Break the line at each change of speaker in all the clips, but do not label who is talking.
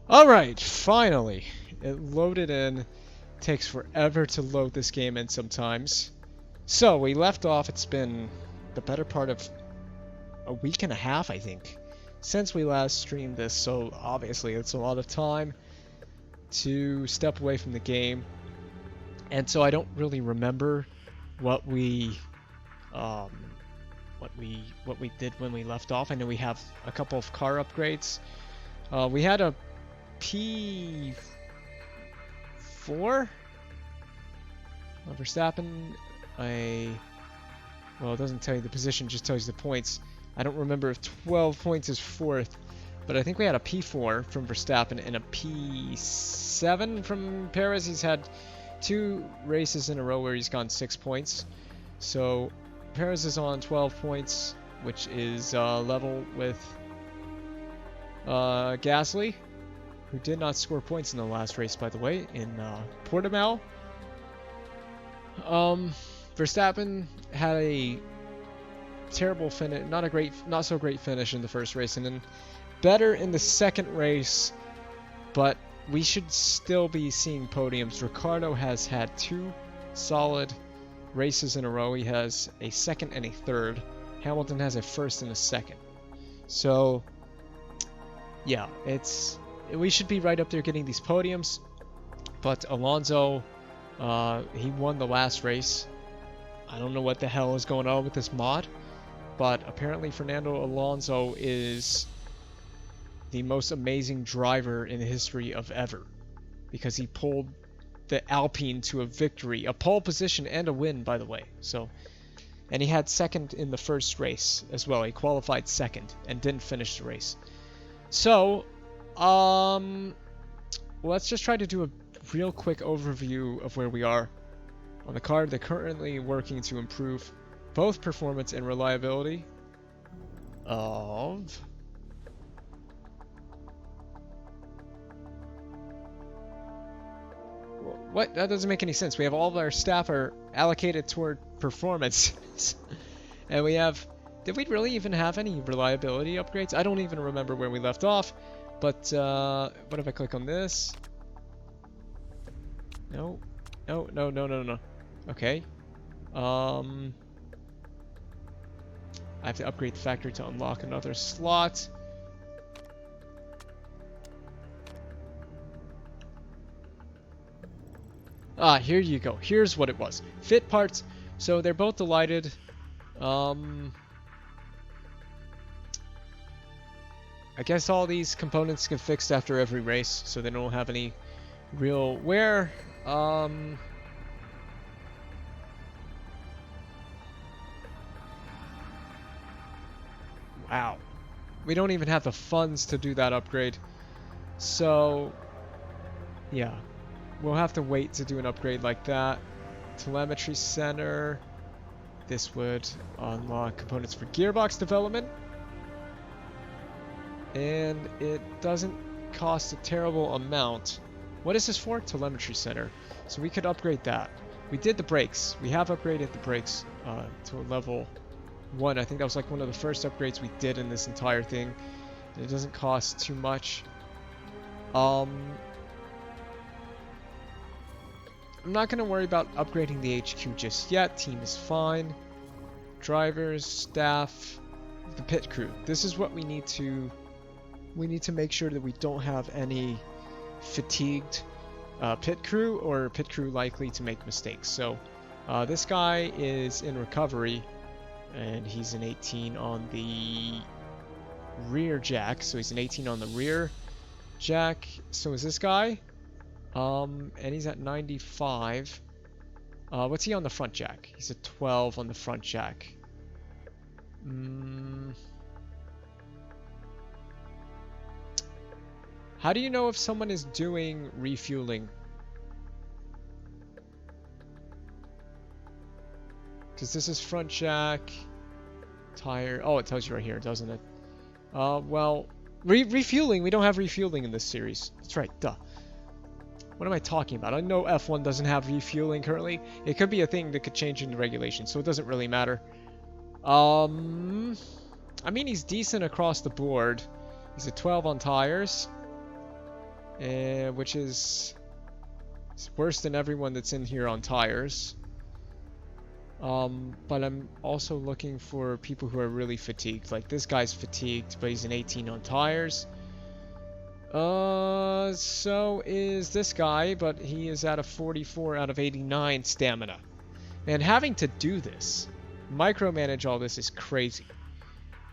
Alright, finally. It loaded in. Takes forever to load this game in sometimes. So, we left off, it's been the better part of a week and a half, I think, since we last streamed this, so obviously it's a lot of time to step away from the game. And so I don't really remember what we um, what we did when we left off. I know we have a couple of car upgrades. We had a P4 Verstappen. Well, it doesn't tell you the position, just tells you the points. I don't remember if 12 points is fourth, but I think we had a P4 from Verstappen and a P7 from Perez. He's had 2 races in a row where he's gone 6 points. So Perez is on 12 points, which is level with Gasly, who did not score points in the last race, by the way, in Portimao. Verstappen had a terrible finish, not so great finish in the first race, and then better in the second race, but we should still be seeing podiums. Ricciardo has had 2 solid races in a row. He has a second and a third. Hamilton has a first and a second. So yeah, we should be right up there getting these podiums. But Alonso, he won the last race. I don't know what the hell is going on with this mod, but apparently Fernando Alonso is the most amazing driver in the history of ever, because he pulled the Alpine to a victory, a pole position, and a win, by the way. So, and he had second in the first race as well. He qualified second and didn't finish the race. So, let's just try to do a real quick overview of where we are on the car. They're currently working to improve both performance and reliability of what? That doesn't make any sense. We have all of our staff are allocated toward performance. And we have... Did we really even have any reliability upgrades? I don't even remember where we left off. But, what if I click on this? No. No, no, no, no, no. Okay. I have to upgrade the factory to unlock another slot. Ah, here you go. Here's what it was. Fit parts. So they're both delighted. I guess all these components get fixed after every race, so they don't have any real wear. Wow. We don't even have the funds to do that upgrade. So, yeah. We'll have to wait to do an upgrade like that. Telemetry Center. This would unlock components for gearbox development. And it doesn't cost a terrible amount. What is this for? Telemetry Center. So we could upgrade that. We did the brakes. We have upgraded the brakes to a level 1. I think that was like one of the first upgrades we did in this entire thing. And it doesn't cost too much. I'm not going to worry about upgrading the HQ just yet. Team is fine. Drivers, staff, the pit crew. This is what we need to... We need to make sure that we don't have any fatigued pit crew or pit crew likely to make mistakes. So this guy is in recovery, and he's an 18 on the rear jack. So he's an 18 on the rear jack. So is this guy. And he's at 95. What's he on the front jack? He's a 12 on the front jack. How do you know if someone is doing refueling? Because this is front jack, tire. Oh, it tells you right here, doesn't it? Well, refueling. We don't have refueling in this series. That's right, duh. What am I talking about? I know F1 doesn't have refueling currently. It could be a thing that could change in the regulations, so it doesn't really matter. I mean, he's decent across the board. He's a 12 on tires. which is worse than everyone that's in here on tires. But I'm also looking for people who are really fatigued. Like this guy's fatigued, but he's an 18 on tires. So is this guy, but he is at a 44 out of 89 stamina. Man, having to do this, micromanage all this is crazy.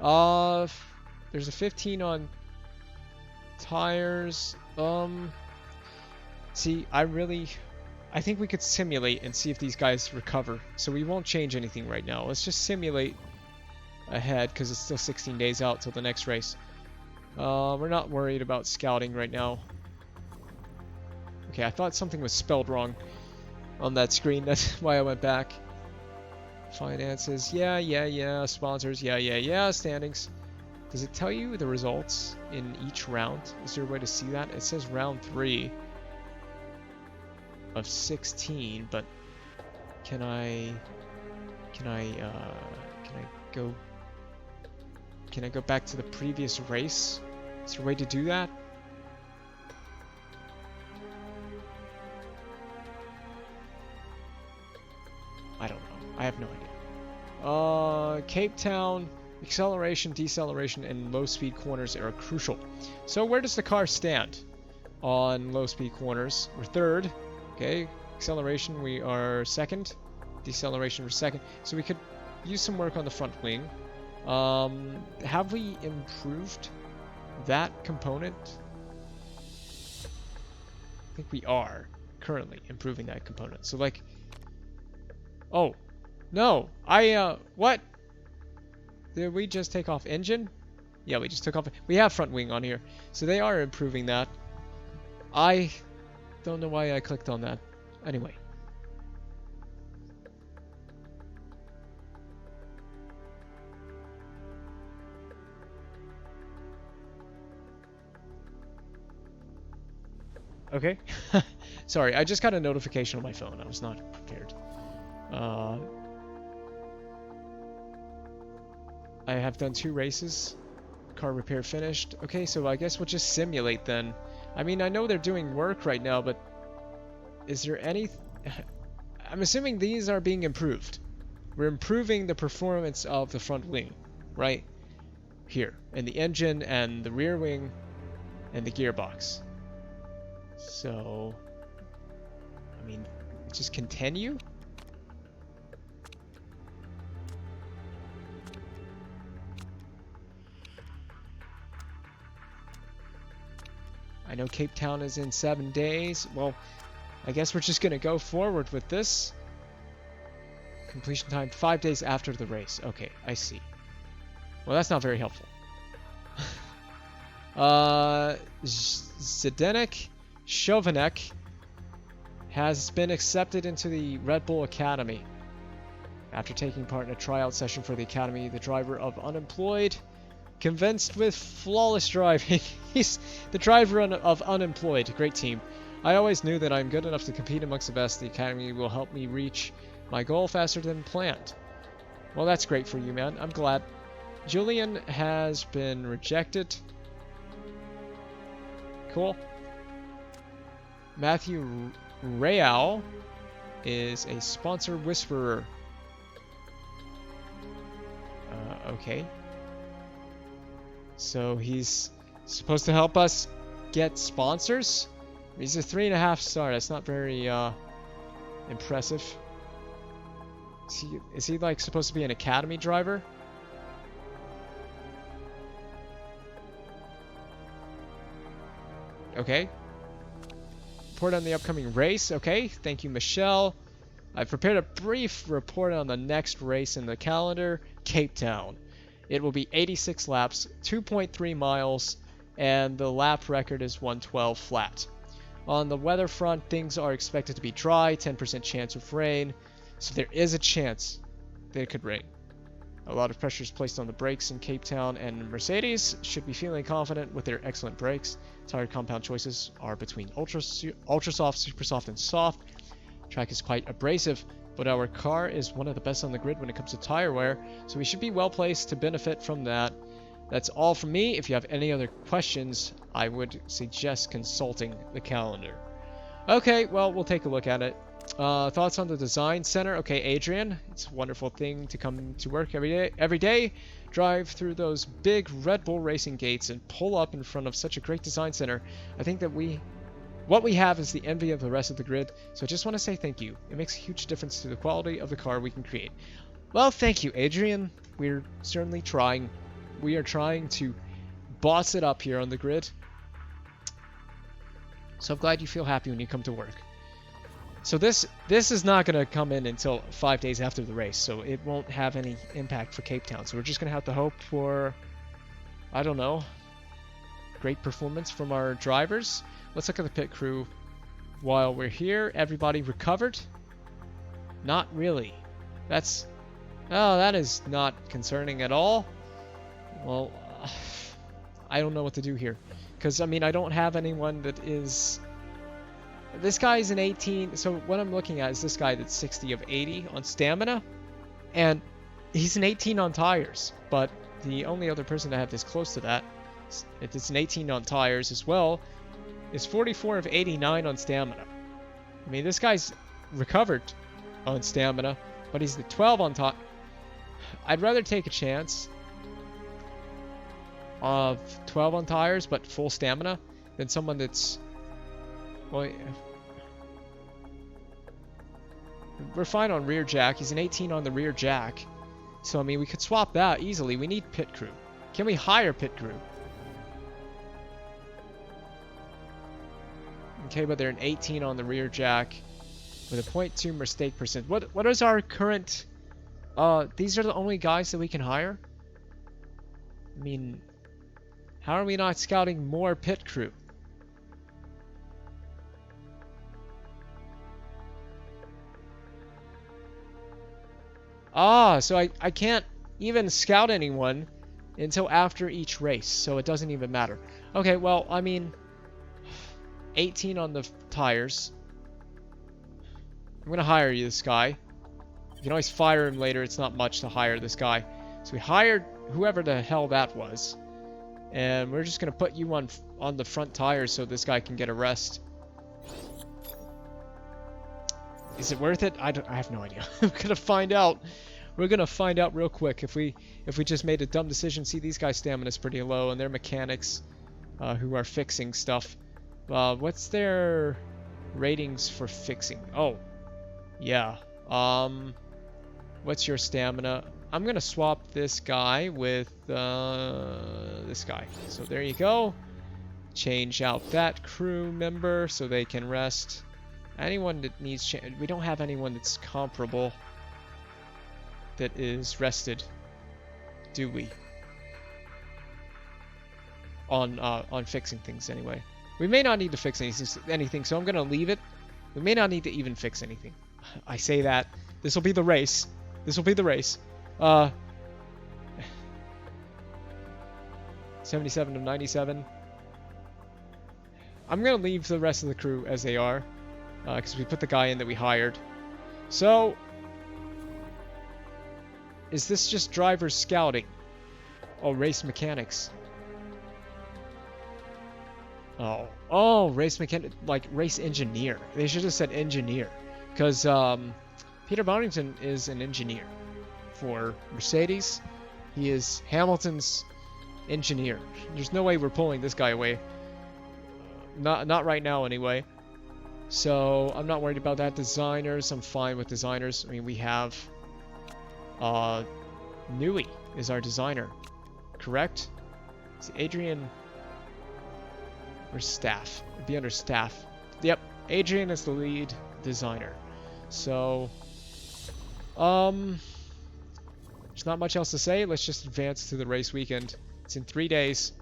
There's a 15 on tires. See, I think we could simulate and see if these guys recover. So we won't change anything right now. Let's just simulate ahead because it's still 16 days out till the next race. We're not worried about scouting right now. Okay, I thought something was spelled wrong on that screen. That's why I went back. Finances, yeah. Sponsors, yeah. Standings. Does it tell you the results in each round? Is there a way to see that? It says round 3 of 16, but can I go back to the previous race? Is there a way to do that? I don't know. I have no idea. Cape Town, acceleration, deceleration, and low speed corners are crucial. So where does the car stand on low speed corners? We're third. Okay, acceleration we are second. Deceleration we're second. So we could use some work on the front wing. Have we improved that component? I think we are currently improving that component. So like, oh, no, what? Did we just take off engine? Yeah, we just took off. We have front wing on here. So they are improving that. I don't know why I clicked on that. Anyway. Okay. Sorry, I just got a notification on my phone. I was not prepared. I have done 2 races. Car repair finished. Okay, so I guess we'll just simulate then. I mean, I know they're doing work right now, but is there any... I'm assuming these are being improved. We're improving the performance of the front wing, right? Here, and the engine and the rear wing and the gearbox. So, I mean, just continue? I know Cape Town is in 7 days. Well, I guess we're just going to go forward with this. Completion time 5 days after the race. Okay, I see. Well, that's not very helpful. Zdenek Chovanec has been accepted into the Red Bull Academy. After taking part in a tryout session for the Academy, the driver of Unemployed, convinced with flawless driving. He's the driver of Unemployed. Great team. I always knew that I'm good enough to compete amongst the best. The Academy will help me reach my goal faster than planned. Well, that's great for you, man. I'm glad. Julian has been rejected. Cool. Matthew Real is a sponsor whisperer. Okay. So he's supposed to help us get sponsors? He's a 3.5 star. That's not very impressive. Is he like supposed to be an academy driver? Okay. Report on the upcoming race. Okay, thank you, Michelle. I've prepared a brief report on the next race in the calendar, Cape Town. It will be 86 laps, 2.3 miles, and the lap record is 112 flat. On the weather front, things are expected to be dry, 10% chance of rain, so there is a chance that it could rain. A lot of pressure is placed on the brakes in Cape Town, and Mercedes should be feeling confident with their excellent brakes. Tire compound choices are between ultra soft, super soft, and soft. Track is quite abrasive, but our car is one of the best on the grid when it comes to tire wear, so we should be well placed to benefit from that. That's all from me. If you have any other questions, I would suggest consulting the calendar. Okay, well, we'll take a look at it. Thoughts on the design center? Okay, Adrian, it's a wonderful thing to come to work every day, drive through those big Red Bull racing gates and pull up in front of such a great design center. I think that what we have is the envy of the rest of the grid, so I just want to say thank you. It makes a huge difference to the quality of the car we can create. Well, thank you, Adrian. We're certainly trying. We are trying to boss it up here on the grid. So I'm glad you feel happy when you come to work. So this is not going to come in until 5 days after the race, so it won't have any impact for Cape Town. So we're just going to have to hope for, I don't know, great performance from our drivers. Let's look at the pit crew while we're here. Everybody recovered? Not really. That is not concerning at all. Well, I don't know what to do here. Because, I mean, I don't have anyone that is... This guy is an 18... So what I'm looking at is this guy that's 60 of 80 on stamina. And he's an 18 on tires. But the only other person to have this close to that, it's an 18 on tires as well, is 44 of 89 on stamina. I mean, this guy's recovered on stamina, but he's the 12 on top. I'd rather take a chance of 12 on tires but full stamina than someone that's, well, we're fine on rear jack. He's an 18 on the rear jack, so I mean we could swap that easily. We need pit crew. Can we hire pit crew? Okay, but they're an 18 on the rear jack with a 0.2 mistake percent. What is our current... these are the only guys that we can hire? I mean, how are we not scouting more pit crew? So I can't even scout anyone until after each race, so it doesn't even matter. Okay, well, I mean, 18 on the tires. I'm gonna hire you, this guy. You can always fire him later. It's not much to hire this guy. So we hired whoever the hell that was, and we're just gonna put you on the front tires so this guy can get a rest. Is it worth it? I have no idea. We're gonna find out. We're gonna find out real quick if we just made a dumb decision. See, these guys' stamina is pretty low, and they're mechanics who are fixing stuff. What's their ratings for fixing? Oh, yeah. What's your stamina? I'm gonna swap this guy with this guy. So there you go. Change out that crew member so they can rest. Anyone that needs change, we don't have anyone that's comparable that is rested, do we? On fixing things anyway. We may not need to fix anything, so I'm gonna leave it. We may not need to even fix anything. I say that. This will be the race. This will be the race. 77 of 97. I'm gonna leave the rest of the crew as they are, because we put the guy in that we hired. So, is this just driver scouting? Oh, race mechanics. Oh, race mechanic, like race engineer. They should have said engineer, because Peter Bonington is an engineer for Mercedes. He is Hamilton's engineer. There's no way we're pulling this guy away. Not right now, anyway. So I'm not worried about that. Designers, I'm fine with designers. I mean, we have Nui is our designer, correct? Is Adrian or staff? It'd be under staff. Yep, Adrian is the lead designer. So, there's not much else to say. Let's just advance to the race weekend. It's in 3 days.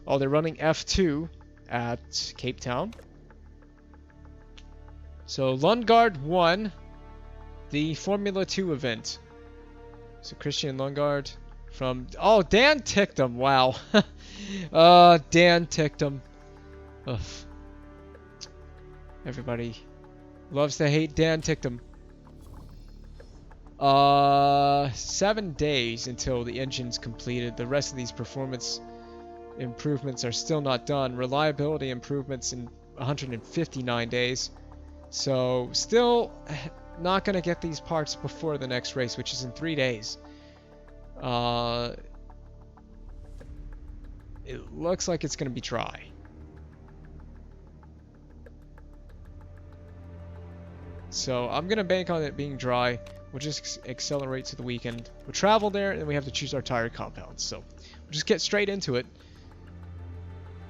Oh, they're running F2 at Cape Town. So Lundgaard won the Formula 2 event. So Christian Lundgaard from... Oh, Dan Ticktum. Wow. Dan Ticktum. Ugh. Everybody loves to hate Dan Ticktum. 7 days until the engine's completed. The rest of these performance improvements are still not done. Reliability improvements in 159 days. So still not going to get these parts before the next race, which is in 3 days. It looks like it's going to be dry. So I'm going to bank on it being dry. We'll just accelerate to the weekend. We'll travel there, and we have to choose our tire compounds. So we'll just get straight into it.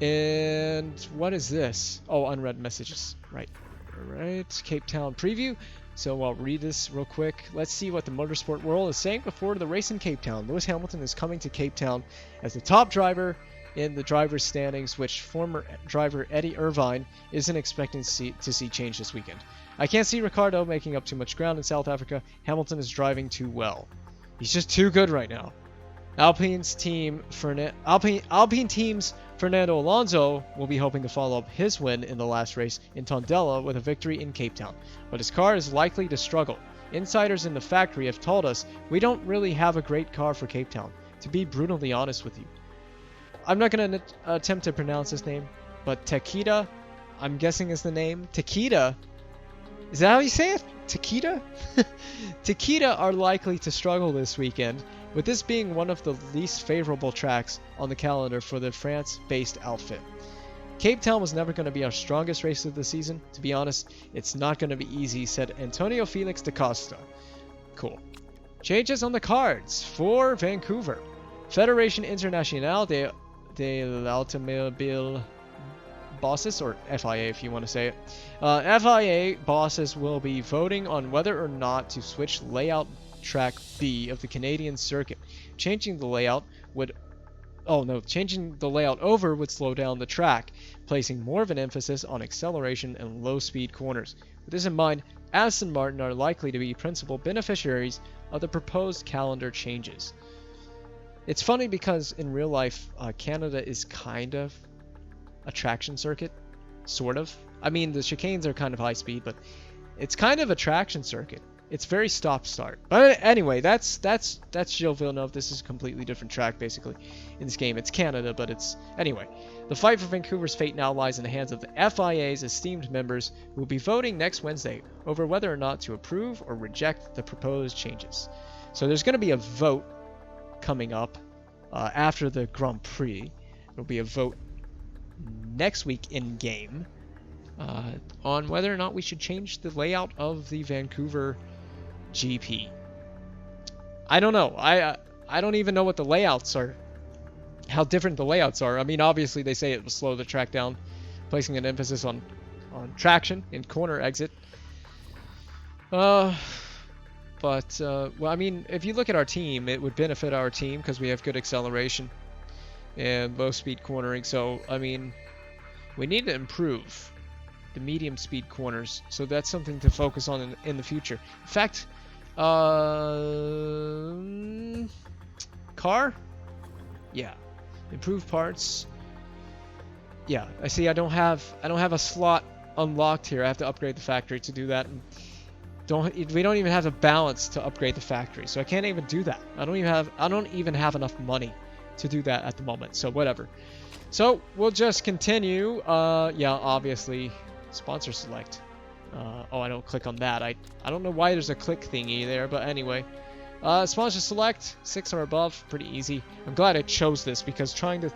And what is this? Oh, unread messages. Right. Alright, Cape Town preview. So I'll read this real quick. Let's see what the motorsport world is saying before the race in Cape Town. Lewis Hamilton is coming to Cape Town as the top driver in the driver's standings, which former driver Eddie Irvine isn't expecting to see change this weekend. I can't see Ricciardo making up too much ground in South Africa. Hamilton is driving too well. He's just too good right now. Alpine team's Fernando Alonso will be hoping to follow up his win in the last race in Tondela with a victory in Cape Town, but his car is likely to struggle. Insiders in the factory have told us we don't really have a great car for Cape Town, to be brutally honest with you. I'm not going to attempt to pronounce his name, but Takeda, I'm guessing is the name. Takeda? Is that how you say it? Takeda? Takeda are likely to struggle this weekend, with this being one of the least favorable tracks on the calendar for the France-based outfit. Cape Town was never going to be our strongest race of the season. To be honest, it's not going to be easy, said Antonio Felix da Costa. Cool. Changes on the cards for Vancouver. Fédération Internationale de l'Automobile bosses, or FIA if you want to say it. FIA bosses will be voting on whether or not to switch layout track B of the Canadian circuit. Changing the layout over would slow down the track, placing more of an emphasis on acceleration and low-speed corners. With this in mind, Aston Martin are likely to be principal beneficiaries of the proposed calendar changes. It's funny because in real life, Canada is kind of a traction circuit, sort of. I mean, the chicanes are kind of high speed, but it's kind of a traction circuit. It's very stop-start. But anyway, that's Gilles Villeneuve. This is a completely different track, basically, in this game. It's Canada, but it's... Anyway, the fight for Vancouver's fate now lies in the hands of the FIA's esteemed members, who will be voting next Wednesday over whether or not to approve or reject the proposed changes. So there's going to be a vote coming up after the Grand Prix. There'll be a vote next week in-game on whether or not we should change the layout of the Vancouver GP. I don't know. I don't even know what the layouts are, how different the layouts are. I mean, obviously they say it will slow the track down, placing an emphasis on traction and corner exit. Well, I mean, if you look at our team, it would benefit our team because we have good acceleration and low speed cornering. So, I mean, we need to improve the medium speed corners. So that's something to focus on in the future. In fact, car? Yeah. Improved parts. Yeah, I see I don't have a slot unlocked here. I have to upgrade the factory to do that. And we don't even have a balance to upgrade the factory. So I can't even do that. I don't even have enough money to do that at the moment. So whatever. So we'll just continue. Yeah, obviously sponsor select. Oh, I don't click on that. I don't know why there's a click thingy there, but anyway. Sponsor select, 6 or above, pretty easy. I'm glad I chose this because trying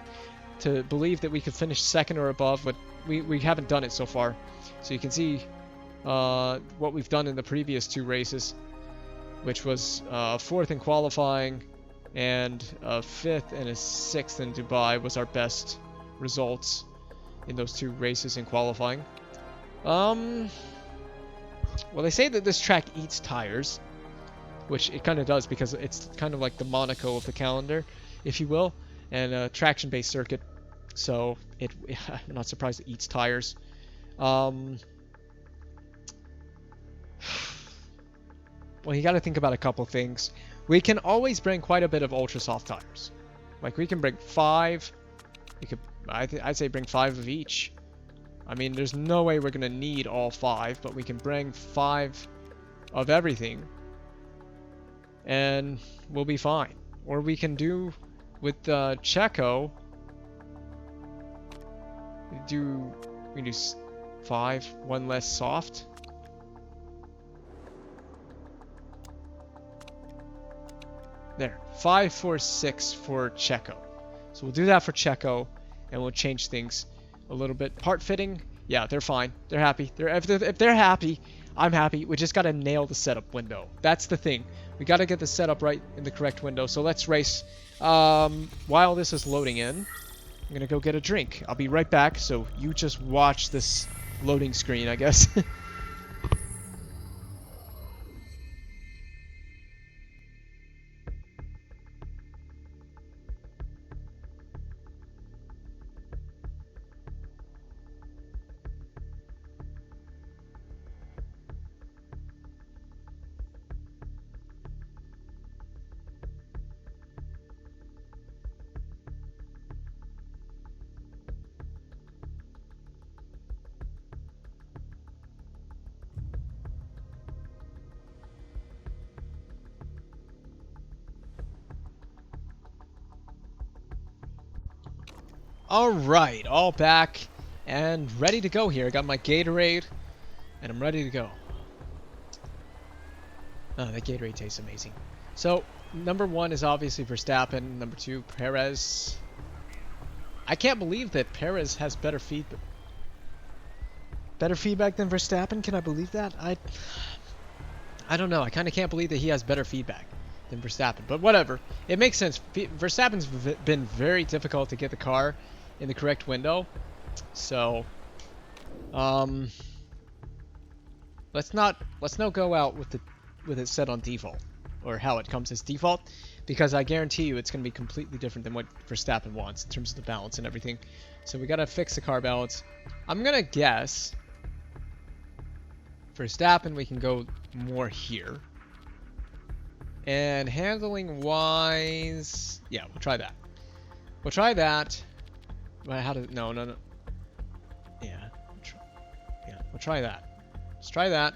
to believe that we could finish 2nd or above, but we haven't done it so far. So you can see what we've done in the previous 2 races, which was 4th in qualifying and 5th and a 6th in Dubai was our best results in those 2 races in qualifying. Well, they say that this track eats tires, which it kind of does because it's kind of like the Monaco of the calendar, if you will, and a traction-based circuit. So I'm not surprised it eats tires. Well, you got to think about a couple things. We can always bring quite a bit of ultra soft tires. Like we can bring 5. I'd say bring 5 of each. I mean, there's no way we're gonna need all 5, but we can bring 5 of everything. and we'll be fine. Or we can do with Checo. We do 5, 1 less soft. There, 5, 4, 6 for Checo. So we'll do that for Checo, and we'll change things a little bit. Part fitting, yeah, they're fine. They're happy. If they're happy, I'm happy. We just gotta nail the setup window. That's the thing. We gotta get the setup right in the correct window. So let's race. While this is loading in, I'm gonna go get a drink. I'll be right back. So you just watch this loading screen, I guess. Alright, all back and ready to go here. I got my Gatorade and I'm ready to go. Oh, that Gatorade tastes amazing. So, number 1 is obviously Verstappen. Number 2, Perez. I can't believe that Perez has better feedback than Verstappen. Can I believe that? I don't know. I kind of can't believe that he has better feedback than Verstappen. But whatever. It makes sense. Verstappen's been very difficult to get the car in the correct window. So, let's not go out with it set on default, or how it comes as default, because I guarantee you it's going to be completely different than what Verstappen wants in terms of the balance and everything. So we got to fix the car balance. I'm going to guess Verstappen we can go more here. And handling wise, yeah, we'll try that. We'll try that. But how to? No. Yeah, we'll try that. Let's try that.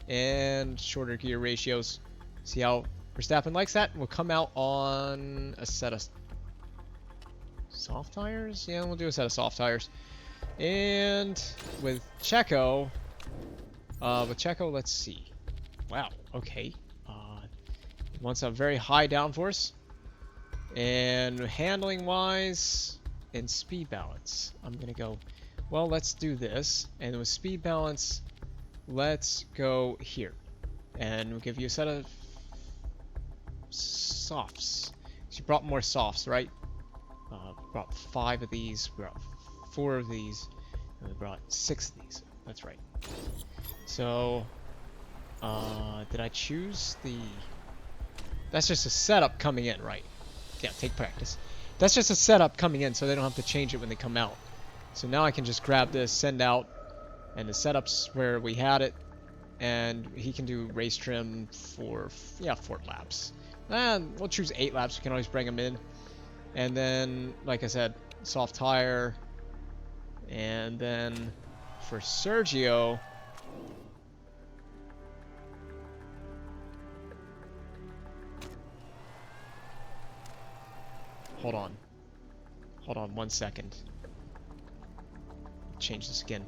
And shorter gear ratios. See how Verstappen likes that. We'll come out on a set of soft tires. Yeah, we'll do a set of soft tires. And with Checo, let's see. Wow. Okay. It wants a very high downforce. And handling wise and speed balance, I'm gonna go. Well, let's do this. And with speed balance, let's go here. And we'll give you a set of softs. She brought more softs, right? Brought 5 of these, we brought 4 of these, and we brought 6 of these. That's right. So, did I choose the... That's just a setup coming in, right? Yeah, take practice. That's just a setup coming in, so they don't have to change it when they come out. So now I can just grab this, send out, and the setup's where we had it, and he can do race trim for, 4 laps. And we'll choose 8 laps, we can always bring him in. And then, like I said, soft tire. And then for Sergio, hold on 1 second. Change this again.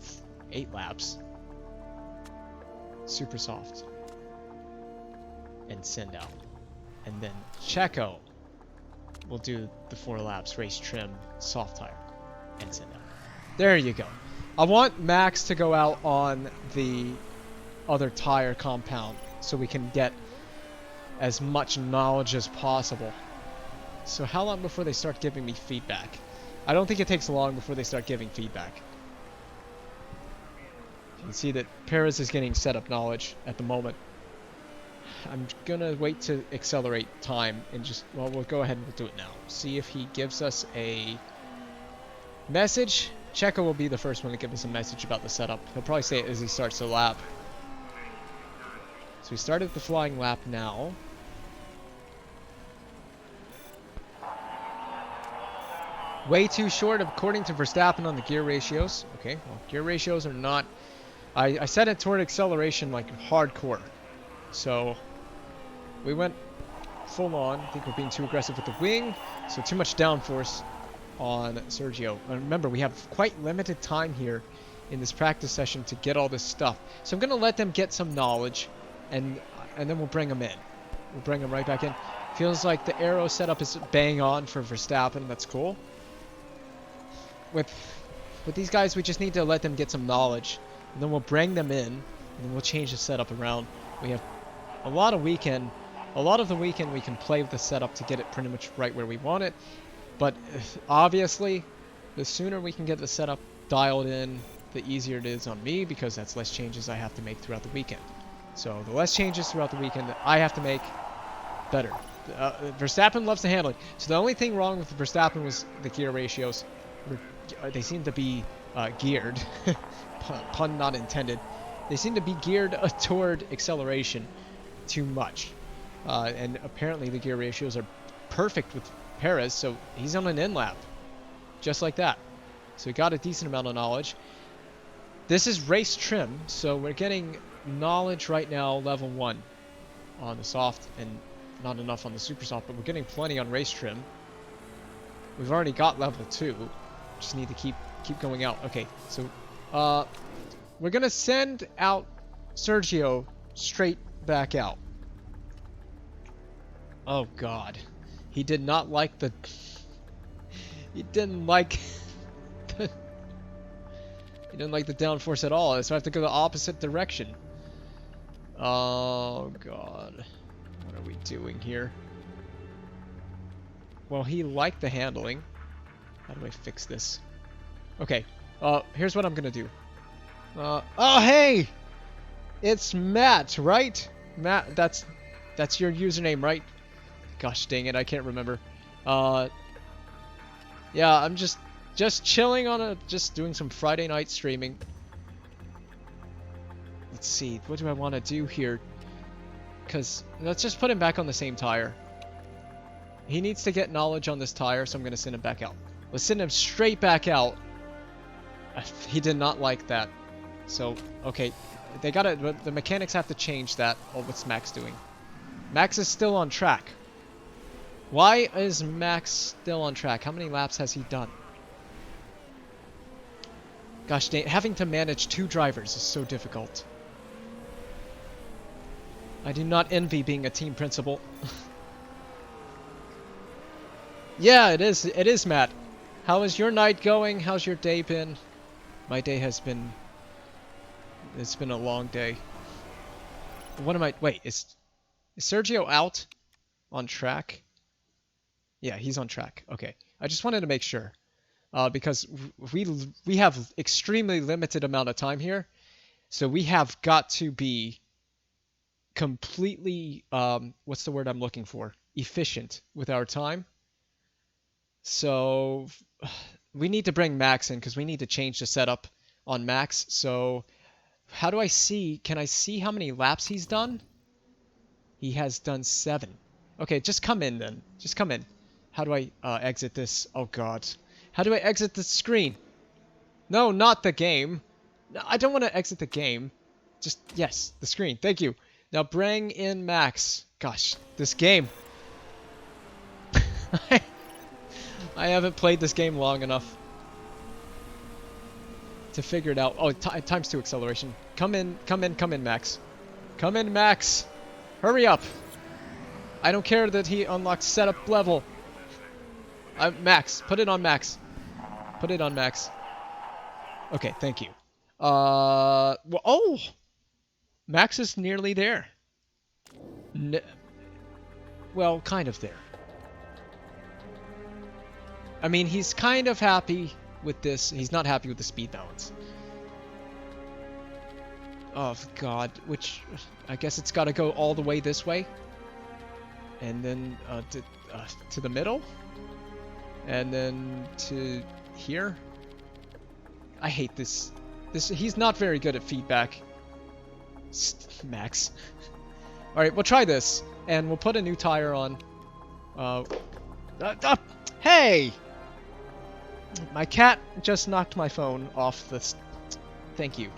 8 laps. Super soft. And send out. And then Checo will do the 4 laps, race trim, soft tire, and send out. There you go. I want Max to go out on the other tire compound so we can get as much knowledge as possible. So how long before they start giving me feedback? I don't think it takes long before they start giving feedback. You can see that Perez is getting setup knowledge at the moment. I'm gonna wait to accelerate time and just, well, we'll go ahead and we'll do it now. See if he gives us a message. Checo will be the first one to give us a message about the setup. He'll probably say it as he starts the lap. So we started the flying lap now. Way too short according to Verstappen on the gear ratios. Okay, well, gear ratios are not... I set it toward acceleration like hardcore. So we went full on. I think we're being too aggressive with the wing, so too much downforce on Sergio. And remember, we have quite limited time here in this practice session to get all this stuff. So I'm going to let them get some knowledge, and then we'll bring them in. We'll bring them right back in. Feels like the aero setup is bang on for Verstappen. That's cool. With these guys, we just need to let them get some knowledge, and then we'll bring them in, and then we'll change the setup around. We have a lot of the weekend we can play with the setup to get it pretty much right where we want it. But obviously, the sooner we can get the setup dialed in, the easier it is on me, because that's less changes I have to make throughout the weekend. So the less changes throughout the weekend that I have to make, better. Verstappen loves the handling. So the only thing wrong with Verstappen was the gear ratios. They seem to be geared, pun not intended. They seem to be geared toward acceleration too much. And apparently the gear ratios are perfect with Perez, so he's on an in-lap. Just like that. So we got a decent amount of knowledge. This is race trim, so we're getting knowledge right now, level 1 on the soft, and not enough on the super soft, but we're getting plenty on race trim. We've already got level 2. Just need to keep going out. Okay, so we're gonna send out Sergio straight back out. Oh god. He did not like the... He didn't like... He didn't like the downforce at all, so I have to go the opposite direction. Oh god. What are we doing here? Well, he liked the handling. How do I fix this? Okay. Here's what I'm gonna do. Oh hey! It's Matt, right? Matt, that's your username, right? Gosh dang it, I can't remember. Yeah, I'm just chilling on just doing some Friday night streaming. Let's see, what do I want to do here? Because let's just put him back on the same tire. He needs to get knowledge on this tire, so I'm going to send him back out. Let's send him straight back out. He did not like that. So, okay, the mechanics have to change that. Oh, what's Max doing? Max is still on track. Why is Max still on track? How many laps has he done? Gosh dang, having to manage 2 drivers is so difficult. I do not envy being a team principal. Yeah, it is, Matt. How is your night going? How's your day been? My day has been... It's been a long day. What am I... Wait, is Sergio out? On track? Yeah, he's on track. Okay. I just wanted to make sure. Because we have extremely limited amount of time here. So we have got to be completely... what's the word I'm looking for? Efficient with our time. So we need to bring Max in because we need to change the setup on Max. So how do I see? Can I see how many laps he's done? He has done 7. Okay, just come in then. Just come in. How do I exit this? Oh god. How do I exit the screen? No, not the game. No, I don't want to exit the game. Just, yes, the screen. Thank you. Now bring in Max. Gosh, this game. I haven't played this game long enough to figure it out. Oh, times 2 acceleration. Come in, Max. Come in, Max. Hurry up. I don't care that he unlocked setup level. Max, put it on Max. Put it on Max. Okay, thank you. Well, oh! Max is nearly there. Well, kind of there. I mean, he's kind of happy with this. He's not happy with the speed balance. Oh, God. Which, I guess it's got to go all the way this way. And then to the middle. And then to here. I hate this. He's not very good at feedback. Max. Alright, we'll try this. And we'll put a new tire on. Hey! My cat just knocked my phone off the... Thank you.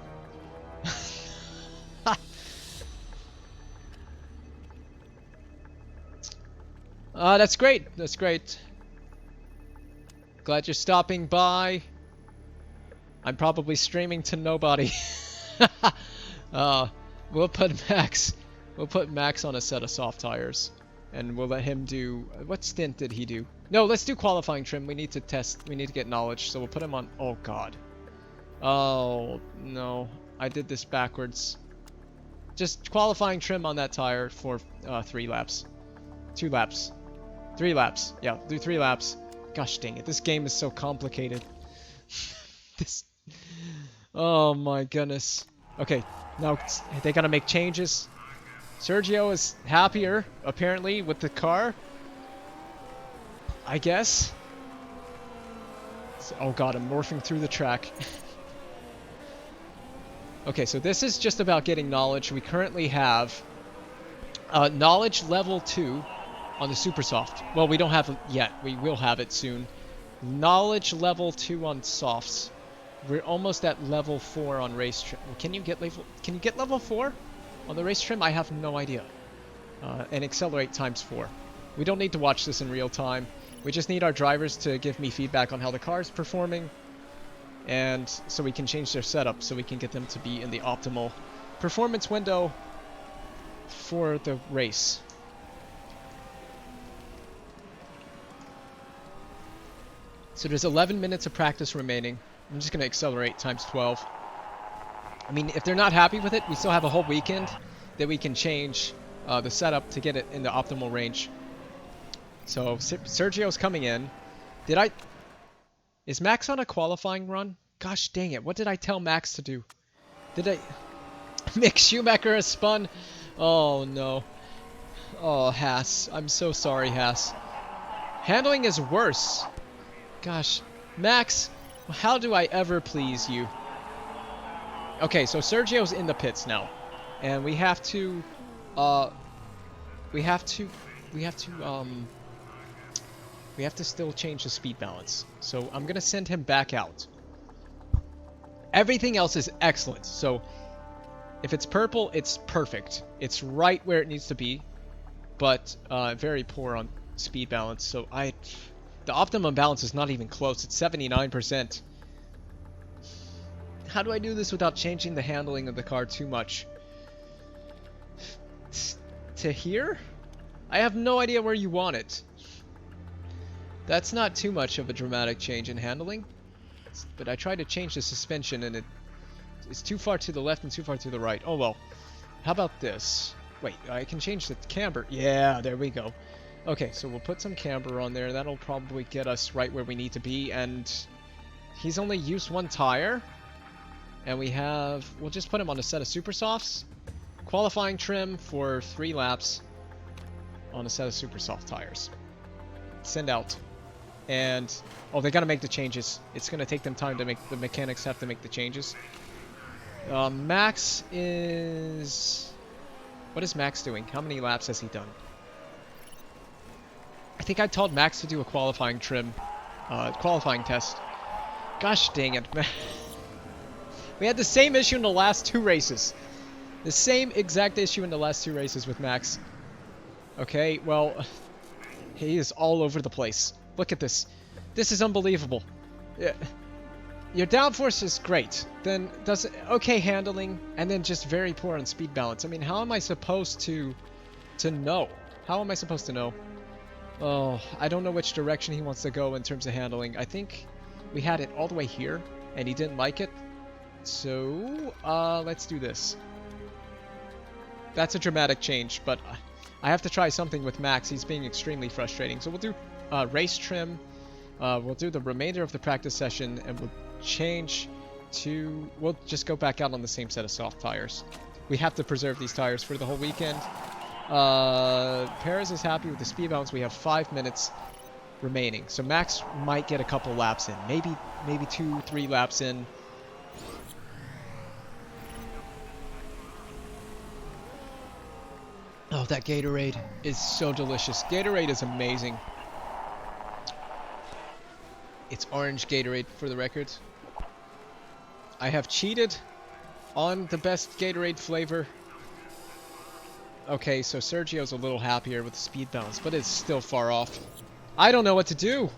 That's great. That's great. Glad you're stopping by. I'm probably streaming to nobody. We'll put Max on a set of soft tires, and we'll let him do. What stint did he do? No, let's do qualifying trim. We need to test. We need to get knowledge. So we'll put him on. Oh God. Oh no, I did this backwards. Just qualifying trim on that tire for 3 laps, 2 laps, 3 laps. Yeah, do 3 laps. Gosh dang it, this game is so complicated. This. Oh my goodness. Okay, now they gotta make changes. Sergio is happier, apparently, with the car. I guess. Oh god, I'm morphing through the track. Okay, so this is just about getting knowledge. We currently have knowledge level 2 on the Super Soft. Well, we don't have it yet. We will have it soon. Knowledge level 2 on softs. We're almost at level 4 on race trim. Can you get level 4 on the race trim? I have no idea. And accelerate times 4. We don't need to watch this in real time. We just need our drivers to give me feedback on how the car is performing, and so we can change their setup so we can get them to be in the optimal performance window for the race. So there's 11 minutes of practice remaining. I'm just going to accelerate times 12. I mean, if they're not happy with it, we still have a whole weekend that we can change the setup to get it in the optimal range. So Sergio's coming in. Is Max on a qualifying run? Gosh dang it, what did I tell Max to do? Mick Schumacher has spun? Oh no. Oh, Haas. I'm so sorry, Haas. Handling is worse. Gosh. Max, how do I ever please you? Okay, so Sergio's in the pits now. And we have to still change the speed balance. So I'm gonna send him back out. Everything else is excellent. So if it's purple, it's perfect. It's right where it needs to be, but very poor on speed balance. So the optimum balance is not even close. It's 79%. How do I do this without changing the handling of the car too much? To here? I have no idea where you want it. That's not too much of a dramatic change in handling, but I tried to change the suspension and it's too far to the left and too far to the right. Oh well. How about this? Wait, I can change the camber. Yeah, there we go. Okay, so we'll put some camber on there. That'll probably get us right where we need to be, and he's only used 1 tire. And we'll just put him on a set of Super Softs. Qualifying trim for 3 laps on a set of Super Soft tires. Send out. And, oh, they gotta make the changes. It's gonna take them time to make, the mechanics have to make the changes. Max is... What is Max doing? How many laps has he done? I think I told Max to do a qualifying trim, qualifying test. Gosh dang it. We had the same issue in the last 2 races. The same exact issue in the last 2 races with Max. Okay, well, he is all over the place. Look at this. This is unbelievable. Your downforce is great. Then does okay handling, and then just very poor on speed balance. I mean, how am I supposed to know? How am I supposed to know? Oh, I don't know which direction he wants to go in terms of handling. I think we had it all the way here, and he didn't like it. So, let's do this. That's a dramatic change, but I have to try something with Max. He's being extremely frustrating. So we'll do race trim. We'll do the remainder of the practice session, and we'll change to... We'll just go back out on the same set of soft tires. We have to preserve these tires for the whole weekend. Perez is happy with the speed balance. We have 5 minutes remaining. So Max might get a couple laps in. Maybe 2-3 laps in. Oh, that Gatorade is so delicious. Gatorade is amazing. It's orange Gatorade, for the record. I have cheated on the best Gatorade flavor. Okay, so Sergio's a little happier with the speed balance, but it's still far off. I don't know what to do.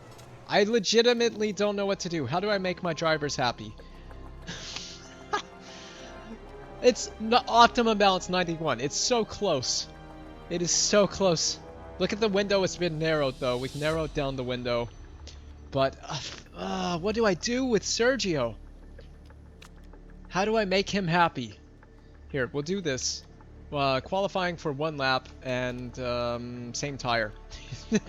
I legitimately don't know what to do. How do I make my drivers happy? It's optimum balance 91. It's so close. It is so close. Look at the window. It's been narrowed, though. We've narrowed down the window. But, what do I do with Sergio? How do I make him happy? Here, we'll do this. Qualifying for 1 lap and same tire.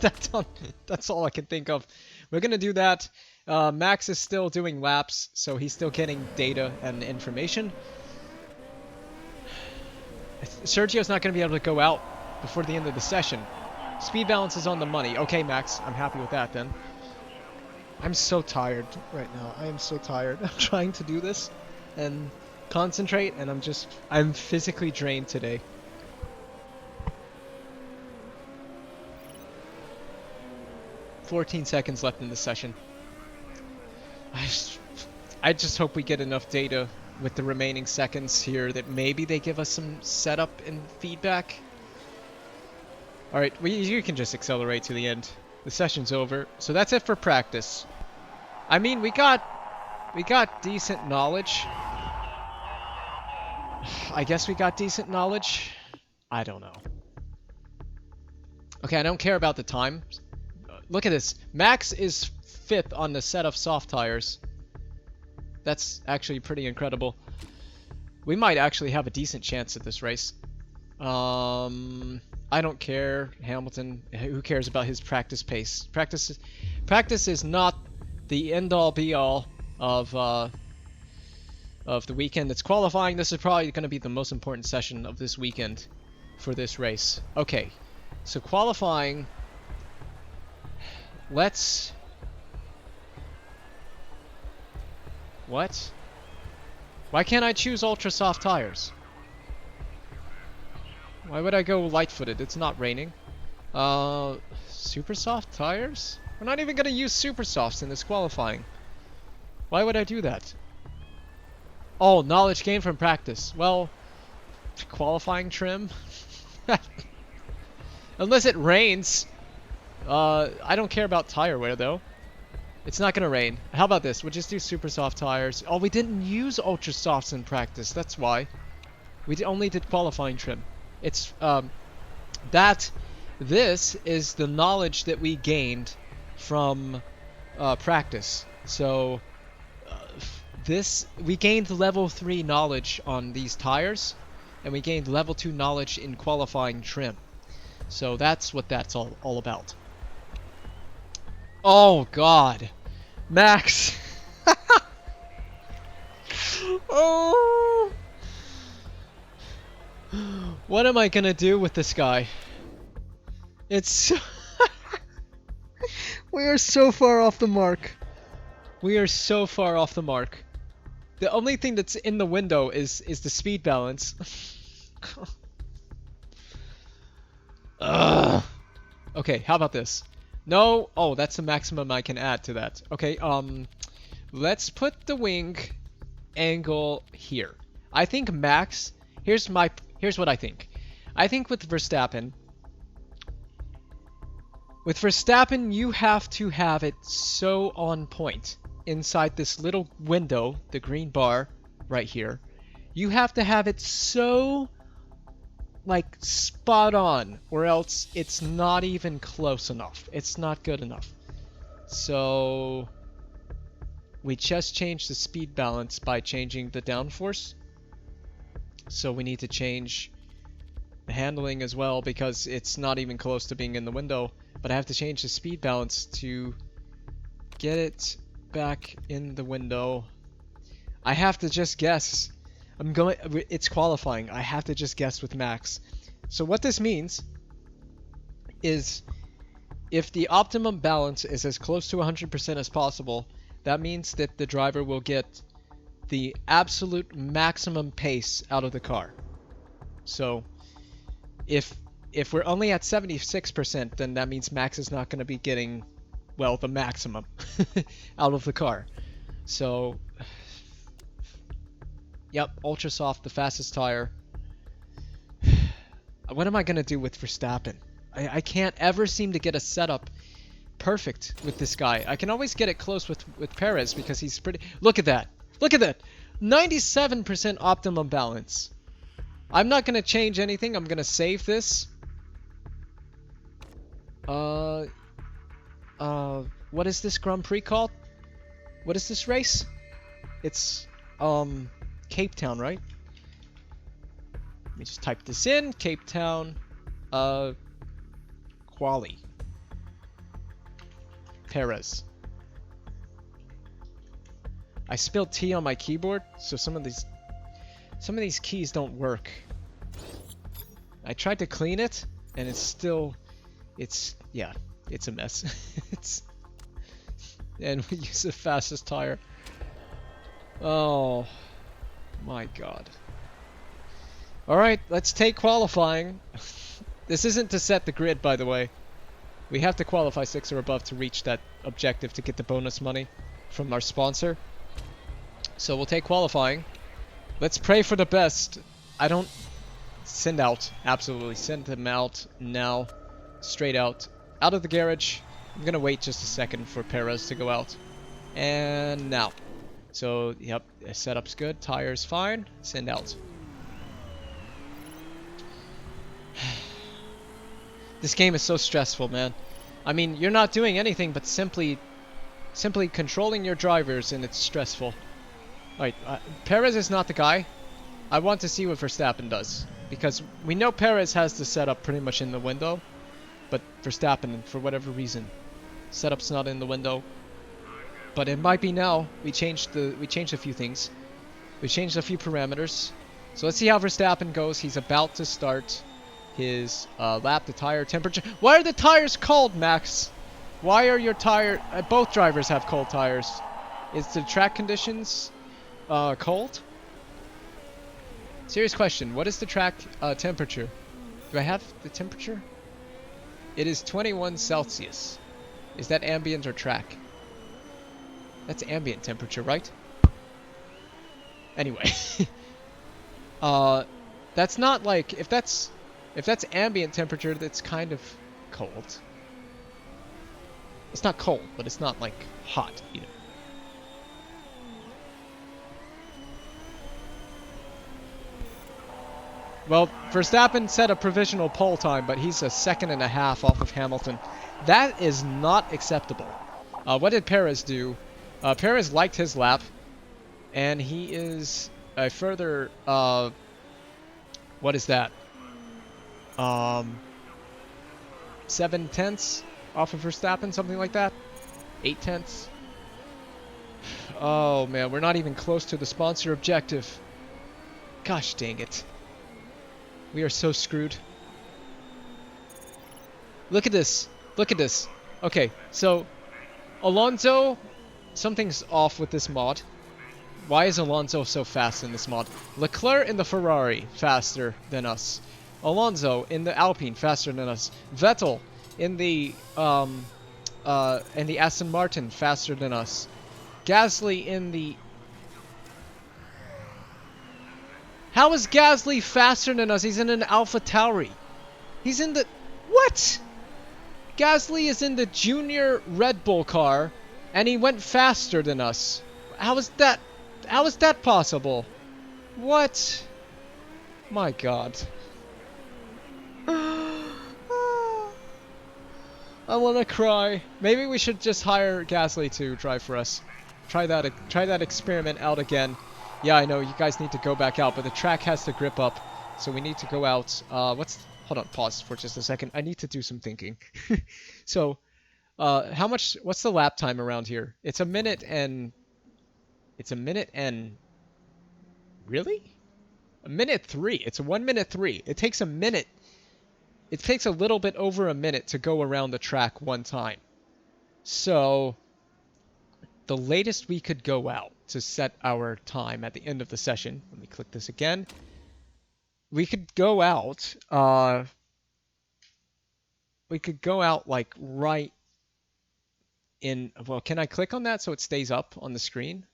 That's all I can think of. We're going to do that. Max is still doing laps, so he's still getting data and information. Sergio's not going to be able to go out before the end of the session. Speed balance is on the money. Okay, Max, I'm happy with that then. I'm so tired right now. I am so tired. I'm trying to do this and concentrate, and I'm physically drained today. "14 seconds left in the session. I just hope we get enough data with the remaining seconds here that maybe they give us some setup and feedback. Alright, you can just accelerate to the end. The session's over. So that's it for practice. I mean, we got decent knowledge. I guess we got decent knowledge. I don't know. Okay, I don't care about the time. Look at this. Max is 5th on the set of soft tires. That's actually pretty incredible. We might actually have a decent chance at this race. I don't care, Hamilton. Who cares about his practice pace? Practice is not the end-all be-all of the weekend. It's qualifying. This is probably going to be the most important session of this weekend for this race. Okay, so qualifying. Let's... What? Why can't I choose ultra soft tires? Why would I go light-footed? It's not raining. Super soft tires? We're not even gonna use super softs in this qualifying. Why would I do that? Oh, knowledge gained from practice. Well, qualifying trim? Unless it rains. I don't care about tire wear though. It's not gonna rain. How about this? We'll just do super soft tires. Oh, we didn't use ultra softs in practice. That's why. We only did qualifying trim. It's this is the knowledge that we gained from practice. So we gained level 3 knowledge on these tires, and we gained level 2 knowledge in qualifying trim. So that's what that's all about. Oh God, Max. Oh. What am I gonna do with this guy? It's so we are so far off the mark. We are so far off the mark. The only thing that's in the window is the speed balance. Ugh. Okay, how about this? No, oh, that's the maximum I can add to that. Okay, let's put the wing angle here. I think Max, here's what I think. I think with Verstappen, you have to have it so on point inside this little window, the green bar right here. You have to have it so like spot on, or else it's not even close enough. It's not good enough. So we just changed the speed balance by changing the downforce. So we need to change the handling as well, because it's not even close to being in the window. But I have to change the speed balance to get it back in the window. I have to just guess. It's qualifying. I have to just guess with Max. So what this means is if the optimum balance is as close to 100% as possible, that means that the driver will get the absolute maximum pace out of the car. So if we're only at 76%, then that means Max is not going to be getting, well, the maximum out of the car. So yep, ultra soft, the fastest tire. What am I going to do with Verstappen? I can't ever seem to get a setup perfect with this guy. I can always get it close with Perez because he's pretty... Look at that. Look at that. 97% optimum balance. I'm not going to change anything. I'm going to save this. What is this Grand Prix called? What is this race? It's, Cape Town, right? Let me just type this in. Cape Town, Quali. Perez. I spilled tea on my keyboard, so some of these keys don't work. I tried to clean it, and it's still, yeah, it's a mess. And we use the fastest tire. Oh my god. Alright, let's take qualifying. This isn't to set the grid, by the way. We have to qualify 6 or above to reach that objective to get the bonus money from our sponsor. So we'll take qualifying. Let's pray for the best. I don't... Send out. Absolutely. Send them out now. Straight out. Out of the garage. I'm gonna wait just a second for Perez to go out. And now. So, yep. Setup's good. Tires fine. Send out. This game is so stressful, man. I mean, you're not doing anything but simply controlling your drivers, and it's stressful. Alright, Perez is not the guy. I want to see what Verstappen does. Because we know Perez has the setup pretty much in the window. But Verstappen, for whatever reason, setup's not in the window. But it might be now. We changed a few things. We changed a few parameters. So let's see how Verstappen goes. He's about to start his lap. The tire temperature. Why are the tires cold, Max? Why are your tire... both drivers have cold tires. Is the track conditions cold? Serious question. What is the track temperature? Do I have the temperature? It is 21 Celsius. Is that ambient or track? That's ambient temperature, right? Anyway. That's not like... If that's ambient temperature, that's kind of cold. It's not cold, but it's not like hot either. Well, Verstappen set a provisional pole time, but he's a 1.5 seconds off of Hamilton. That is not acceptable. What did Perez do? Perez liked his lap, and he is a further, what is that? 7/10 off of Verstappen, something like that? 8/10. Oh man, we're not even close to the sponsor objective. Gosh dang it. We are so screwed. Look at this. Look at this. Okay, so Alonso, something's off with this mod. Why is Alonso so fast in this mod? Leclerc in the Ferrari, faster than us. Alonso in the Alpine, faster than us. Vettel in the Aston Martin, faster than us. Gasly in the... How is Gasly faster than us? He's in an Alpha Tauri. He's in the... What? Gasly is in the junior Red Bull car, and he went faster than us. How is that? How is that possible? What? My God. I want to cry. Maybe we should just hire Gasly to drive for us. Try that experiment out again. Yeah, I know you guys need to go back out, but the track has to grip up, so we need to go out. Hold on, pause for just a second. I need to do some thinking. So, what's the lap time around here? It's a minute and... Really? A minute 3. It's 1 minute 3. It takes a minute. It takes a little bit over a minute to go around the track one time. So, the latest we could go out to set our time at the end of the session. Let me click this again. We could go out, like right in, well, can I click on that so it stays up on the screen?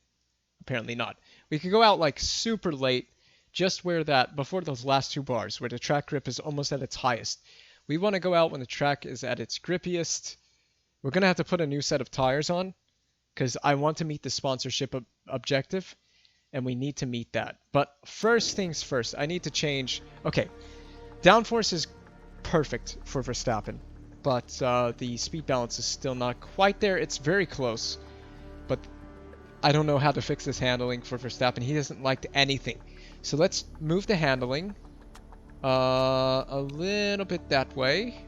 Apparently not. We could go out like super late just where that, before those last two bars, where the track grip is almost at its highest. We want to go out when the track is at its grippiest. We're going to have to put a new set of tires on, because I want to meet the sponsorship objective, and we need to meet that. But first things first, I need to change. Okay, downforce is perfect for Verstappen, but the speed balance is still not quite there. It's very close, but I don't know how to fix this handling for Verstappen. He doesn't like anything. So let's move the handling a little bit that way.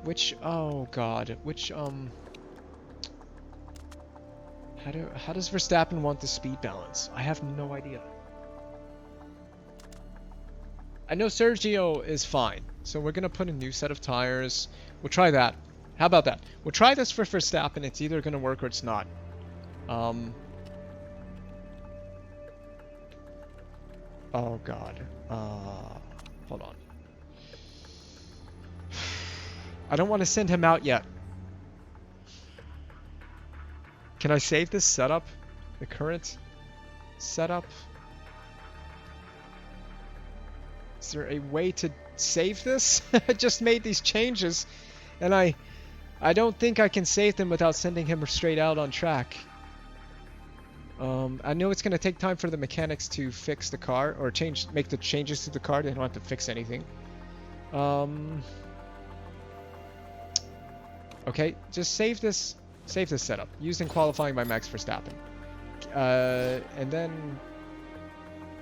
Which, oh god, which, how does Verstappen want the speed balance? I have no idea. I know Sergio is fine, so we're gonna put a new set of tires. We'll try that. How about that? We'll try this for Verstappen. It's either gonna work or it's not. Oh god. Hold on. I don't want to send him out yet. Can I save this setup? The current setup? Is there a way to save this? I just made these changes, and I don't think I can save them without sending him straight out on track. I know it's going to take time for the mechanics to fix the car, or make the changes to the car. They don't have to fix anything. Okay, just save this setup. Used in qualifying by Max Verstappen. And then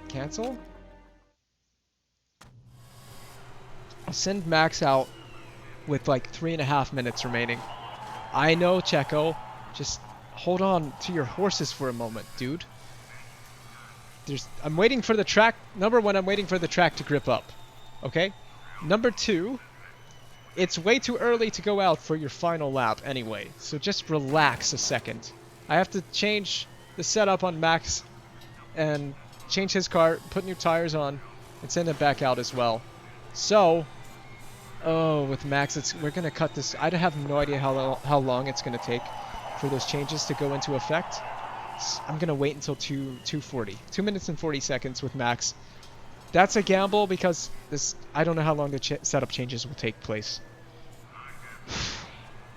cancel? I'll send Max out with like 3.5 minutes remaining. I know, Checo. Just hold on to your horses for a moment, dude. I'm waiting for the track. Number one, I'm waiting for the track to grip up. Okay? Number two, it's way too early to go out for your final lap anyway. So just relax a second. I have to change the setup on Max and change his car, put new tires on, and send it back out as well. So, with Max, we're going to cut this. I have no idea how long it's going to take for those changes to go into effect. I'm going to wait until 2:40. 2 minutes and 40 seconds with Max. That's a gamble because I don't know how long the setup changes will take place.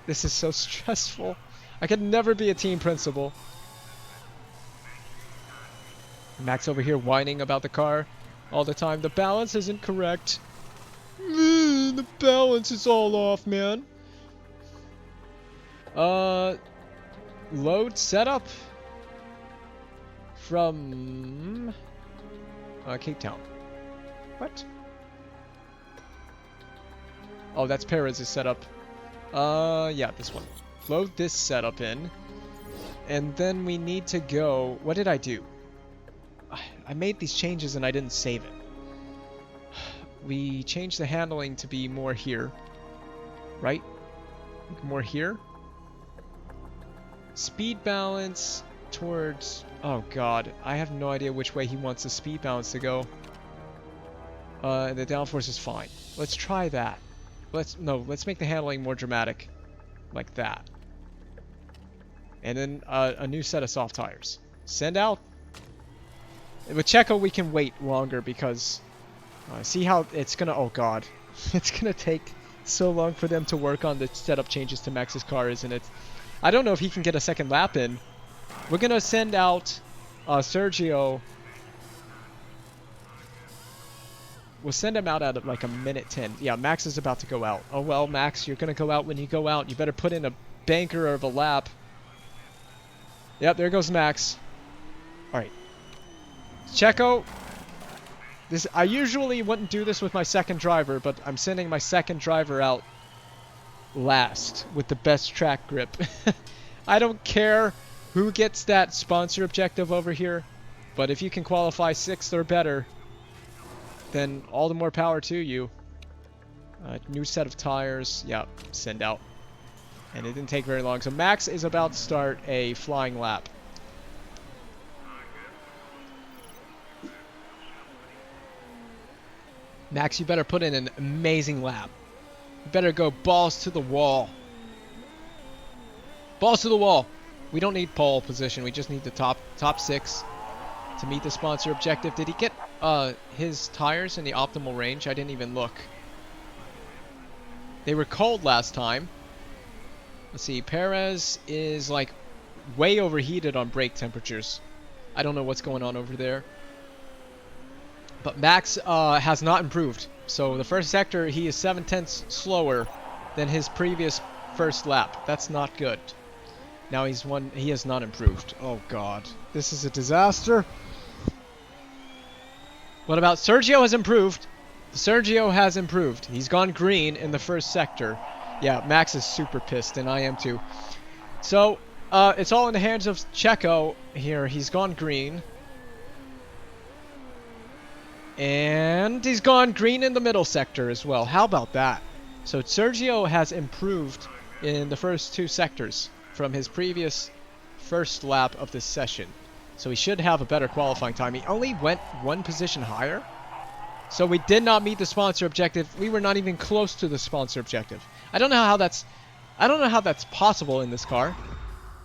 This is so stressful. I could never be a team principal. Max over here whining about the car all the time. The balance isn't correct. The balance is all off, man. Load setup from Cape Town. What? Oh, that's Perez's setup. Yeah, this one. Load this setup in. And then we need to go... What did I do? I made these changes and I didn't save it. We changed the handling to be more here. Right? More here. Speed balance towards... Oh god, I have no idea which way he wants the speed balance to go. The downforce is fine. Let's try that. Let's make the handling more dramatic. Like that. And then a new set of soft tires. Send out. With Checo we can wait longer because... see how it's gonna... Oh god. It's gonna take so long for them to work on the setup changes to Max's car, isn't it? I don't know if he can get a second lap in. We're gonna send out Sergio. We'll send him out at like a minute 10. Yeah, Max is about to go out. Oh well, Max, you're gonna go out when you go out. You better put in a banker of a lap. Yep, there goes Max. Alright. Checo. I usually wouldn't do this with my second driver, but I'm sending my second driver out last with the best track grip. I don't care who gets that sponsor objective over here, but if you can qualify 6th or better, then all the more power to you. New set of tires. Yep, send out. And it didn't take very long. So Max is about to start a flying lap. Max, you better put in an amazing lap. You better go balls to the wall. Balls to the wall. We don't need pole position. We just need the top 6 to meet the sponsor objective. Did he get his tires in the optimal range? I didn't even look. They were cold last time. Let's see. Perez is like way overheated on brake temperatures. I don't know what's going on over there. But Max has not improved. So the first sector, he is 7/10 slower than his previous first lap. That's not good. Now he has not improved. Oh god. This is a disaster. What about Sergio has improved? Sergio has improved. He's gone green in the first sector. Yeah, Max is super pissed, and I am too. So, it's all in the hands of Checo here. He's gone green. And he's gone green in the middle sector as well. How about that? So Sergio has improved in the first 2 sectors from his previous first lap of this session. So he should have a better qualifying time. He only went 1 position higher. So we did not meet the sponsor objective. We were not even close to the sponsor objective. I don't know how that's possible in this car,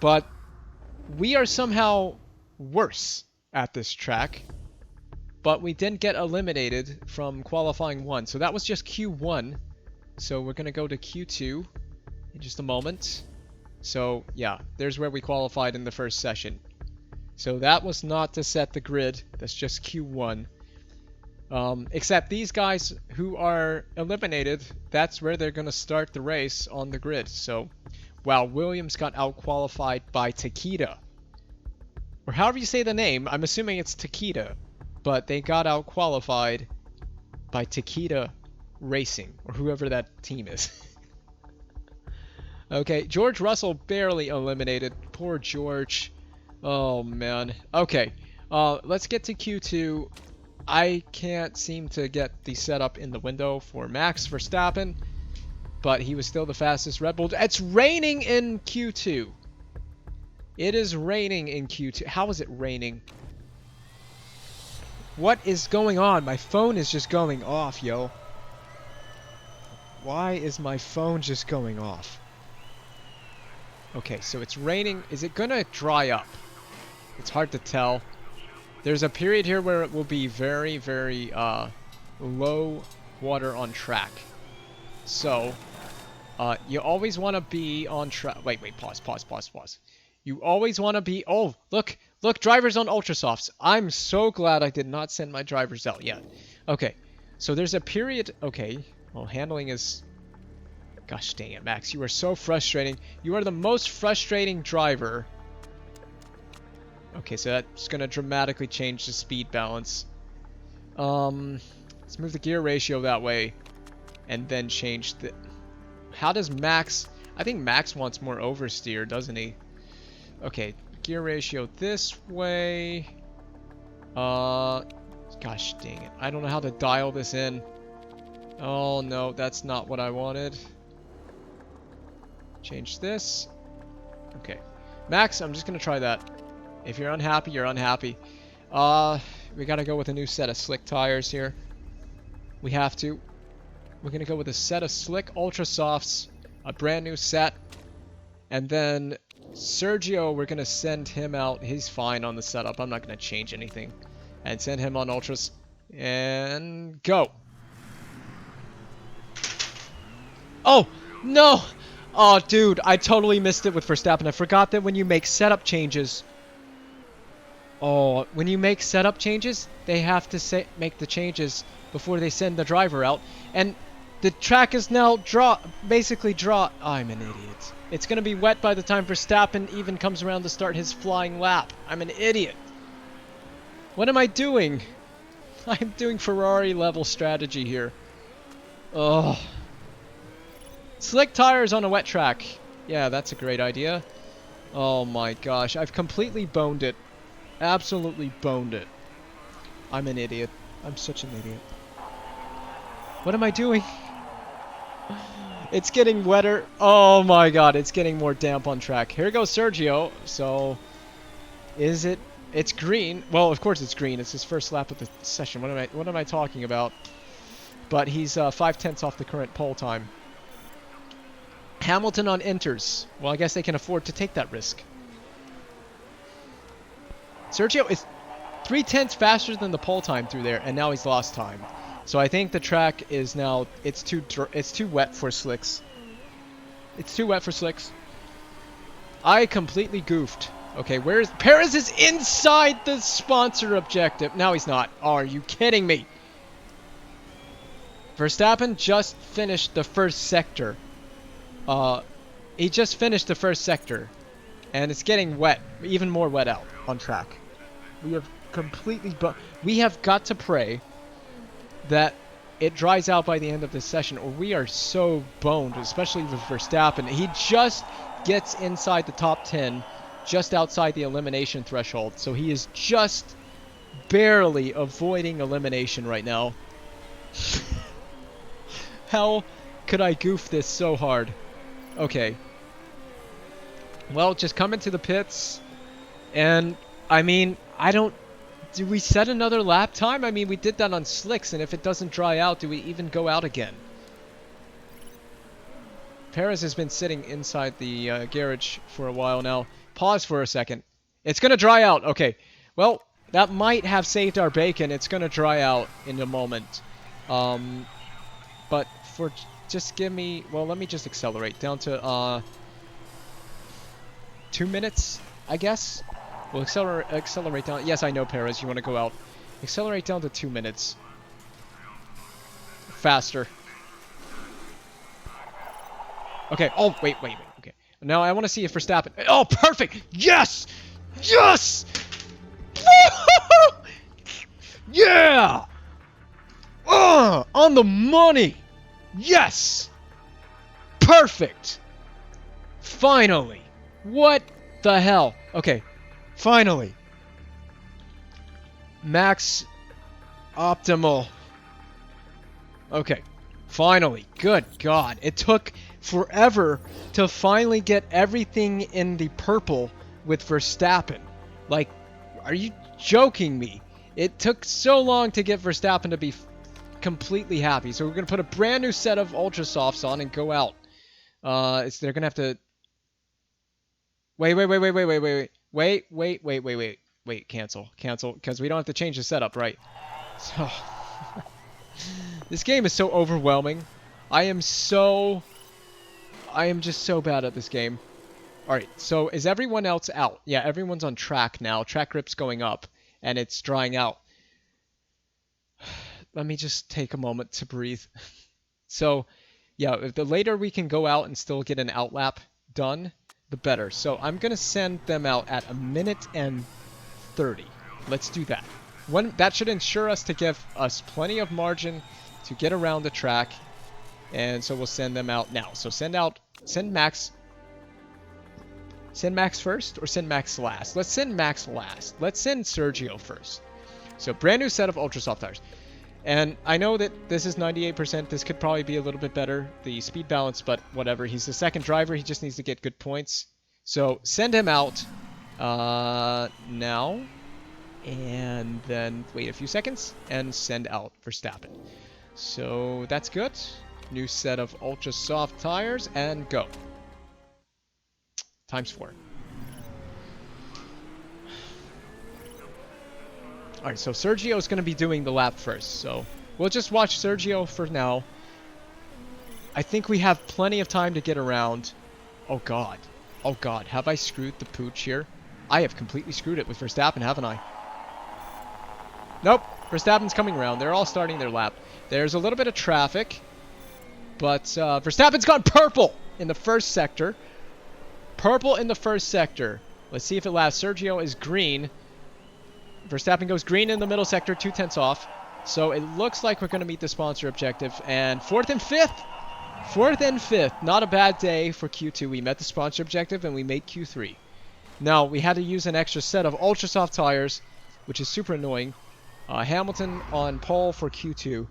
but we are somehow worse at this track. But we didn't get eliminated from qualifying 1. So that was just Q1. So we're going to go to Q2 in just a moment. So yeah, there's where we qualified in the first session. So that was not to set the grid. That's just Q1. Except these guys who are eliminated, that's where they're going to start the race on the grid. So, wow, Williams got out-qualified by Takeda. Or however you say the name, I'm assuming it's Takeda. But they got out-qualified by Takeda Racing, or whoever that team is. Okay, George Russell barely eliminated. Poor George. Oh, man. Okay, let's get to Q2. I can't seem to get the setup in the window for Max Verstappen, but he was still the fastest Red Bull. It's raining in Q2. It is raining in Q2. How is it raining? What is going on? My phone is just going off, yo. Why is my phone just going off? Okay, so it's raining. Is it gonna dry up? It's hard to tell. There's a period here where it will be very, very low water on track. So, you always want to be on track. Wait, pause. You always want to be... Oh, look, drivers on Ultra Softs. I'm so glad I did not send my drivers out yet. Okay, so there's a period... Okay, well, handling is... Gosh dang it, Max, you are so frustrating. You are the most frustrating driver. Okay, so that's going to dramatically change the speed balance. Let's move the gear ratio that way. And then change the... How does Max... I think Max wants more oversteer, doesn't he? Okay, gear ratio this way. Gosh dang it. I don't know how to dial this in. Oh no, that's not what I wanted. Change this. Okay. Max, I'm just going to try that. If you're unhappy, you're unhappy. We gotta go with a new set of slick tires here. We have to. We're gonna go with a set of slick Ultra Softs, a brand new set, and then Sergio, we're gonna send him out. He's fine on the setup. I'm not gonna change anything, and send him on Ultras. And go. Oh no! Oh, dude, I totally missed it with Verstappen. I forgot that when you make setup changes. Oh, when you make setup changes, they have to make the changes before they send the driver out. And the track is now basically dry. I'm an idiot. It's going to be wet by the time Verstappen even comes around to start his flying lap. I'm an idiot. What am I doing? I'm doing Ferrari level strategy here. Oh. Slick tires on a wet track. Yeah, that's a great idea. Oh my gosh, I've completely boned it. Absolutely boned it. I'm an idiot. I'm such an idiot. What am I doing? It's getting wetter. Oh my god, it's getting more damp on track. Here goes Sergio. So, is it... It's green. Well, of course it's green. It's his first lap of the session. What am I talking about? But he's 5/10 off the current pole time. Hamilton on inters. Well, I guess they can afford to take that risk. Sergio is 3/10 faster than the pole time through there, and now he's lost time. So I think the track is now, it's too wet for slicks. It's too wet for slicks. I completely goofed. Okay, where's Perez is inside the sponsor objective. Now he's not. Oh, are you kidding me? Verstappen just finished the first sector. He just finished the first sector. And it's getting wet, even more wet out on track. We have completely we have got to pray that it dries out by the end of this session, or we are so boned, especially with Verstappen. He just gets inside the top 10, just outside the elimination threshold. So he is just barely avoiding elimination right now. How could I goof this so hard? Okay. Well, just come into the pits. And, I mean, do we set another lap time? I mean, we did that on slicks, and if it doesn't dry out, do we even go out again? Perez has been sitting inside the garage for a while now. Pause for a second. It's going to dry out. Okay. Well, that might have saved our bacon. It's going to dry out in a moment. But for just give me... Well, let me just accelerate down to 2 minutes, I guess. We'll accelerate down. Yes, I know, Perez. You want to go out. Accelerate down to 2 minutes. Faster. Okay. Oh, wait. Okay. Now I want to see if Verstappen... Oh, perfect! Yes! Yes! Yeah! On the money! Yes! Perfect! Finally! What the hell? Okay. Finally. Max optimal. Okay. Finally. Good God. It took forever to finally get everything in the purple with Verstappen. Like, are you joking me? It took so long to get Verstappen to be completely happy. So we're going to put a brand new set of Ultra Softs on and go out. They're going to have to... Wait, cancel, because we don't have to change the setup, right? So, this game is so overwhelming. I am just so bad at this game. Alright, so is everyone else out? Yeah, everyone's on track now. Track grip's going up, and it's drying out. Let me just take a moment to breathe. So, yeah, if the later we can go out and still get an outlap done, the better. So I'm going to send them out at 1 minute and 30. Let's do that. That should ensure us to give us plenty of margin to get around the track. And so we'll send them out now. So send Max. Send Max first or send Max last? Let's send Max last. Let's send Sergio first. So brand new set of Ultra Soft tires. And I know that this is 98%. This could probably be a little bit better, the speed balance, but whatever. He's the second driver. He just needs to get good points. So send him out now. And then wait a few seconds and send out Verstappen. So that's good. New set of Ultra Soft tires and go. ×4. Alright, so Sergio is going to be doing the lap first, so we'll just watch Sergio for now. I think we have plenty of time to get around. Oh god. Oh god, have I screwed the pooch here? I have completely screwed it with Verstappen, haven't I? Nope, Verstappen's coming around. They're all starting their lap. There's a little bit of traffic, but Verstappen's gone purple in the first sector. Purple in the first sector. Let's see if it lasts. Sergio is green. Verstappen goes green in the middle sector, 2/10 off. So it looks like we're going to meet the sponsor objective. And 4th and 5th. 4th and 5th. Not a bad day for Q2. We met the sponsor objective and we made Q3. Now, we had to use an extra set of Ultra Soft tires, which is super annoying. Hamilton on pole for Q2.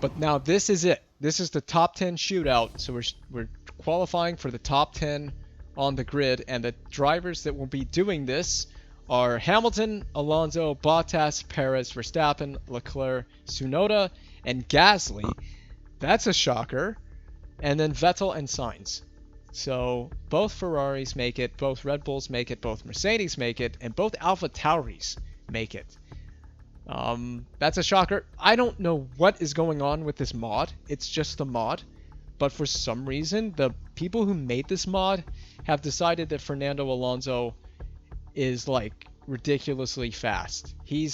But now this is it. This is the top 10 shootout. So we're qualifying for the top 10 on the grid. And the drivers that will be doing this are Hamilton, Alonso, Bottas, Perez, Verstappen, Leclerc, Tsunoda, and Gasly. That's a shocker. And then Vettel and Sainz. So both Ferraris make it, both Red Bulls make it, both Mercedes make it, and both Alpha Tauris make it. That's a shocker. I don't know what is going on with this mod. It's just the mod. But for some reason, the people who made this mod have decided that Fernando Alonso is like ridiculously fast. He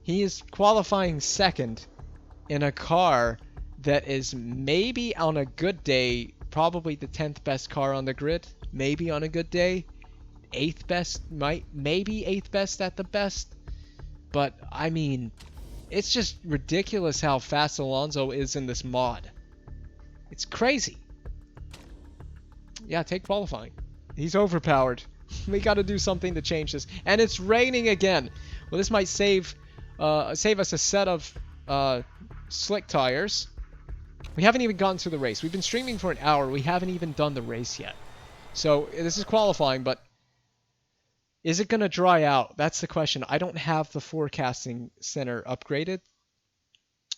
is qualifying second in a car that is maybe on a good day probably the 10th best car on the grid. Maybe on a good day 8th best, maybe 8th best at the best. But I mean, it's just ridiculous how fast Alonso is in this mod. It's crazy. Yeah, take qualifying. He's overpowered. We got to do something to change this. And it's raining again. Well, this might save us a set of slick tires. We haven't even gotten through the race. We've been streaming for an hour. We haven't even done the race yet. So this is qualifying, but is it going to dry out? That's the question. I don't have the forecasting center upgraded.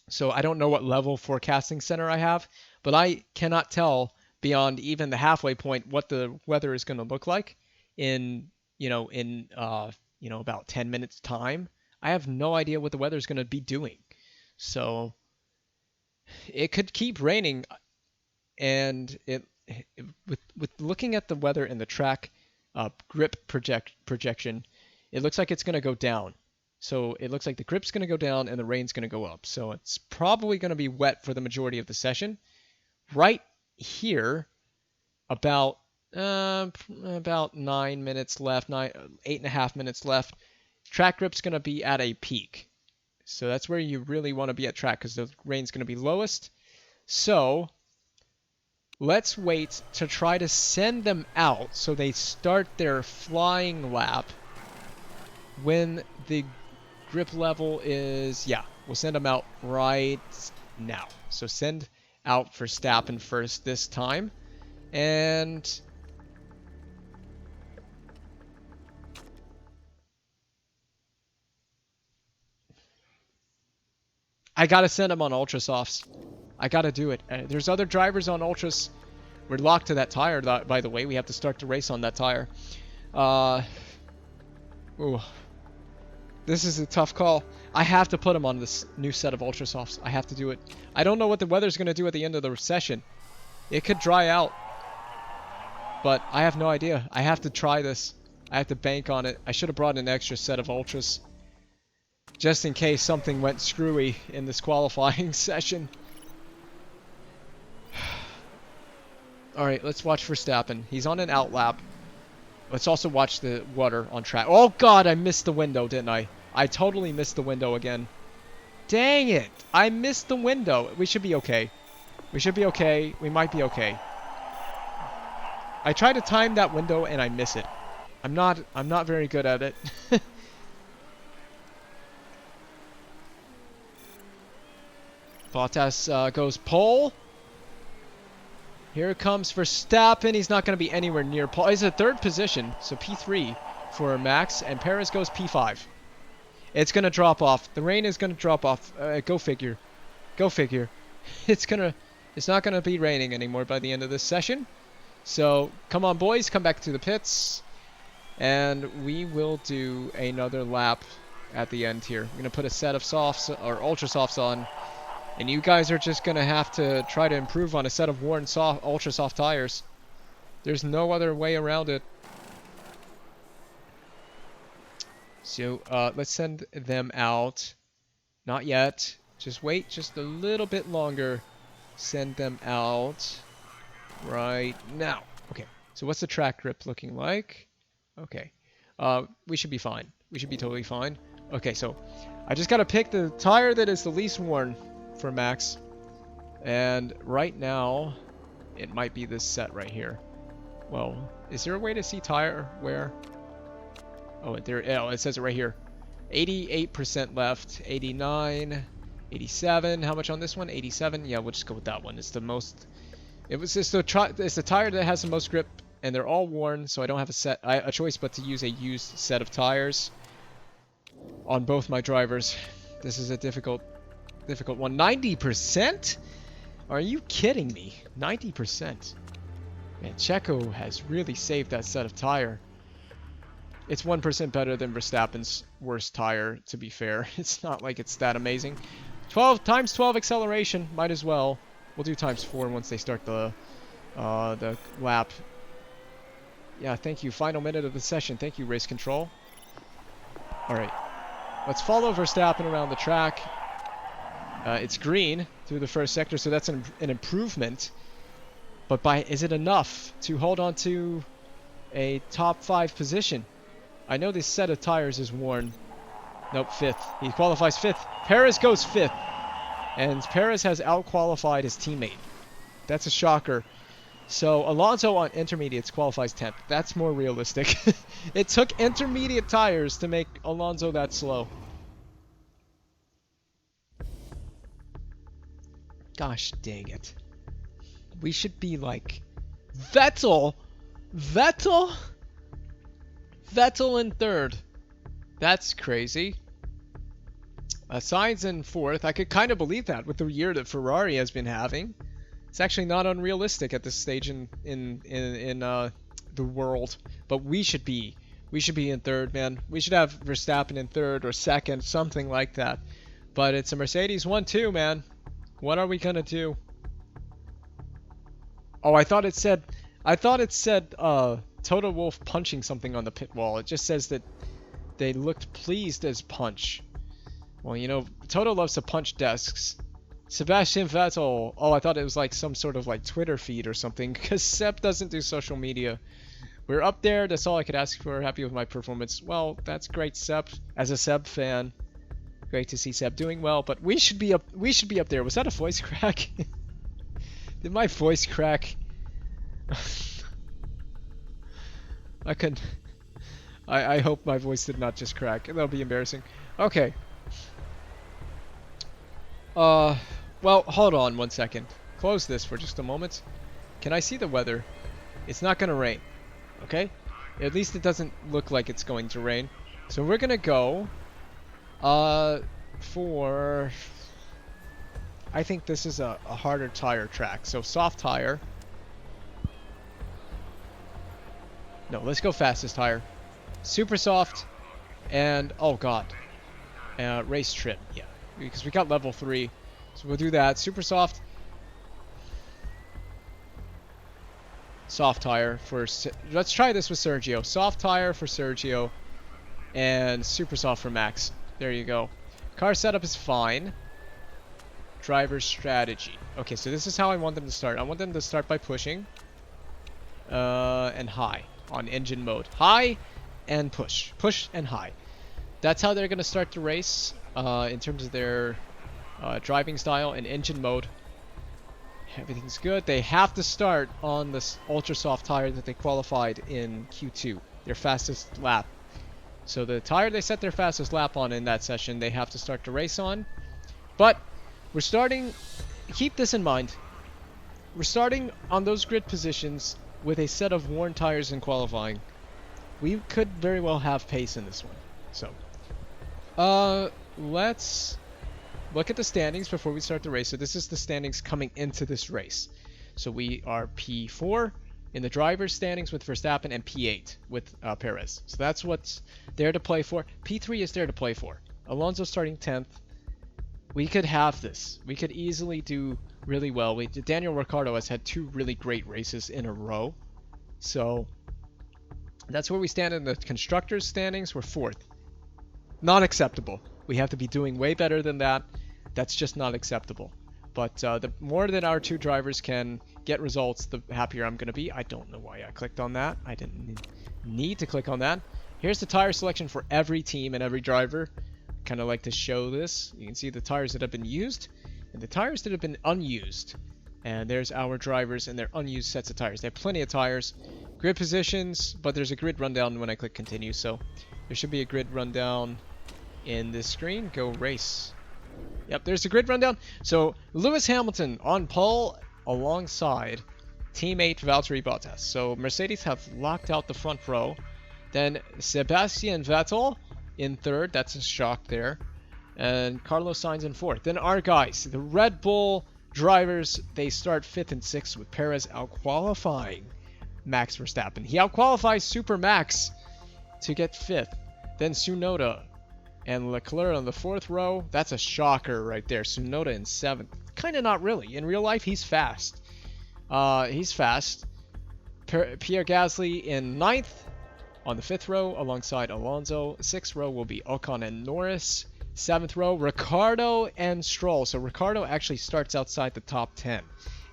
So I don't know what level forecasting center I have, but I cannot tell beyond even the halfway point what the weather is going to look like in about 10 minutes time. I have no idea what the weather is going to be doing. So it could keep raining, and with looking at the weather and the track grip projection, it looks like it's going to go down. So it looks like the grip's going to go down and the rain's going to go up. So it's probably going to be wet for the majority of the session. Right here, about 9 minutes left, 8.5 minutes left. Track grip's going to be at a peak. So that's where you really want to be at track because the rain's going to be lowest. So let's wait to try to send them out so they start their flying lap when the grip level is, we'll send them out right now. So send out Verstappen first this time. And I gotta send them on Ultra Softs. I gotta do it. There's other drivers on Ultras. We're locked to that tire, by the way. We have to start the race on that tire. This is a tough call. I have to put him on this new set of Ultra Softs. I have to do it. I don't know what the weather's going to do at the end of the session. It could dry out. But I have no idea. I have to try this. I have to bank on it. I should have brought an extra set of Ultras. Just in case something went screwy in this qualifying session. Alright, let's watch Verstappen. He's on an outlap. Let's also watch the water on track. Oh god, I missed the window, didn't I? I totally missed the window again. Dang it! I missed the window. We should be okay. We should be okay. We might be okay. I try to time that window and I miss it. I'm not very good at it. Bottas goes pole. Here comes Verstappen. He's not going to be anywhere near pole. He's at third position, so P3 for Max, and Perez goes P5. It's going to drop off. The rain is going to drop off. Go figure. Go figure. It's not going to be raining anymore by the end of this session. So, come on, boys. Come back to the pits. And we will do another lap at the end here. I'm going to put a set of softs, or Ultra Softs on. And you guys are just going to have to try to improve on a set of worn Ultra Soft tires. There's no other way around it. So, let's send them out. Not yet. Just wait just a little bit longer. Send them out right now. Okay, so what's the track grip looking like? Okay, we should be fine. We should be totally fine. Okay, so I just got to pick the tire that is the least worn for Max, and right now it might be this set right here. Well, is there a way to see tire wear? Oh, it says it right here. 88% left, 89, 87. How much on this one? 87. Yeah, we'll just go with that one. It's the most. It's the tire that has the most grip, and they're all worn, so I don't have a choice but to use a used set of tires on both my drivers. This is a difficult one. 90%? Are you kidding me? 90%. Man, Checo has really saved that set of tire. It's 1% better than Verstappen's worst tire, to be fair. It's not like it's that amazing. 12 times 12 acceleration, might as well. We'll do times 4 once they start the lap. Yeah, thank you. Final minute of the session. Thank you, race control. All right, let's follow Verstappen around the track. It's green through the first sector, so that's an improvement. But is it enough to hold on to a top 5 position? I know this set of tires is worn. Nope, 5th. He qualifies 5th. Perez goes 5th. And Perez has out-qualified his teammate. That's a shocker. So Alonso on intermediates qualifies 10th. That's more realistic. It took intermediate tires to make Alonso that slow. Gosh dang it. We should be like Vettel. Vettel in 3rd. That's crazy. Sainz in 4th. I could kind of believe that with the year that Ferrari has been having. It's actually not unrealistic at this stage in the world. But we should be in 3rd, man. We should have Verstappen in 3rd or 2nd, something like that. But it's a Mercedes 1-2, man. What are we gonna do? Oh, I thought it said Toto Wolff punching something on the pit wall. It just says that they looked pleased as punch. Well, you know, Toto loves to punch desks. Sebastian Vettel. Oh, I thought it was like some sort of like Twitter feed or something, because Seb doesn't do social media. We're up there. That's all I could ask for. Happy with my performance. Well, that's great, Seb. As a Seb fan, great to see Seb doing well. But we should be up. We should be up there. Was that a voice crack? Did my voice crack? I hope my voice did not just crack. That'll be embarrassing. Okay. Well, hold on 1 second. Close this for just a moment. Can I see the weather? It's not gonna rain. Okay? At least it doesn't look like it's going to rain. So we're gonna go for... I think this is a harder tire track. So soft tire. No, let's go fastest tire. Super soft. And, oh god. Race trim, yeah. Because we got level 3. So we'll do that. Super soft. Soft tire for... Let's try this with Sergio. Soft tire for Sergio. And super soft for Max. There you go. Car setup is fine. Driver strategy. Okay, so this is how I want them to start. I want them to start by pushing. And high. On engine mode. High and push. Push and high. That's how they're going to start the race. In terms of their driving style and engine mode. Everything's good. They have to start on this ultra soft tire that they qualified in Q2. Their fastest lap. So the tire they set their fastest lap on in that session, they have to start the race on. But we're starting... Keep this in mind. We're starting on those grid positions with a set of worn tires in qualifying. We could very well have pace in this one. So, let's look at the standings before we start the race. So this is the standings coming into this race. So we are P4 in the driver's standings with Verstappen and P8 with Perez. So that's what's there to play for. P3 is there to play for. Alonso starting 10th. We could have this. We could easily do really well. Daniel Ricciardo has had 2 really great races in a row. So that's where we stand in the constructors standings. We're 4th. Not acceptable. We have to be doing way better than that. That's just not acceptable. But the more that our 2 drivers can get results, the happier I'm going to be. I don't know why I clicked on that. I didn't need to click on that. Here's the tire selection for every team and every driver. Kind of like to show this. You can see the tires that have been used and the tires that have been unused. And there's our drivers and their unused sets of tires. They have plenty of tires. Grid positions, but there's a grid rundown when I click continue. So there should be a grid rundown in this screen. Go race. Yep, there's a grid rundown. So Lewis Hamilton on pole alongside teammate Valtteri Bottas. So Mercedes have locked out the front row. Then Sebastian Vettel in 3rd. That's a shock there. And Carlos Sainz in 4th. Then our guys, the Red Bull drivers, they start 5th and 6th with Perez out qualifying. Max Verstappen. He outqualifies Super Max to get 5th. Then Tsunoda and Leclerc on the 4th row. That's a shocker right there. Tsunoda in 7th. Kind of not really. In real life, he's fast. He's fast. Pierre Gasly in 9th on the 5th row alongside Alonso. 6th row will be Ocon and Norris. 7th row, Ricciardo and Stroll. So Ricciardo actually starts outside the top 10.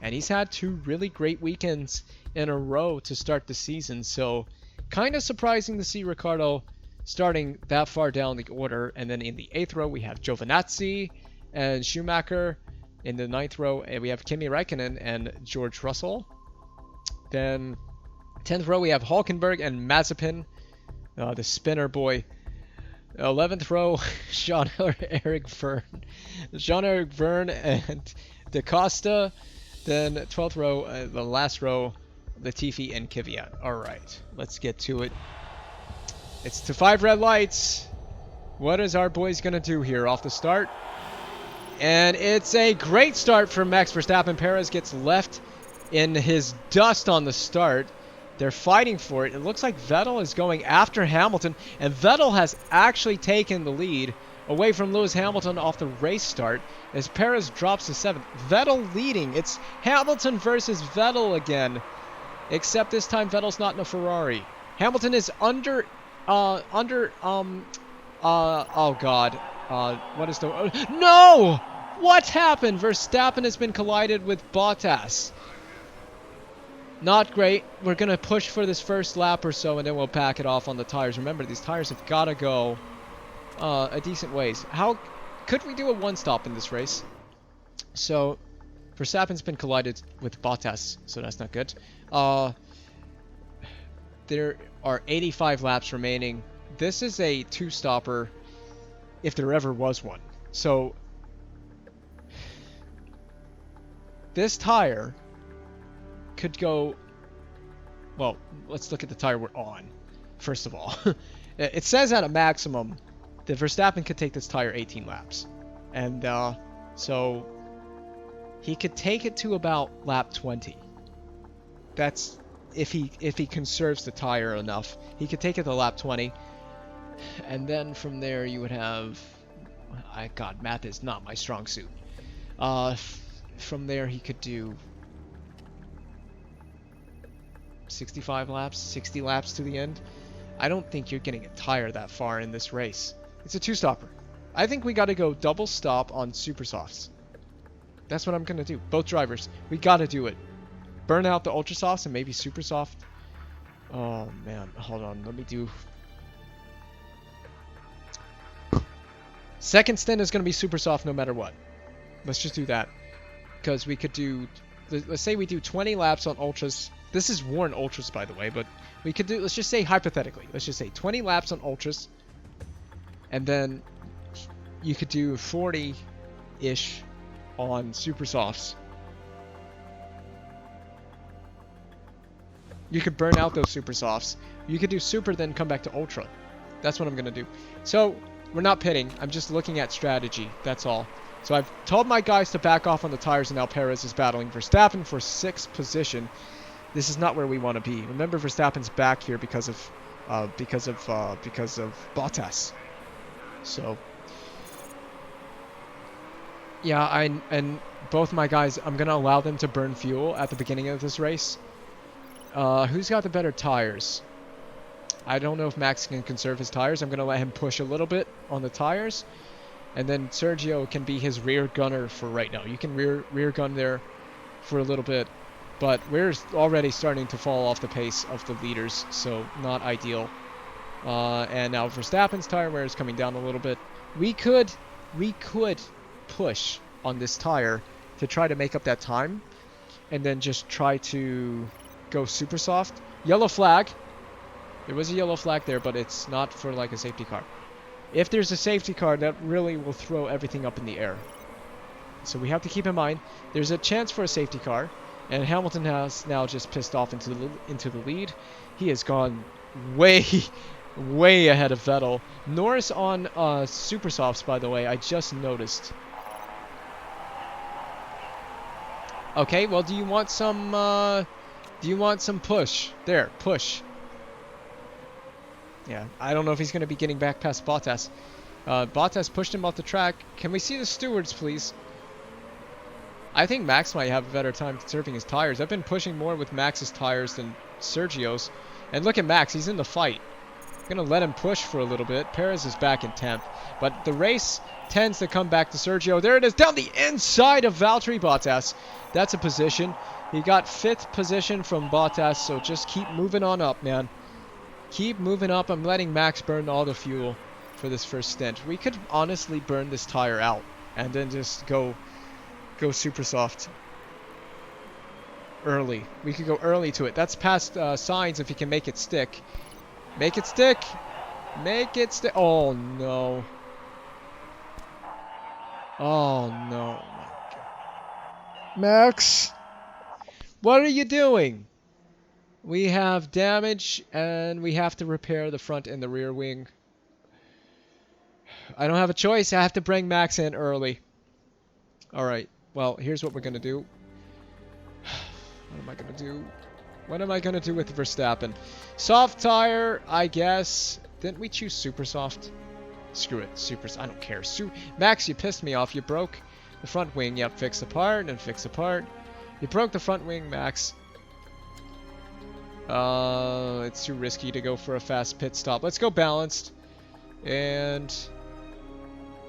And he's had 2 really great weekends in a row to start the season. So kind of surprising to see Ricciardo starting that far down the order. And then in the 8th row, we have Giovinazzi and Schumacher. In the 9th row, we have Kimi Räikkönen and George Russell. Then 10th row, we have Hülkenberg and Mazepin, the spinner boy. 11th row, Jean-Eric Verne and Da Costa. Then 12th row, the last row, Latifi and Kvyat. All right, let's get to it. It's to 5 red lights. What is our boys going to do here off the start? And it's a great start for Max Verstappen. Perez gets left in his dust on the start. They're fighting for it. It looks like Vettel is going after Hamilton, and Vettel has actually taken the lead away from Lewis Hamilton off the race start as Perez drops to 7th. Vettel leading. It's Hamilton versus Vettel again, except this time Vettel's not in a Ferrari. Hamilton is oh God. What is the... no! What happened? Verstappen has been collided with Bottas. Not great. We're going to push for this first lap or so, and then we'll pack it off on the tires. Remember, these tires have got to go a decent ways. How could we do a one-stop in this race? So, Verstappen's been collided with Bottas, so that's not good. There are 85 laps remaining. This is a two-stopper, if there ever was one. So, this tire could go... Well, let's look at the tire we're on, first of all. It says at a maximum that Verstappen could take this tire 18 laps. And so he could take it to about lap 20. That's if he conserves the tire enough. He could take it to lap 20. And then from there you would have... God, math is not my strong suit. From there he could do 65 laps, 60 laps to the end. I don't think you're getting a tire that far in this race. It's a two-stopper. I think we got to go double stop on super softs. That's what I'm going to do. Both drivers. We got to do it. Burn out the ultra softs and maybe super soft. Oh, man. Hold on. Let me do... Second stint is going to be super soft no matter what. Let's just do that. Because we could do... Let's say we do 20 laps on ultras. This is worn ultras, by the way, but we could do... Let's just say hypothetically. Let's just say 20 laps on ultras. And then you could do 40-ish on super softs. You could burn out those super softs. You could do super, then come back to ultra. That's what I'm going to do. So... We're not pitting. I'm just looking at strategy. That's all. So I've told my guys to back off on the tires, and now Perez is battling Verstappen for 6th position. This is not where we want to be. Remember, Verstappen's back here because of Bottas. So yeah, and both my guys, I'm gonna allow them to burn fuel at the beginning of this race. Who's got the better tires? I don't know if Max can conserve his tires. I'm going to let him push a little bit on the tires. And then Sergio can be his rear gunner for right now. You can rear gun there for a little bit. But we're already starting to fall off the pace of the leaders, so not ideal. And now Verstappen's tire wear is coming down a little bit. We could push on this tire to try to make up that time. And then just try to go super soft. Yellow flag. There was a yellow flag there, but it's not for like a safety car. If there's a safety car, that really will throw everything up in the air. So we have to keep in mind, there's a chance for a safety car, and Hamilton has now just pissed off into the lead. He has gone way ahead of Vettel. Norris on super softs, by the way, I just noticed. Okay, well, do you want some Do you want some push? There, push. Yeah, I don't know if he's going to be getting back past Bottas. Bottas pushed him off the track. Can we see the stewards, please? I think Max might have a better time conserving his tires. I've been pushing more with Max's tires than Sergio's. And look at Max, he's in the fight. I'm going to let him push for a little bit. Perez is back in 10th. But the race tends to come back to Sergio. There it is, down the inside of Valtteri Bottas. That's a position. He got 5th position from Bottas, so just keep moving on up, man. Keep moving up. I'm letting Max burn all the fuel for this first stint. We could honestly burn this tire out and then just go super soft early. We could go early to it. That's past Sainz if he can make it stick. Make it stick. Make it stick. Oh, no. Oh, no. Max, what are you doing? We have damage, and we have to repair the front and the rear wing. I don't have a choice. I have to bring Max in early. Alright, well, here's what we're going to do. What am I going to do? What am I going to do with Verstappen? Soft tire, I guess. Didn't we choose super soft? Screw it. Super. I don't care. Max, you pissed me off. You broke the front wing. Yep, fix apart and fix apart. You broke the front wing, Max. It's too risky to go for a fast pit stop. Let's go balanced. And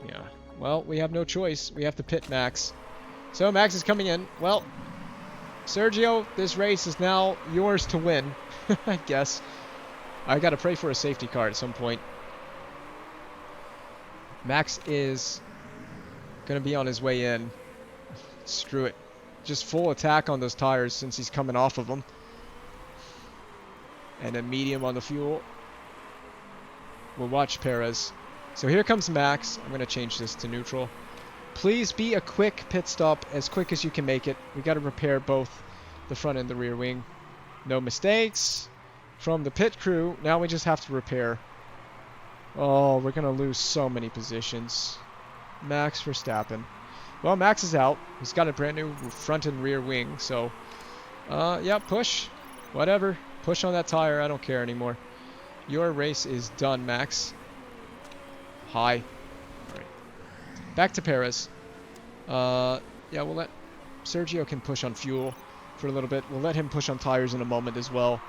yeah, well, we have no choice. We have to pit Max. So Max is coming in. Well, Sergio, this race is now yours to win, I guess. I gotta pray for a safety car at some point. Max is gonna be on his way in. Screw it. Just full attack on those tires since he's coming off of them. And a medium on the fuel. We'll watch Perez. So here comes Max. I'm going to change this to neutral. Please be a quick pit stop, as quick as you can make it. We got to repair both the front and the rear wing. No mistakes from the pit crew. Now we just have to repair. Oh, we're going to lose so many positions. Max Verstappen. Well, Max is out. He's got a brand new front and rear wing. So, yeah, push. Whatever. Push on that tire. I don't care anymore. Your race is done, Max. Hi. Alright. Back to Perez. Yeah, we'll let Sergio can push on fuel for a little bit. We'll let him push on tires in a moment as well.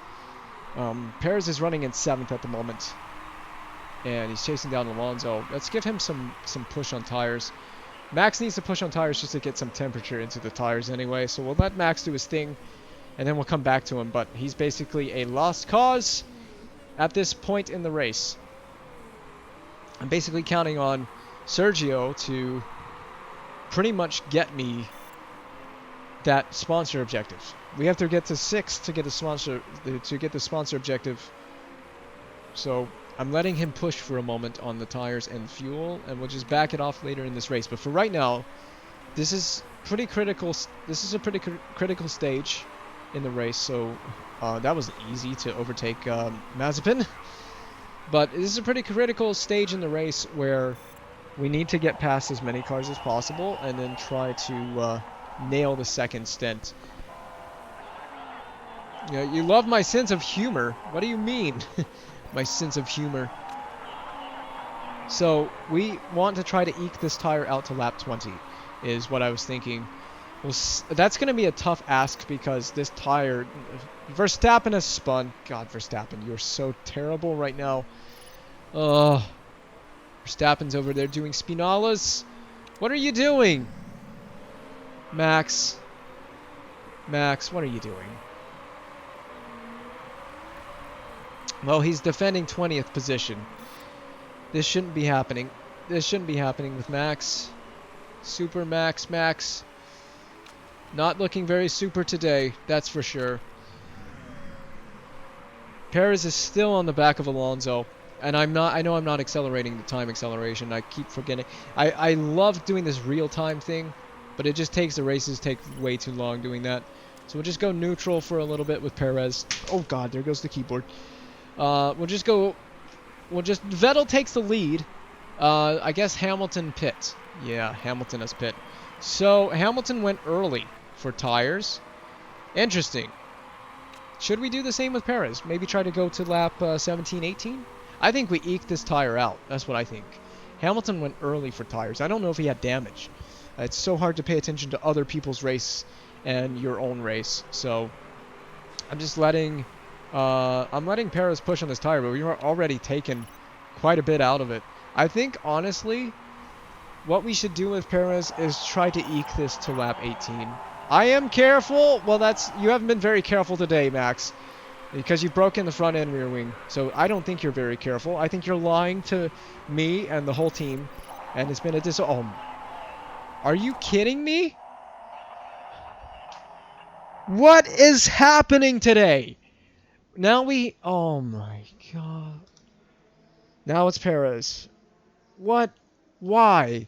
Perez is running in 7th at the moment. And he's chasing down Alonso. Let's give him some push on tires. Max needs to push on tires just to get some temperature into the tires anyway. So we'll let Max do his thing. And then we'll come back to him. But he's basically a lost cause at this point in the race. I'm basically counting on Sergio to pretty much get me that sponsor objective. We have to get to 6 to get the sponsor objective. So I'm letting him push for a moment on the tires and fuel, and we'll just back it off later in this race. But for right now, this is pretty critical. This is a pretty critical stage in the race. So that was easy to overtake Mazepin. But this is a pretty critical stage in the race where we need to get past as many cars as possible and then try to nail the second stint. Yeah, you love my sense of humor. What do you mean? My sense of humor. So we want to try to eke this tire out to lap 20 is what I was thinking. Well, that's going to be a tough ask because this tire... Verstappen has spun. God, Verstappen, you're so terrible right now. Verstappen's over there doing spinalas. What are you doing? Max. Max, what are you doing? Well, he's defending 20th position. This shouldn't be happening. This shouldn't be happening with Max. Super Max. Not looking very super today, that's for sure. Perez is still on the back of Alonso. And I know I'm not accelerating the time acceleration. I keep forgetting. I love doing this real-time thing, but it just takes the races take way too long doing that. So we'll just go neutral for a little bit with Perez. Oh god, there goes the keyboard. Vettel takes the lead. I guess Hamilton pit. Yeah, Hamilton has pit. So Hamilton went early for tires. Interesting. Should we do the same with Perez? Maybe try to go to lap 17, 18? I think we eked this tire out. That's what I think. Hamilton went early for tires. I don't know if he had damage. It's so hard to pay attention to other people's race and your own race. So I'm just letting Perez push on this tire, but we've already taken quite a bit out of it. I think, honestly, what we should do with Perez is try to eke this to lap 18. I am careful. Well, you haven't been very careful today, Max, because you've broken the front and rear wing. So I don't think you're very careful. I think you're lying to me and the whole team, and it's been a are you kidding me? What is happening today? Now oh my god. Now it's Perez. What? Why?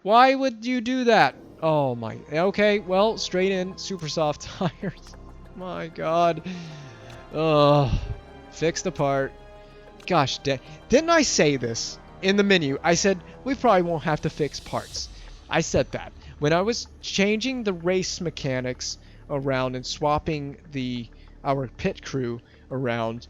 Why would you do that? Oh my. Okay, well, straight in, super soft tires. My god. Ugh. Fixed the part. Gosh, didn't I say this in the menu? I said, we probably won't have to fix parts. I said that. When I was changing the race mechanics around and swapping our pit crew around,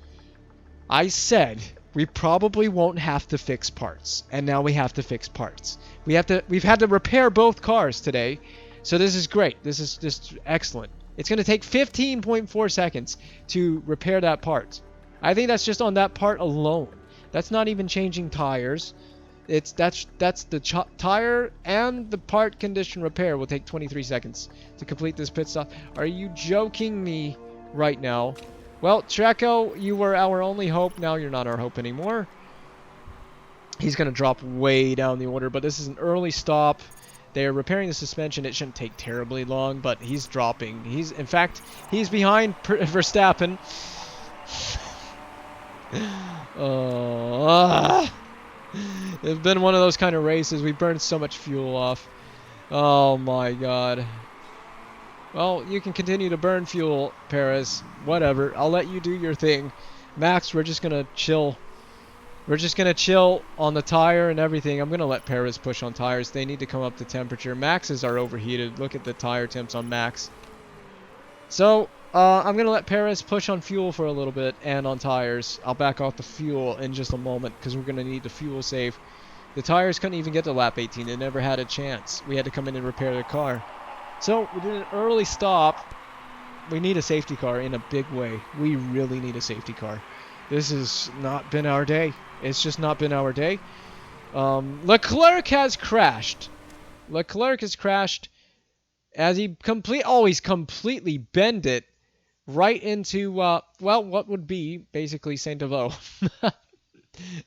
I said we probably won't have to fix parts, and now we have to fix parts. We've had to repair both cars today, so this is great. This is just excellent. It's going to take 15.4 seconds to repair that part. I think that's just on that part alone. That's not even changing tires. That's the tire and the part condition repair will take 23 seconds to complete this pit stop. Are you joking me right now? Well, Checo, you were our only hope. Now you're not our hope anymore. He's going to drop way down the order, but this is an early stop. They're repairing the suspension. It shouldn't take terribly long, but he's dropping. In fact, he's behind Verstappen. It's been one of those kind of races. We burned so much fuel off. Oh my god. Well, you can continue to burn fuel, Perez. Whatever. I'll let you do your thing. Max, we're just going to chill. We're just going to chill on the tire and everything. I'm going to let Perez push on tires. They need to come up to temperature. Max's are overheated. Look at the tire temps on Max. So, I'm going to let Perez push on fuel for a little bit and on tires. I'll back off the fuel in just a moment because we're going to need the fuel save. The tires couldn't even get to lap 18. They never had a chance. We had to come in and repair the car. So, we did an early stop. We need a safety car in a big way. We really need a safety car. This has not been our day. It's just not been our day. Leclerc has crashed. Leclerc has crashed as he always completely bend it right into, well, what would be basically Saint-Deveau.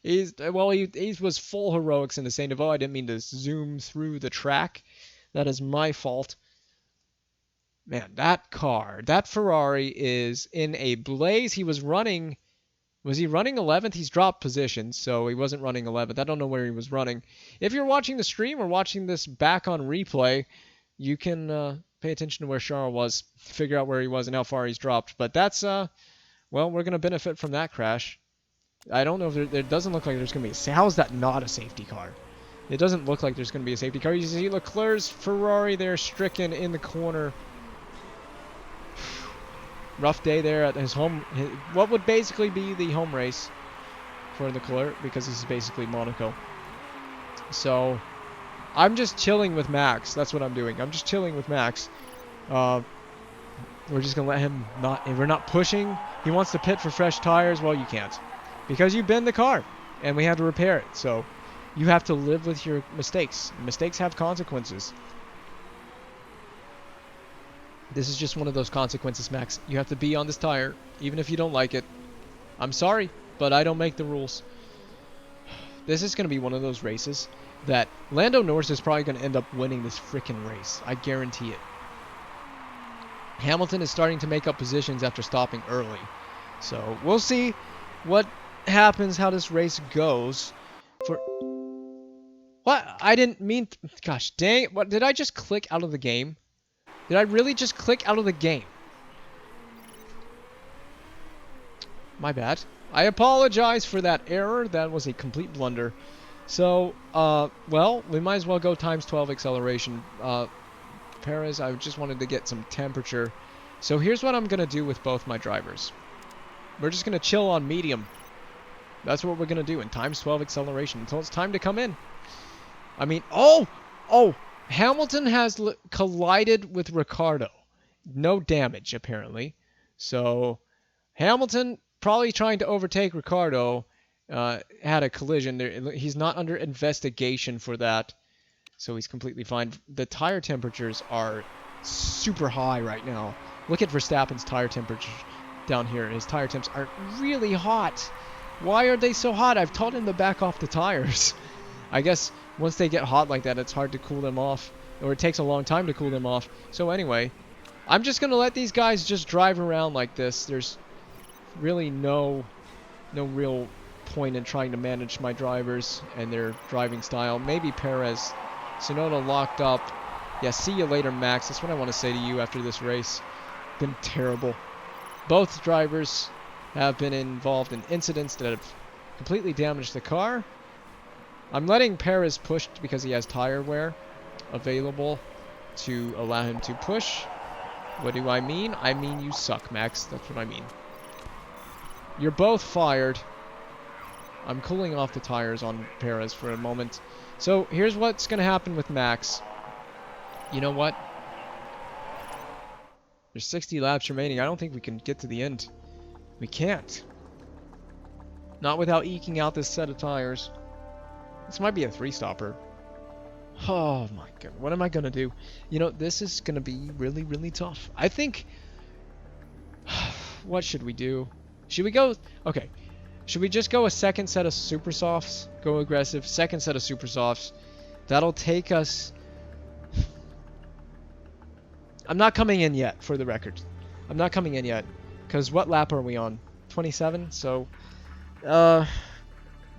He was full heroics in the Saint-Deveau. I didn't mean to zoom through the track. That is my fault. Man, that car, that Ferrari is in a blaze. He was running... Was he running 11th? He's dropped positions, so he wasn't running 11th. I don't know where he was running. If you're watching the stream or watching this back on replay, you can pay attention to where Charles was, figure out where he was and how far he's dropped. But that's, well, we're going to benefit from that crash. I don't know if there doesn't look like there's going to be how is that not a safety car? It doesn't look like there's going to be a safety car. You see Leclerc's Ferrari there stricken in the corner. Rough day there at his home. What would basically be the home race for Leclerc because this is basically Monaco. So I'm just chilling with Max. That's what I'm doing. I'm just chilling with Max. We're just gonna let him not. If we're not pushing, he wants to pit for fresh tires. Well, you can't because you bend the car, and we had to repair it. So you have to live with your mistakes. Mistakes have consequences. This is just one of those consequences, Max. You have to be on this tire, even if you don't like it. I'm sorry, but I don't make the rules. This is going to be one of those races that Lando Norris is probably going to end up winning this freaking race. I guarantee it. Hamilton is starting to make up positions after stopping early. So we'll see what happens, how this race goes. What? I didn't mean... Gosh, dang it. What, did I just click out of the game? Did I really just click out of the game? My bad. I apologize for that error. That was a complete blunder. So, well, we might as well go times 12 acceleration. Perez, I just wanted to get some temperature So here's what I'm going to do with both my drivers. We're just going to chill on medium. That's what we're going to do in times 12 acceleration until it's time to come in. I mean, oh, Hamilton has collided with Ricciardo. No damage, apparently. So Hamilton, probably trying to overtake Ricciardo, had a collision. He's not under investigation for that, so he's completely fine. The tire temperatures are super high right now. Look at Verstappen's tire temperature down here. His tire temps are really hot. Why are they so hot? I've told him to back off the tires. I guess once they get hot like that, it's hard to cool them off, or it takes a long time to cool them off. So anyway, I'm just going to let these guys just drive around like this. There's really no real point in trying to manage my drivers and their driving style. Maybe Perez. Tsunoda locked up. Yeah, see you later, Max. That's what I want to say to you after this race. Been terrible. Both drivers have been involved in incidents that have completely damaged the car. I'm letting Perez push because he has tire wear available to allow him to push. What do I mean? I mean you suck, Max. That's what I mean. You're both fired. I'm cooling off the tires on Perez for a moment. So here's what's going to happen with Max. You know what? There's 60 laps remaining. I don't think we can get to the end. We can't. Not without eking out this set of tires. This might be a 3-stopper. Oh my god. What am I going to do? You know, this is going to be really, really tough. I think... What should we do? Should we go... Okay. Should we just go a second set of super softs? Go aggressive. Second set of super softs. That'll take us... I'm not coming in yet, for the record. I'm not coming in yet. Because what lap are we on? 27? So,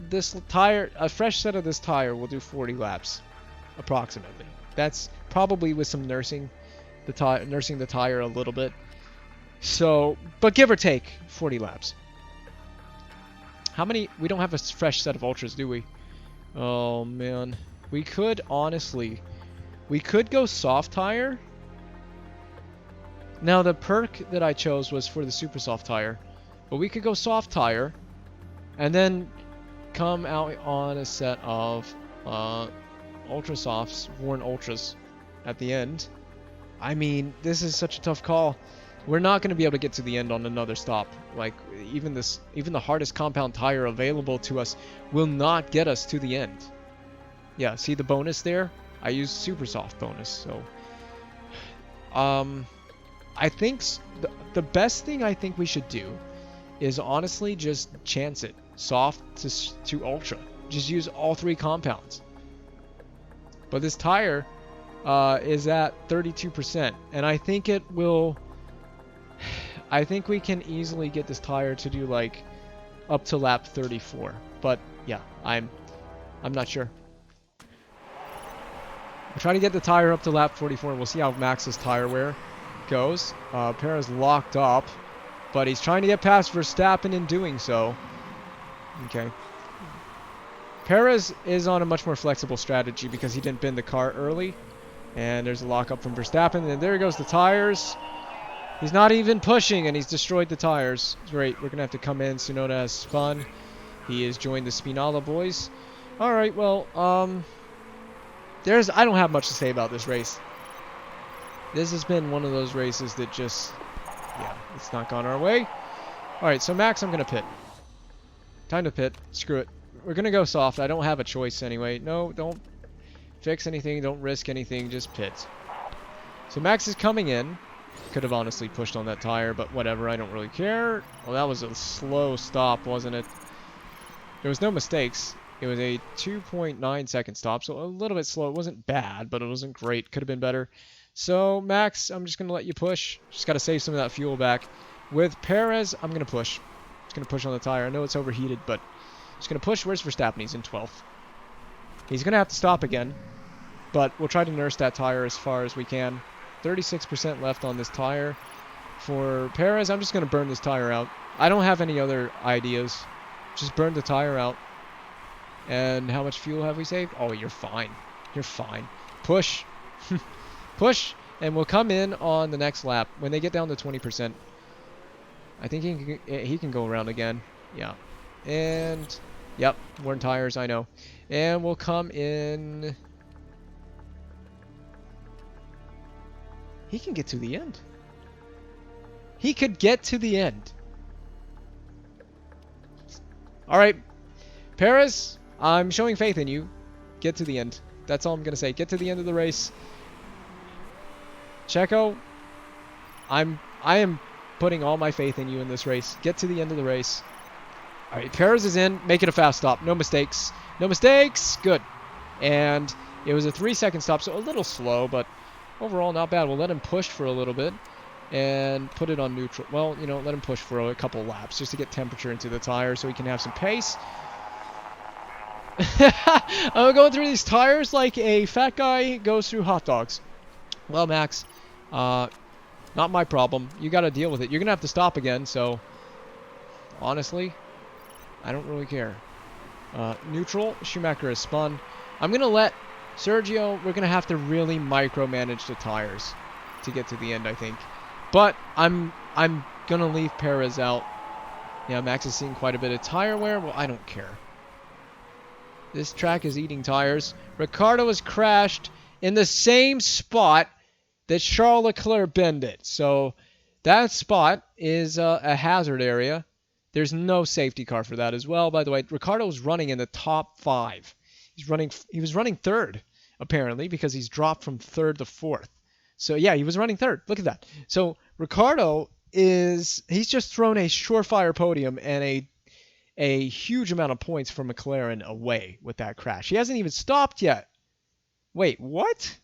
this tire, a fresh set of this tire will do 40 laps, approximately. That's probably with some nursing the tire a little bit. So, but give or take, 40 laps. How many? We don't have a fresh set of ultras, do we? Oh man, we could honestly, we could go soft tire. Now the perk that I chose was for the super soft tire, but we could go soft tire and then come out on a set of ultra softs, worn ultras at the end. I mean, this is such a tough call. We're not going to be able to get to the end on another stop. Like even the hardest compound tire available to us will not get us to the end. Yeah, see the bonus there? I used super soft bonus, so I think the best thing I think we should do is honestly just chance it. Soft to ultra. Just use all 3 compounds. But this tire is at 32%. And I think it will... I think we can easily get this tire to do like up to lap 34. But yeah, I'm not sure. We're trying to get the tire up to lap 44. We'll see how Max's tire wear goes. Perez locked up, but he's trying to get past Verstappen in doing so. Okay. Perez is on a much more flexible strategy because he didn't bend the car early. And there's a lockup from Verstappen. And there goes the tires. He's not even pushing, and he's destroyed the tires. Great. We're going to have to come in. Tsunoda has spun. He has joined the Spinala boys. All right, well, I don't have much to say about this race. This has been one of those races that just, yeah, it's not gone our way. All right, so Max, I'm going to pit. Time to pit. Screw it. We're going to go soft. I don't have a choice anyway. No, don't fix anything. Don't risk anything. Just pit. So Max is coming in. Could have honestly pushed on that tire, but whatever. I don't really care. Well, that was a slow stop, wasn't it? There was no mistakes. It was a 2.9 second stop, so a little bit slow. It wasn't bad, but it wasn't great. Could have been better. So, Max, I'm just going to let you push. Just got to save some of that fuel back. With Perez, I'm going to push. Just going to push on the tire. I know it's overheated, but just going to push. Where's Verstappen? He's in 12th. He's going to have to stop again, but we'll try to nurse that tire as far as we can. 36% left on this tire. For Perez, I'm just going to burn this tire out. I don't have any other ideas. Just burn the tire out. And how much fuel have we saved? Oh, you're fine. You're fine. Push. Push. And we'll come in on the next lap. When they get down to 20%, I think he can go around again. Yeah. And, yep, worn tires, I know. And we'll come in. He can get to the end. He could get to the end. All right, Perez, I'm showing faith in you. Get to the end. That's all I'm going to say. Get to the end of the race. Checo, I am putting all my faith in you in this race. Get to the end of the race. All right, Perez is in. Make it a fast stop. No mistakes. No mistakes. Good. And it was a 3-second stop, so a little slow, but overall not bad. We'll let him push for a little bit and put it on neutral. Well, you know, let him push for a couple laps just to get temperature into the tire so he can have some pace. I'm going through these tires like a fat guy goes through hot dogs. Well, Max, not my problem. You got to deal with it. You're going to have to stop again, so honestly, I don't really care. Neutral, Schumacher is spun. I'm going to let Sergio, we're going to have to really micromanage the tires to get to the end, I think. But I'm going to leave Perez out. Yeah, Max is seeing quite a bit of tire wear. Well, I don't care. This track is eating tires. Ricciardo has crashed in the same spot that Charles Leclerc bended. So that spot is a hazard area. There's no safety car for that as well. By the way, Ricciardo's running in the top 5. He was running third, apparently, because he's dropped from third to fourth. So yeah, he was running third. Look at that. So Ricciardo he's just thrown a surefire podium and a huge amount of points for McLaren away with that crash. He hasn't even stopped yet. Wait, what?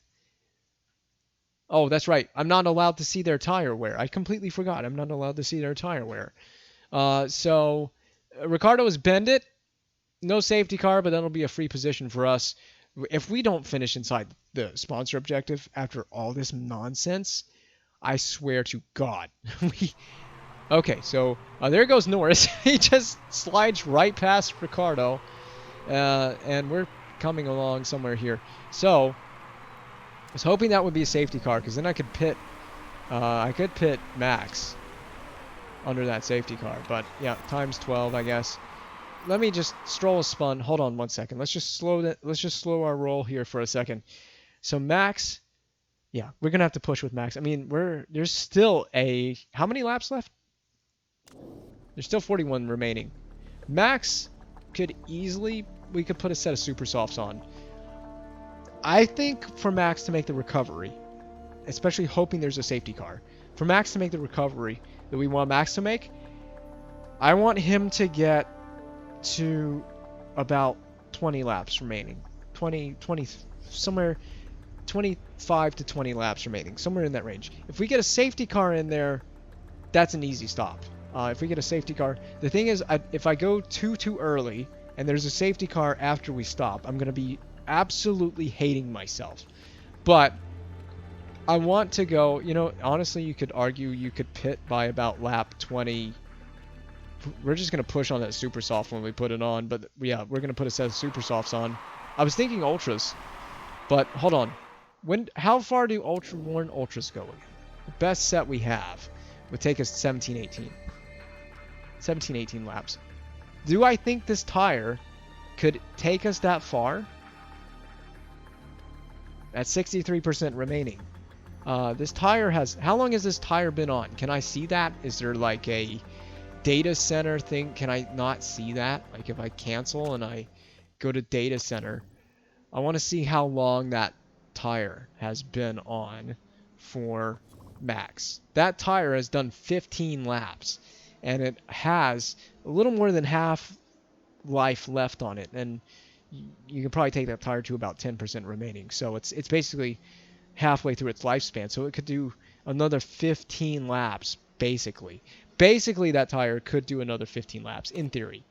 Oh, that's right. I'm not allowed to see their tire wear. I completely forgot. I'm not allowed to see their tire wear. So Ricciardo has bent it. No safety car, but that'll be a free position for us. If we don't finish inside the sponsor objective after all this nonsense, I swear to God. Okay, so there goes Norris. He just slides right past Ricciardo. And we're coming along somewhere here. So I was hoping that would be a safety car, because then I could pit Max under that safety car. But yeah, times 12, I guess. Let me just Stroll a spun. Hold on 1 second. Let's just slow our roll here for a second. So Max, yeah, we're gonna have to push with Max. I mean, there's still how many laps left? There's still 41 remaining. Max could easily, we could put a set of super softs on. I think for Max to make the recovery, especially hoping there's a safety car, for Max to make the recovery that we want Max to make, I want him to get to about 20 laps remaining. 20, somewhere 25 to 20 laps remaining, somewhere in that range. If we get a safety car in there, that's an easy stop. If we get a safety car, the thing is, if I go too early and there's a safety car after we stop, I'm going to be absolutely hating myself. But I want to go, you know, honestly, you could argue you could pit by about lap 20. We're just going to push on that super soft when we put it on, but yeah, we're going to put a set of super softs on. I was thinking ultras, but hold on. How far do worn ultras go? The best set we have would take us 17-18 laps. Do I think this tire could take us that far? At 63% remaining. This tire how long has this tire been on? Can I see that? Is there like a data center thing? Can I not see that? Like if I cancel and I go to data center, I want to see how long that tire has been on for Max. That tire has done 15 laps and it has a little more than half life left on it, and you can probably take that tire to about 10% remaining. So it's basically halfway through its lifespan, so it could do another 15 laps basically. Basically that tire could do another 15 laps in theory.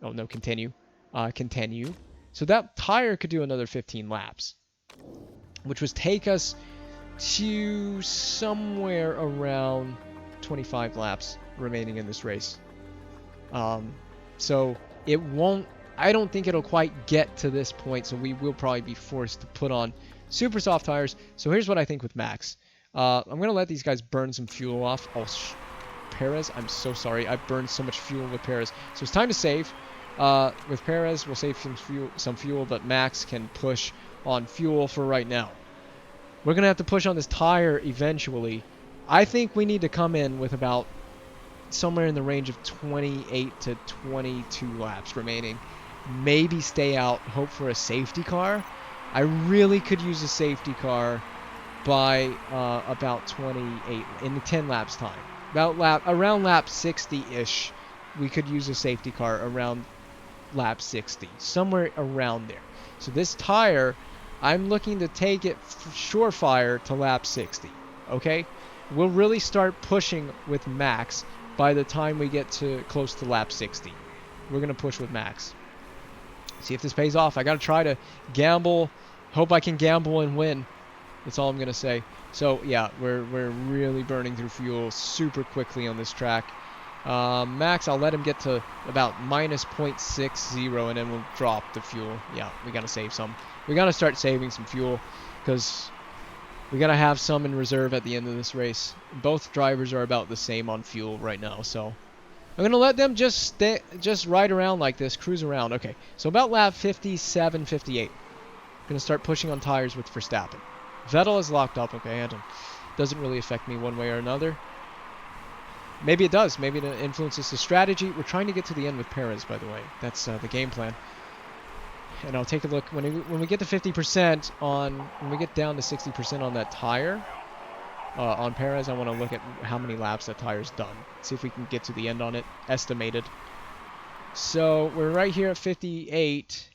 Oh no, continue. So that tire could do another 15 laps, which would take us to somewhere around 25 laps remaining in this race. So it won't, I don't think it'll quite get to this point, so we will probably be forced to put on super soft tires. So here's what I think with Max. I'm going to let these guys burn some fuel off. Oh, Perez, I'm so sorry. I burned so much fuel with Perez. So it's time to save. With Perez, we'll save some fuel, but Max can push on fuel for right now. We're going to have to push on this tire eventually. I think we need to come in with about somewhere in the range of 28 to 22 laps remaining. Maybe stay out, hope for a safety car. I really could use a safety car by about 28 in the 10 laps time. Around lap 60-ish, we could use a safety car around lap 60, somewhere around there. So this tire, I'm looking to take it surefire to lap 60. Okay, we'll really start pushing with Max by the time we get to close to lap 60. We're gonna push with Max. See if this pays off. I gotta try to gamble. Hope I can gamble and win. That's all I'm gonna say. So yeah, we're really burning through fuel super quickly on this track. Max, I'll let him get to about minus 0.60 and then we'll drop the fuel. Yeah, we gotta save some. We gotta start saving some fuel because we gotta have some in reserve at the end of this race. Both drivers are about the same on fuel right now, so I'm gonna let them just ride around like this, cruise around. Okay, so about lap 57, 58. Gonna start pushing on tires with Verstappen. Vettel is locked up. Okay, and doesn't really affect me one way or another. Maybe it does. Maybe it influences the strategy. We're trying to get to the end with Perez, by the way. That's the game plan. And I'll take a look when we get to 50% on, when we get down to 60% on that tire on Perez. I want to look at how many laps that tire's done. See if we can get to the end on it. Estimated. So we're right here at 58.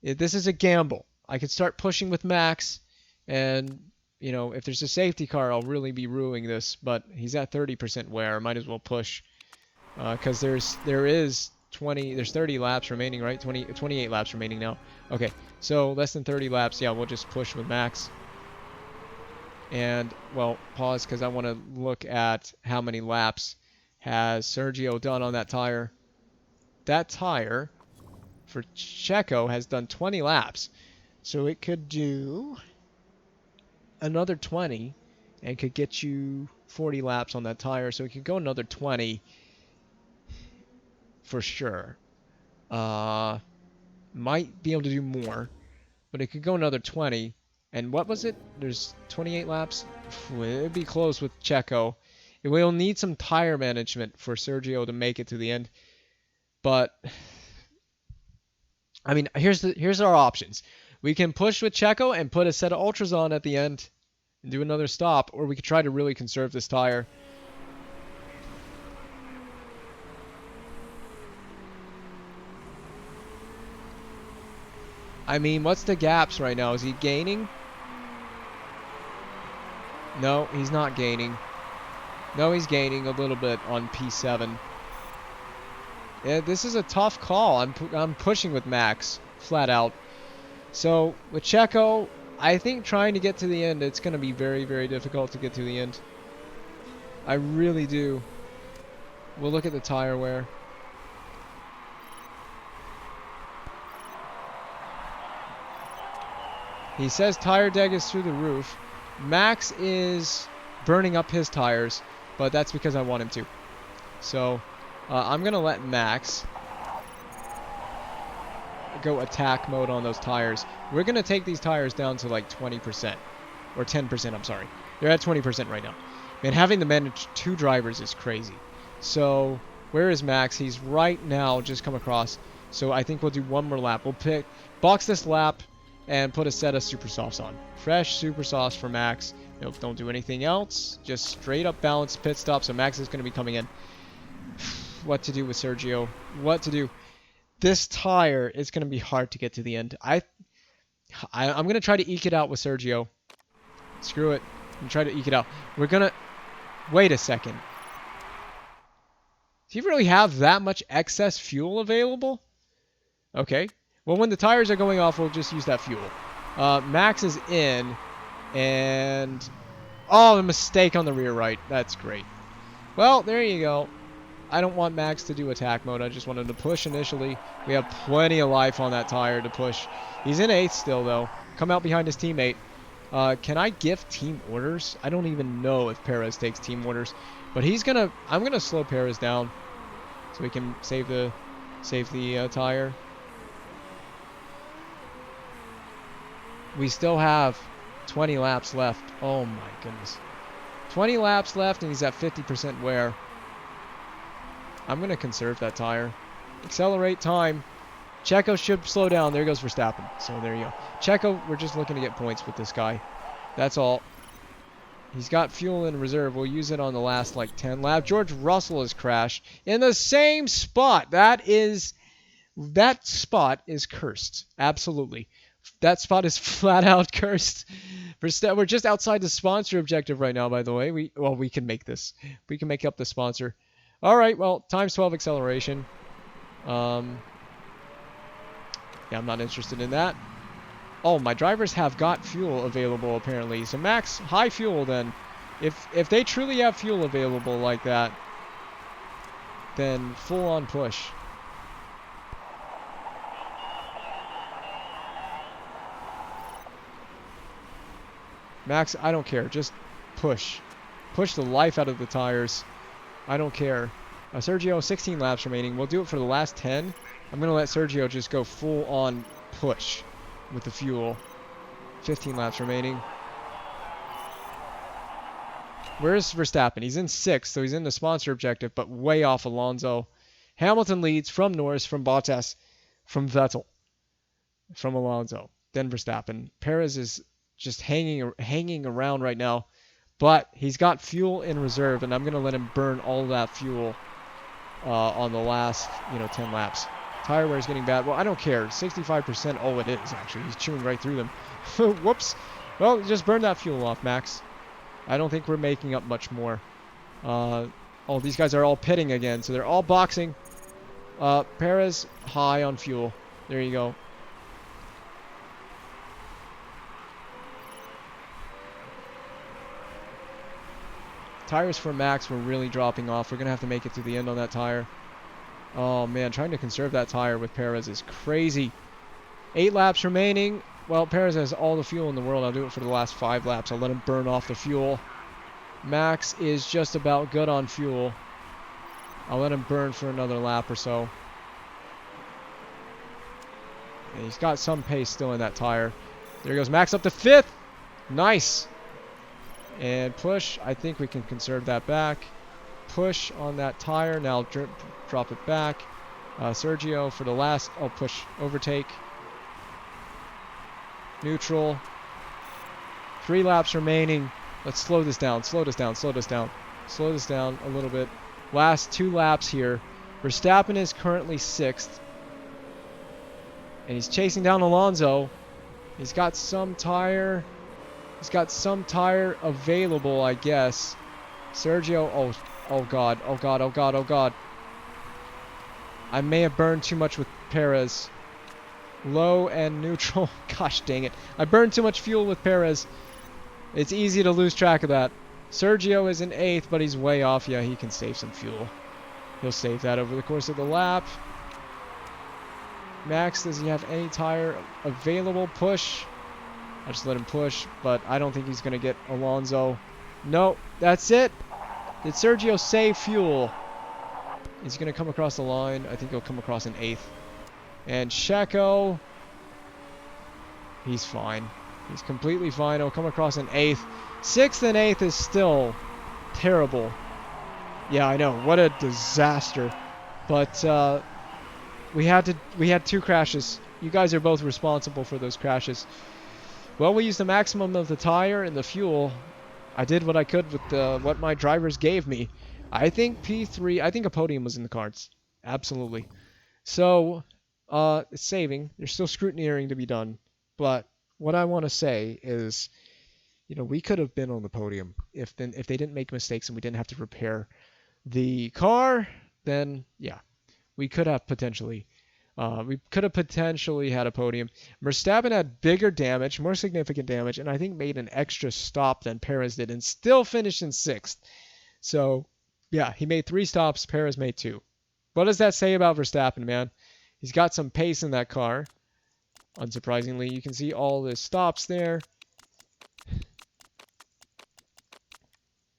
This is a gamble. I could start pushing with Max, and you know, if there's a safety car, I'll really be ruining this. But he's at 30% wear. Might as well push, because there's 30 laps remaining, right? 28 laps remaining now. Okay, so less than 30 laps. Yeah, we'll just push with Max. And well, pause because I want to look at how many laps has Sergio done on that tire. That tire for Checo has done 20 laps. So it could do another 20 and could get you 40 laps on that tire. So it could go another 20 for sure. Might be able to do more, but it could go another 20. And what was it? There's 28 laps. It'd be close with Checo. We'll need some tire management for Sergio to make it to the end. But I mean, here's our options. We can push with Checo and put a set of ultras on at the end and do another stop, or we could try to really conserve this tire. I mean, what's the gaps right now? Is he gaining? No, he's not gaining. No, he's gaining a little bit on P7. Yeah, this is a tough call. I'm pushing with Max, flat out. So, with Checo, I think trying to get to the end, it's going to be very, very difficult to get to the end. I really do. We'll look at the tire wear. He says tire deg is through the roof. Max is burning up his tires, but that's because I want him to. So, I'm going to let Max go attack mode on those tires. We're going to take these tires down to like 20%. Or 10%, I'm sorry. They're at 20% right now. Man, having to manage two drivers is crazy. So, where is Max? He's right now just come across. So, I think we'll do one more lap. We'll box this lap and put a set of super softs on. Fresh super softs for Max. Nope, don't do anything else. Just straight up balanced pit stop. So, Max is going to be coming in. What to do with Sergio? What to do? This tire is going to be hard to get to the end. I'm going to try to eke it out with Sergio. Screw it. I'm going to try to eke it out. We're going to... Wait a second. Do you really have that much excess fuel available? Okay. Well, when the tires are going off, we'll just use that fuel. Max is in. And... Oh, a mistake on the rear right. That's great. Well, there you go. I don't want Max to do attack mode. I just want him to push initially. We have plenty of life on that tire to push. He's in 8th still, though. Come out behind his teammate. Can I give team orders? I don't even know if Perez takes team orders, but I'm gonna slow Perez down so we can save the tire. We still have 20 laps left. Oh my goodness. 20 laps left and he's at 50% wear. I'm going to conserve that tire. Accelerate time. Checo should slow down. There goes Verstappen. So there you go. Checo, we're just looking to get points with this guy. That's all. He's got fuel in reserve. We'll use it on the last like 10 laps. George Russell has crashed in the same spot. That spot is cursed. Absolutely. That spot is flat out cursed. We're just outside the sponsor objective right now, by the way. We can make this. We can make up the sponsor. All right, well, times 12 acceleration. Yeah, I'm not interested in that. Oh, my drivers have got fuel available, apparently. So max high fuel, then. If they truly have fuel available like that, then full-on push. Max, I don't care. Just push. Push the life out of the tires. I don't care. Sergio, 16 laps remaining. We'll do it for the last 10. I'm going to let Sergio just go full on push with the fuel. 15 laps remaining. Where's Verstappen? He's in 6th, so he's in the sponsor objective, but way off Alonso. Hamilton leads from Norris, from Bottas, from Vettel, from Alonso, then Verstappen. Perez is just hanging around right now, but he's got fuel in reserve, and I'm going to let him burn all that fuel on the last 10 laps. Tire wear is getting bad. Well, I don't care. 65%. Oh, it is actually. He's chewing right through them. Whoops. Well, just burn that fuel off, Max. I don't think we're making up much more. Oh, these guys are all pitting again, so they're all boxing. Perez high on fuel. There you go. Tires for Max were really dropping off. We're going to have to make it to the end on that tire. Oh, man. Trying to conserve that tire with Perez is crazy. 8 laps remaining. Well, Perez has all the fuel in the world. I'll do it for the last 5 laps. I'll let him burn off the fuel. Max is just about good on fuel. I'll let him burn for another lap or so. And he's got some pace still in that tire. There goes Max up to 5th. Nice. And push. I think we can conserve that back. Push on that tire. Now drop it back. Sergio for the last. Oh, push. Overtake. Neutral. 3 laps remaining. Let's slow this down. Slow this down. Slow this down. Slow this down a little bit. Last 2 laps here. Verstappen is currently 6th. And he's chasing down Alonso. He's got some tire. He's got some tire available, I guess. Sergio. Oh God. Oh God. Oh God. Oh God. I may have burned too much with Perez. Low and neutral. Gosh dang it. I burned too much fuel with Perez. It's easy to lose track of that. Sergio is in 8th, but he's way off. Yeah, he can save some fuel. He'll save that over the course of the lap. Max, does he have any tire available? Push. I just let him push, but I don't think he's going to get Alonso. No, that's it. Did Sergio save fuel? He's going to come across the line. I think he'll come across in 8th. And Checo, he's fine. He's completely fine. He'll come across in 8th. 6th and 8th is still terrible. Yeah, I know. What a disaster. But we had 2 crashes. You guys are both responsible for those crashes. Well, we used the maximum of the tire and the fuel. I did what I could with what my drivers gave me. I think P3, I think a podium was in the cards. Absolutely. So, it's saving. There's still scrutineering to be done. But what I want to say is, we could have been on the podium if they didn't make mistakes and we didn't have to repair the car. Then, yeah, we could have potentially had a podium. Verstappen had bigger damage, more significant damage, and I think made an extra stop than Perez did and still finished in 6th. So, yeah, he made 3 stops. Perez made 2. What does that say about Verstappen, man? He's got some pace in that car. Unsurprisingly, you can see all the stops there.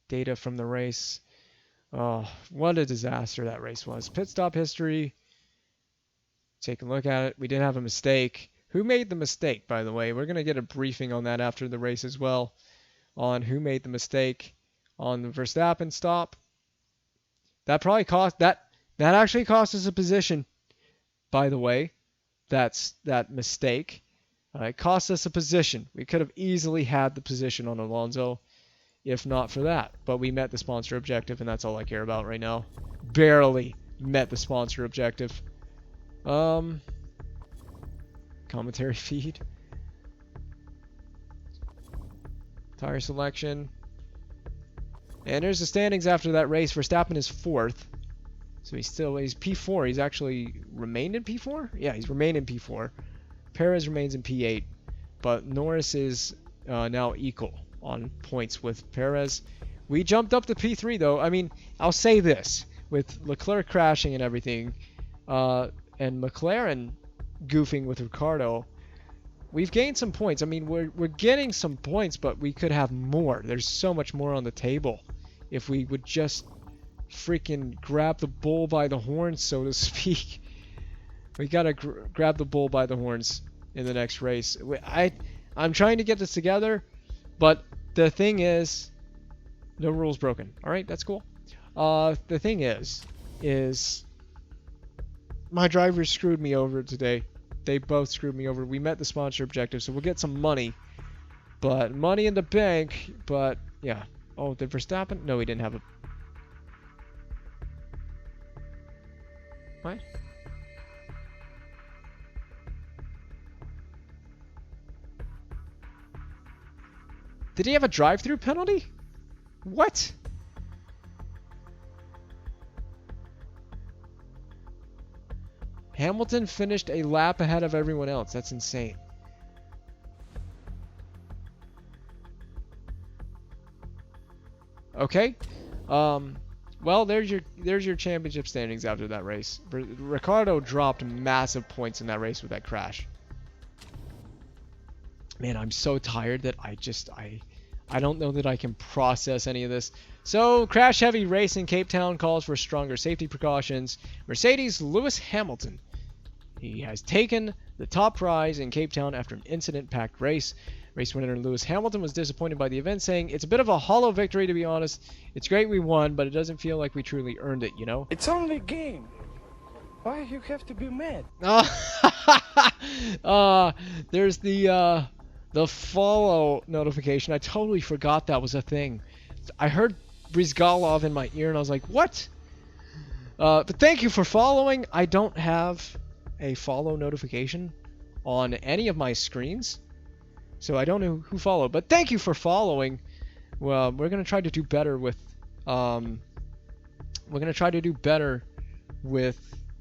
data from the race. Oh, what a disaster that race was. Pit stop history. Take a look at it. We did have a mistake. Who made the mistake, by the way? We're going to get a briefing on that after the race as well, on who made the mistake on the Verstappen stop. That probably cost that actually cost us a position, by the way. That's that mistake. It cost us a position. We could have easily had the position on Alonso if not for that. But we met the sponsor objective, and that's all I care about right now. Barely met the sponsor objective. Commentary feed. Tire selection. And there's the standings after that race. Verstappen is 4th. So he's P4. He's actually remained in P4? Yeah, he's remained in P4. Perez remains in P8. But Norris is now equal on points with Perez. We jumped up to P3 though. I mean, I'll say this. With Leclerc crashing and everything, and McLaren goofing with Ricardo, we've gained some points. I mean, we're getting some points, but we could have more. There's so much more on the table if we would just freaking grab the bull by the horns, so to speak. We gotta grab the bull by the horns in the next race. I'm trying to get this together, but the thing is, no rules broken. All right, that's cool. The thing is my drivers screwed me over today. They both screwed me over. We met the sponsor objective, so we'll get some money. But money in the bank, but yeah. Oh, did Verstappen? No, he didn't have a... What? Did he have a drive-through penalty? What? Hamilton finished a lap ahead of everyone else. That's insane. Okay. Well, there's your championship standings after that race. Ricardo dropped massive points in that race with that crash. Man, I'm so tired that I don't know that I can process any of this. So, crash-heavy race in Cape Town calls for stronger safety precautions. Mercedes' Lewis Hamilton. He has taken the top prize in Cape Town after an incident-packed race. Race winner Lewis Hamilton was disappointed by the event, saying, "It's a bit of a hollow victory, to be honest. It's great we won, but it doesn't feel like we truly earned it, you know?"
It's only a game. Why you have to be mad?
There's the follow notification. I totally forgot that was a thing. I heard Brizgalov in my ear, and I was like, what? But thank you for following. I don't have a follow notification on any of my screens, so I don't know who followed. But thank you for following. Well, we're gonna try to do better with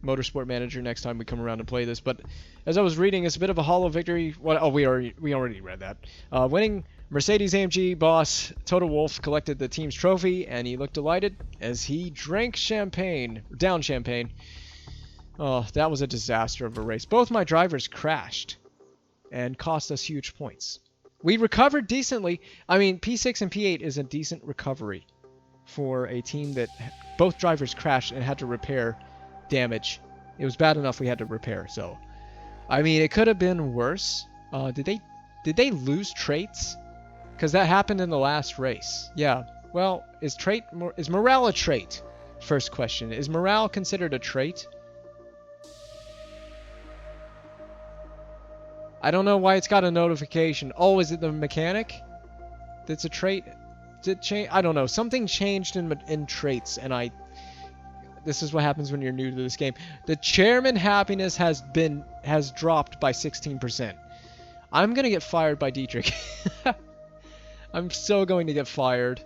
Motorsport Manager next time we come around and play this. But as I was reading, it's a bit of a hollow victory. We already read that. Winning Mercedes-AMG boss Toto Wolff collected the team's trophy, and he looked delighted as he drank down champagne. Oh, that was a disaster of a race. Both my drivers crashed and cost us huge points. We recovered decently. I mean, P6 and P8 is a decent recovery for a team that both drivers crashed and had to repair damage. It was bad enough we had to repair. So, I mean, it could have been worse. Did they lose traits? Because that happened in the last race. Yeah. Well, is morale a trait? First question. Is morale considered a trait? I don't know why it's got a notification. Oh, is it the mechanic that's a trait? Did it change? I don't know. Something changed in traits, and this is what happens when you're new to this game. The chairman happiness has dropped by 16%. I'm gonna get fired by Dietrich. I'm so going to get fired.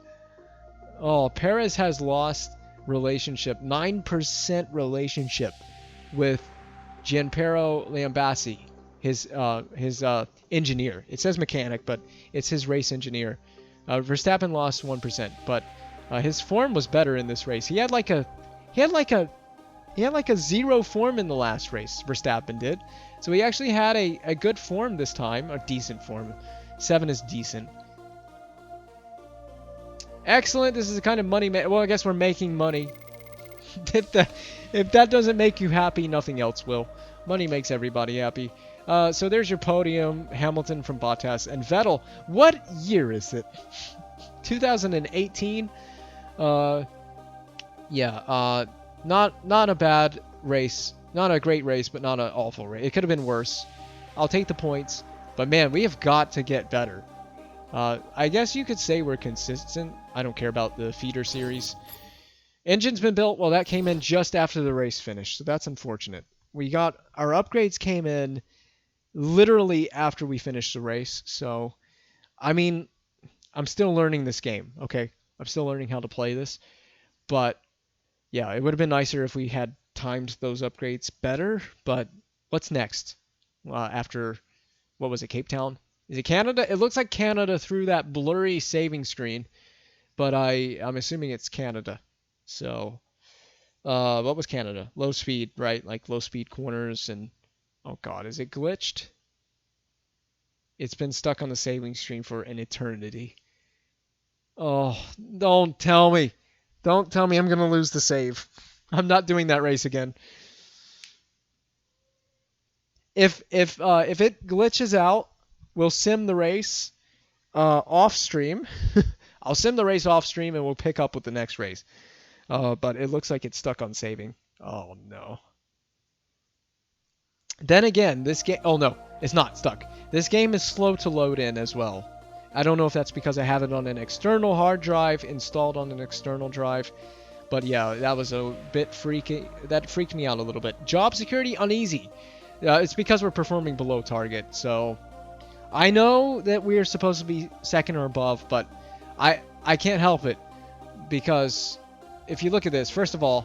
Oh, Perez has lost relationship, 9% relationship with Gianpiero Lambiase, his engineer. It says mechanic, but it's his race engineer. Verstappen lost 1%, but his form was better in this race. He had like a zero form in the last race. Verstappen did, so he actually had a good form this time, a decent form. 7 is decent. Excellent. This is the kind of money. Well, I guess we're making money. If that doesn't make you happy, nothing else will. Money makes everybody happy. So there's your podium. Hamilton from Bottas and Vettel. What year is it? 2018. Yeah. Not a bad race. Not a great race, but not an awful race. It could have been worse. I'll take the points. But man, we have got to get better. I guess you could say we're consistent. I don't care about the feeder series. Engine's been built. Well, that came in just after the race finished, so that's unfortunate. Our upgrades came in literally after we finished the race. So, I mean, I'm still learning this game. Okay, I'm still learning how to play this. But yeah, it would have been nicer if we had timed those upgrades better. But what's next? After, what was it, Cape Town? Is it Canada? It looks like Canada through that blurry saving screen, but I'm assuming it's Canada. So, what was Canada? Low speed, right? Like low speed corners and, oh god, is it glitched? It's been stuck on the saving screen for an eternity. Oh, don't tell me. Don't tell me I'm going to lose the save. I'm not doing that race again. If it glitches out, we'll sim the race off stream. I'll sim the race off stream and we'll pick up with the next race. But it looks like it's stuck on saving. Oh no. Then again, this game... Oh no, it's not stuck. This game is slow to load in as well. I don't know if that's because I have it on an external hard drive, installed on an external drive. But yeah, that was a bit freaky. That freaked me out a little bit. Job security uneasy. It's because we're performing below target. So I know that we are supposed to be second or above, but I can't help it. Because if you look at this, first of all,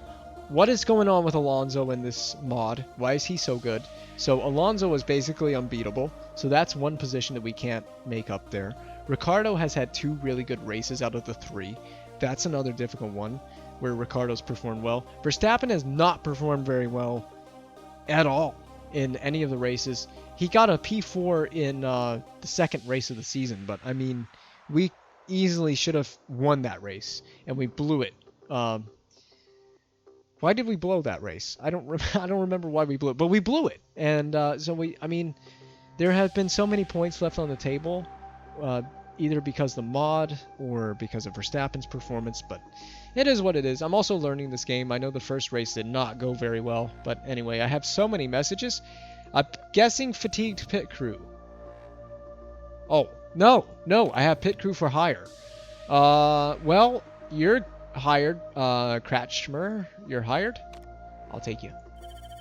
what is going on with Alonso in this mod? Why is he so good? So Alonso is basically unbeatable. So that's one position that we can't make up there. Ricciardo has had 2 really good races out of the 3. That's another difficult one where Ricciardo's performed well. Verstappen has not performed very well at all in any of the races. He got a P4 in the second race of the season, but I mean, we easily should have won that race, and we blew it. Why did we blow that race? I don't remember why we blew it, but we blew it. And I mean, there have been so many points left on the table, either because the mod or because of Verstappen's performance, but it is what it is. I'm also learning this game. I know the first race did not go very well, but anyway, I have so many messages. I'm guessing fatigued pit crew. Oh, no, I have pit crew for hire. Well, you're hired, Kratchmer. You're hired? I'll take you.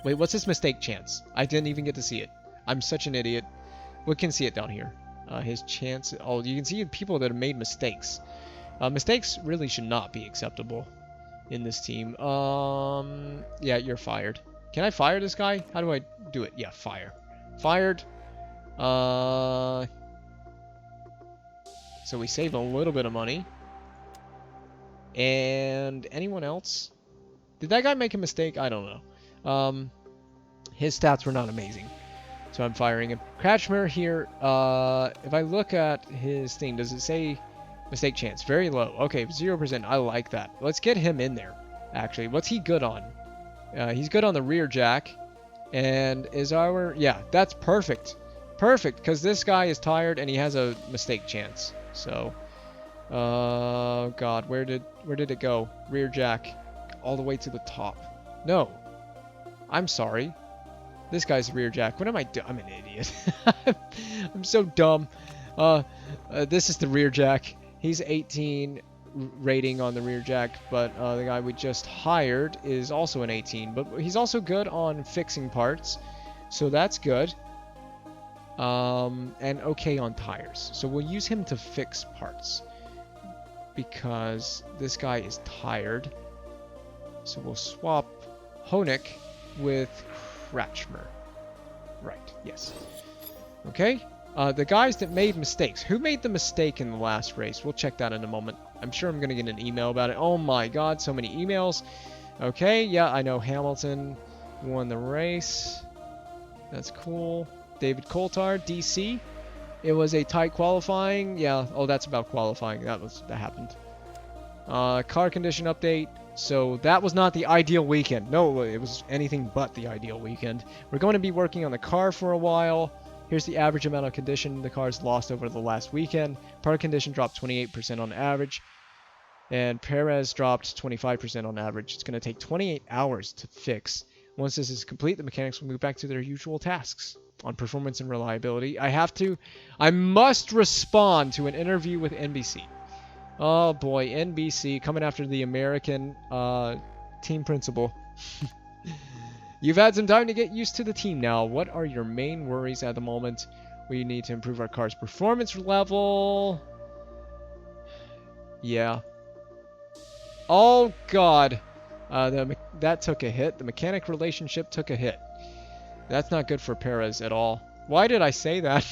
Wait, what's his mistake chance? I didn't even get to see it. I'm such an idiot. We can see it down here. His chance... Oh, you can see people that have made mistakes. Mistakes really should not be acceptable in this team. Yeah, you're fired. Can I fire this guy? How do I do it? Yeah, fire. Fired. So we save a little bit of money. And anyone else? Did that guy make a mistake? I don't know. His stats were not amazing. So I'm firing him. Kratchmer here, if I look at his thing, does it say mistake chance? Very low. Okay, 0%. I like that. Let's get him in there, actually. What's he good on? He's good on the rear jack. And is our... Yeah, that's perfect. Perfect, because this guy is tired and he has a mistake chance. So... God, where did it go? Rear jack. All the way to the top. No. I'm sorry. This guy's rear jack. What am I doing? I'm an idiot. I'm so dumb. This is the rear jack. He's 18 rating on the rear jack, but the guy we just hired is also an 18. But he's also good on fixing parts, so that's good. And okay on tires. So we'll use him to fix parts because this guy is tired. So we'll swap Honig with Kratchmer. Right, yes. Okay. The guys that made mistakes. Who made the mistake in the last race? We'll check that in a moment. I'm sure I'm going to get an email about it. Oh my god, so many emails. Okay, yeah, I know Hamilton won the race. That's cool. David Coulthard, DC. It was a tight qualifying. Yeah, oh, that's about qualifying. That happened. Car condition update. So that was not the ideal weekend. No, it was anything but the ideal weekend. We're going to be working on the car for a while. Here's the average amount of condition the car's lost over the last weekend. Part condition dropped 28% on average. And Perez dropped 25% on average. It's going to take 28 hours to fix. Once this is complete, the mechanics will move back to their usual tasks on performance and reliability. I must respond to an interview with NBC. Oh boy, NBC coming after the American team principal. You've had some time to get used to the team now. What are your main worries at the moment? We need to improve our car's performance level. Yeah. Oh god. That took a hit. The mechanic relationship took a hit. That's not good for Perez at all. Why did I say that?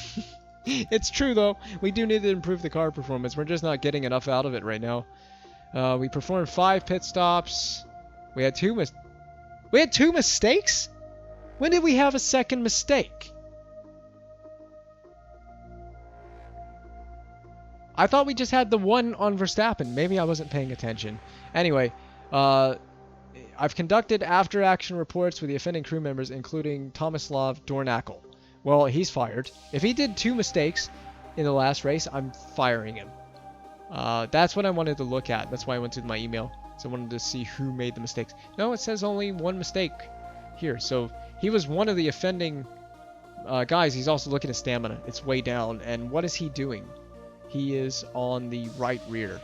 It's true though. We do need to improve the car performance. We're just not getting enough out of it right now. We performed 5 pit stops. We had 2 mistakes? When did we have a second mistake? I thought we just had the one on Verstappen. Maybe I wasn't paying attention. Anyway, I've conducted after-action reports with the offending crew members, including Tomislav Dornakel. Well, he's fired. If he did 2 mistakes in the last race, I'm firing him. That's what I wanted to look at. That's why I went to my email. So I wanted to see who made the mistakes. No, it says only 1 mistake here. So he was one of the offending guys. He's also looking at stamina. It's way down. And what is he doing? He is on the right rear.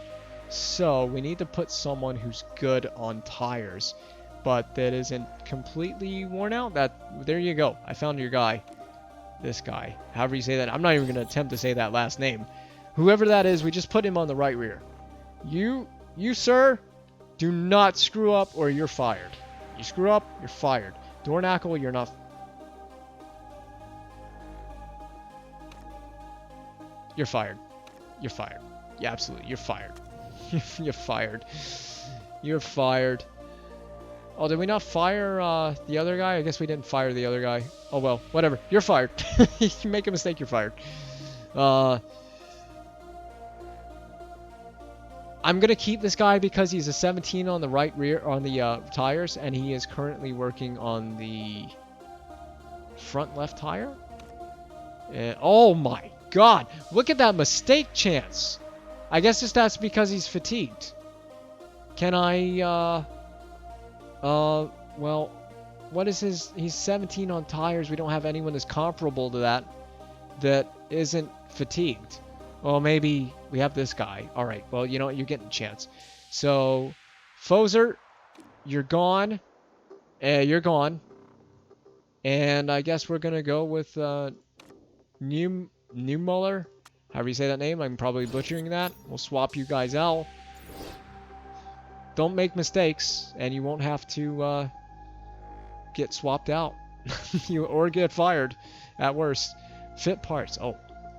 So we need to put someone who's good on tires, but that isn't completely worn out. There you go. I found your guy. This guy. However you say that. I'm not even going to attempt to say that last name. Whoever that is, we just put him on the right rear. You sir, do not screw up or you're fired. You screw up, you're fired. Dornakel, you're not. You're fired. You're fired. Yeah, absolutely. You're fired. You're fired. You're fired. Oh, did we not fire the other guy? I guess we didn't fire the other guy. Oh, well. Whatever. You're fired. You make a mistake, you're fired. I'm going to keep this guy because he's a 17 on the right rear, on the tires, and he is currently working on the front left tire. Oh, my God. Look at that mistake chance. I guess that's because he's fatigued. Can I, well, what is his, he's 17 on tires. We don't have anyone that's comparable to that isn't fatigued. Well, maybe we have this guy. All right, well, you know what? You're getting a chance. So, Fozer, you're gone. You're gone. And I guess we're going to go with, Neumuller. However you say that name, I'm probably butchering that. We'll swap you guys out. Don't make mistakes, and you won't have to get swapped out. Or get fired, at worst. Fit parts. Oh,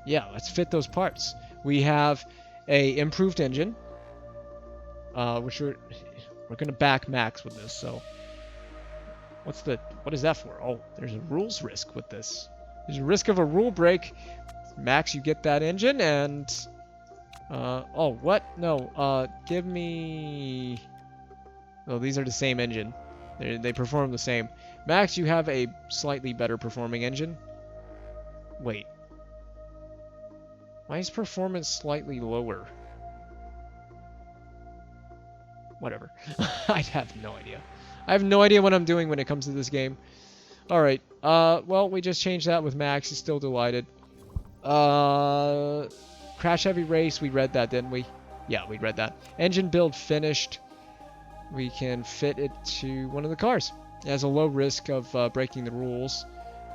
yeah, let's fit those parts. We have a improved engine, which we're going to back Max with this, so... What is that for? Oh, there's a rules risk with this. There's a risk of a rule break. Max, you get that engine, and... oh, what? No, give me... Oh, these are the same engine. They perform the same. Max, you have a slightly better performing engine. Wait. Why is performance slightly lower? Whatever. I have no idea. I have no idea what I'm doing when it comes to this game. Alright, well, we just changed that with Max. He's still delighted. Crash Heavy Race, we read that, didn't we? Yeah, we read that. Engine build finished. We can fit it to one of the cars. It has a low risk of breaking the rules.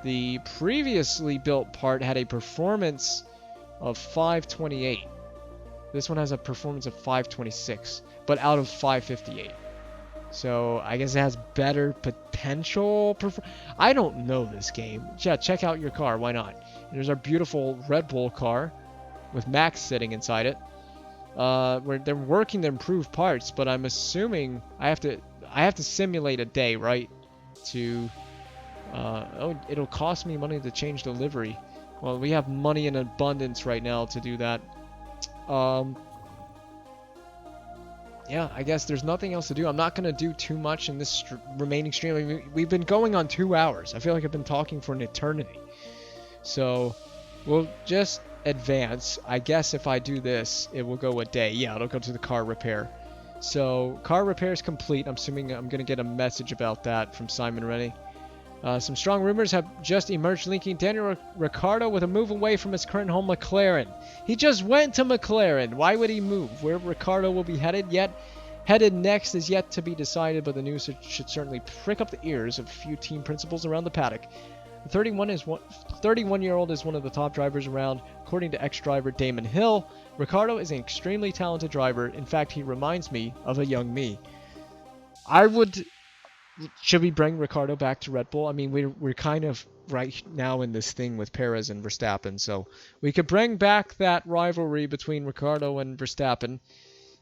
The previously built part had a performance of 528. This one has a performance of 526, but out of 558. So I guess it has better potential. I don't know this game. Yeah, check out your car. Why not? There's our beautiful Red Bull car with Max sitting inside it. Where they're working to improve parts, but I'm assuming I have to simulate a day, right? To oh, it'll cost me money to change the livery. Well, we have money in abundance right now to do that. yeah, I guess there's nothing else to do. I'm not going to do too much in this remaining stream. I mean, we've been going on 2 hours. I feel like I've been talking for an eternity. So we'll just advance. I guess if I do this, it will go a day. Yeah, it'll go to the car repair. So car repair is complete. I'm assuming I'm going to get a message about that from Simon Rennie. Some strong rumors have just emerged linking Daniel Ricciardo with a move away from his current home, McLaren. He just went to McLaren. Why would he move? Where Ricciardo will be headed next is yet to be decided, but the news should certainly prick up the ears of a few team principals around the paddock. The 31-year-old is one of the top drivers around, according to ex-driver Damon Hill. Ricciardo is an extremely talented driver. In fact, he reminds me of a young me. Should we bring Ricciardo back to Red Bull? I mean, we're kind of right now in this thing with Perez and Verstappen, so we could bring back that rivalry between Ricciardo and Verstappen.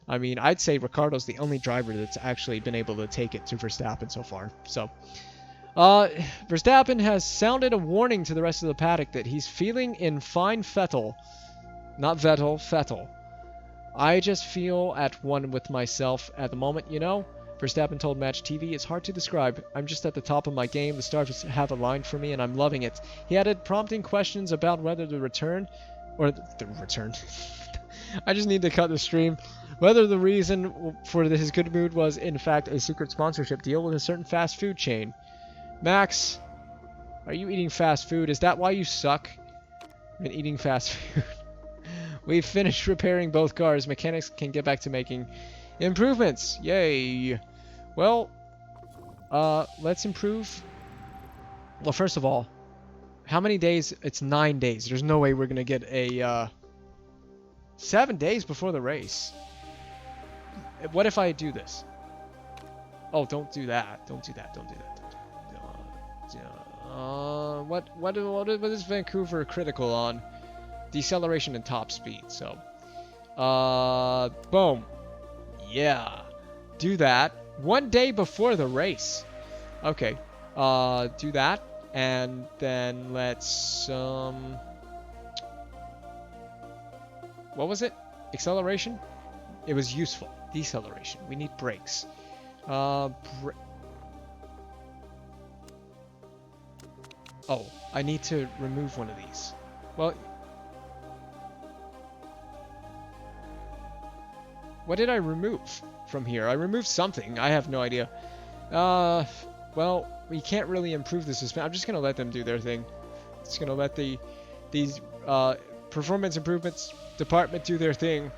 I mean, I'd say Ricciardo's the only driver that's actually been able to take it to Verstappen so far. So, Verstappen has sounded a warning to the rest of the paddock that he's feeling in fine Vettel. Not Vettel, Vettel. I just feel at one with myself at the moment, you know? Verstappen told Match TV, "It's hard to describe. I'm just at the top of my game. The stars have aligned for me, and I'm loving it." He added, prompting questions about whether the return... I just need to cut the stream. Whether the reason for his good mood was, in fact, a secret sponsorship deal with a certain fast food chain. Max, are you eating fast food? Is that why you suck? I've been eating fast food. We've finished repairing both cars. Mechanics can get back to making improvements. Yay. Well, let's improve. Well, first of all, how many days? It's 9 days. There's no way we're going to get a 7 days before the race. What if I do this? Oh, don't do that. Don't do that. Don't do that. What is Vancouver critical on? Deceleration and top speed. So, boom. Yeah. Do that 1 day before the race. Okay. Do that. And then let's, what was it? Acceleration? It was useful. Deceleration. We need brakes. Oh, I need to remove one of these. Well, what did I remove from here? I removed something. I have no idea. Well, we can't really improve the suspension. I'm just going to let them do their thing. Just going to let these performance improvements department do their thing.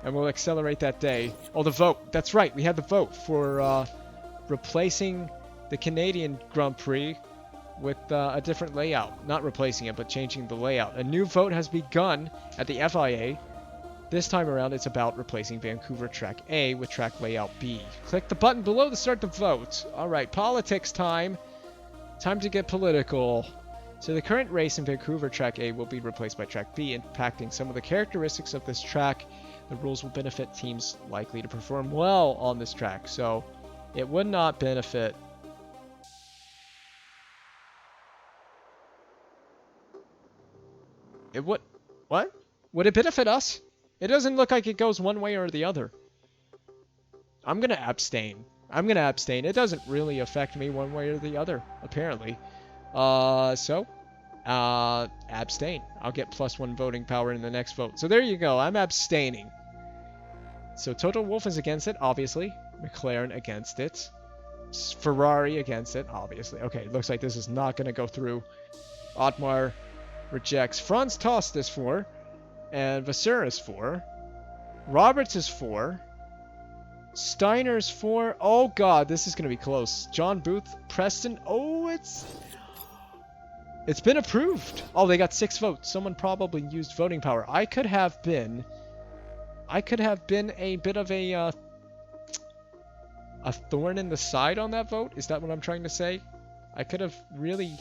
And we'll accelerate that day. Oh, the vote. That's right. We had the vote for replacing the Canadian Grand Prix with a different layout. Not replacing it, but changing the layout. A new vote has begun at the FIA. This time around, it's about replacing Vancouver Track A with Track Layout B. Click the button below to start the vote. Alright, politics time. Time to get political. So the current race in Vancouver Track A will be replaced by Track B, impacting some of the characteristics of this track. The rules will benefit teams likely to perform well on this track, so it would not benefit... It would... What? Would it benefit us? It doesn't look like it goes one way or the other. I'm going to abstain. It doesn't really affect me one way or the other, apparently. Abstain. I'll get +1 voting power in the next vote. So there you go. I'm abstaining. So Toto Wolff is against it, obviously. McLaren against it. Ferrari against it, obviously. Okay, looks like this is not going to go through. Otmar rejects. Franz Tost is for. And Vasseur is for. Roberts is for. Steiner's for. Oh god, this is going to be close. John Booth, Preston. Oh, it's been approved. Oh, they got 6 votes. Someone probably used voting power. I could have been a bit of a thorn in the side on that vote. Is that what I'm trying to say? I could have really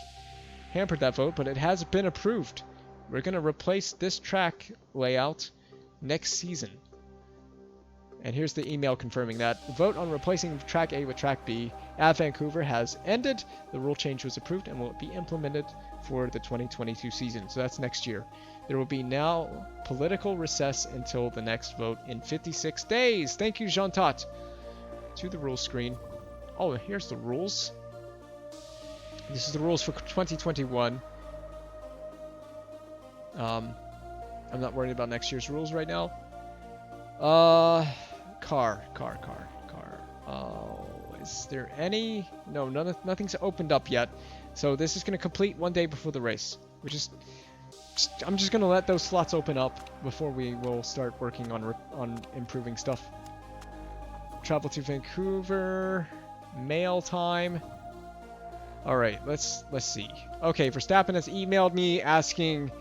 hampered that vote, but it has been approved. We're going to replace this track layout next season. And here's the email confirming that. The vote on replacing Track A with Track B at Vancouver has ended. The rule change was approved and will be implemented for the 2022 season. So that's next year. There will be now political recess until the next vote in 56 days. Thank you, Jean Tat. To the rules screen. Oh, here's the rules. This is the rules for 2021. I'm not worried about next year's rules right now. Car. Oh, is there any? No, nothing's opened up yet. So this is going to complete one day before the race. I'm just going to let those slots open up before we will start working on improving stuff. Travel to Vancouver. Mail time. All right, let's see. Okay, Verstappen has emailed me asking,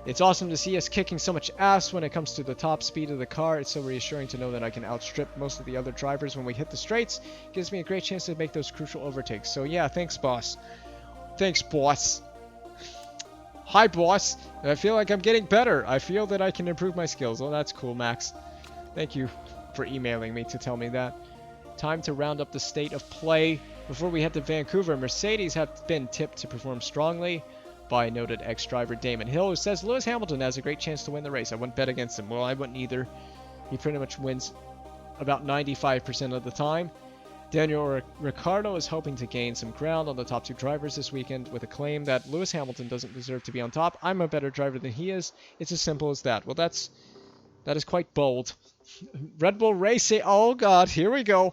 it's awesome to see us kicking so much ass when it comes to the top speed of the car. It's so reassuring to know that I can outstrip most of the other drivers when we hit the straights. Gives me a great chance to make those crucial overtakes. So yeah, thanks, boss. Thanks, boss. Hi, boss. I feel like I'm getting better. I feel that I can improve my skills. Oh, that's cool, Max. Thank you for emailing me to tell me that. Time to round up the state of play. Before we head to Vancouver, Mercedes have been tipped to perform strongly by noted ex-driver Damon Hill, who says Lewis Hamilton has a great chance to win the race. I wouldn't bet against him. Well, I wouldn't either. He pretty much wins about 95% of the time. Daniel Ricciardo is hoping to gain some ground on the top two drivers this weekend with a claim that Lewis Hamilton doesn't deserve to be on top. I'm a better driver than he is. It's as simple as that. Well, that is quite bold. Red Bull Racing. Oh God, here we go.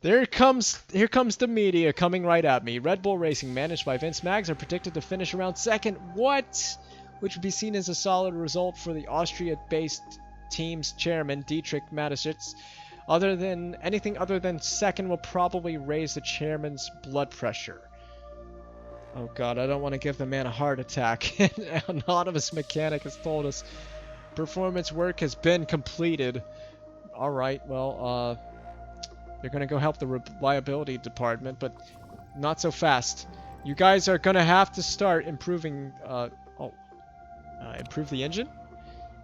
Here comes the media coming right at me. Red Bull Racing, managed by Vince Maggs, are predicted to finish around second. What? Which would be seen as a solid result for the Austria-based team's chairman, Dietrich Mateschitz. Anything other than second will probably raise the chairman's blood pressure. Oh God, I don't want to give the man a heart attack. An anonymous mechanic has told us performance work has been completed. All right, well, they're going to go help the reliability department, but not so fast. You guys are going to have to start improving, improve the engine.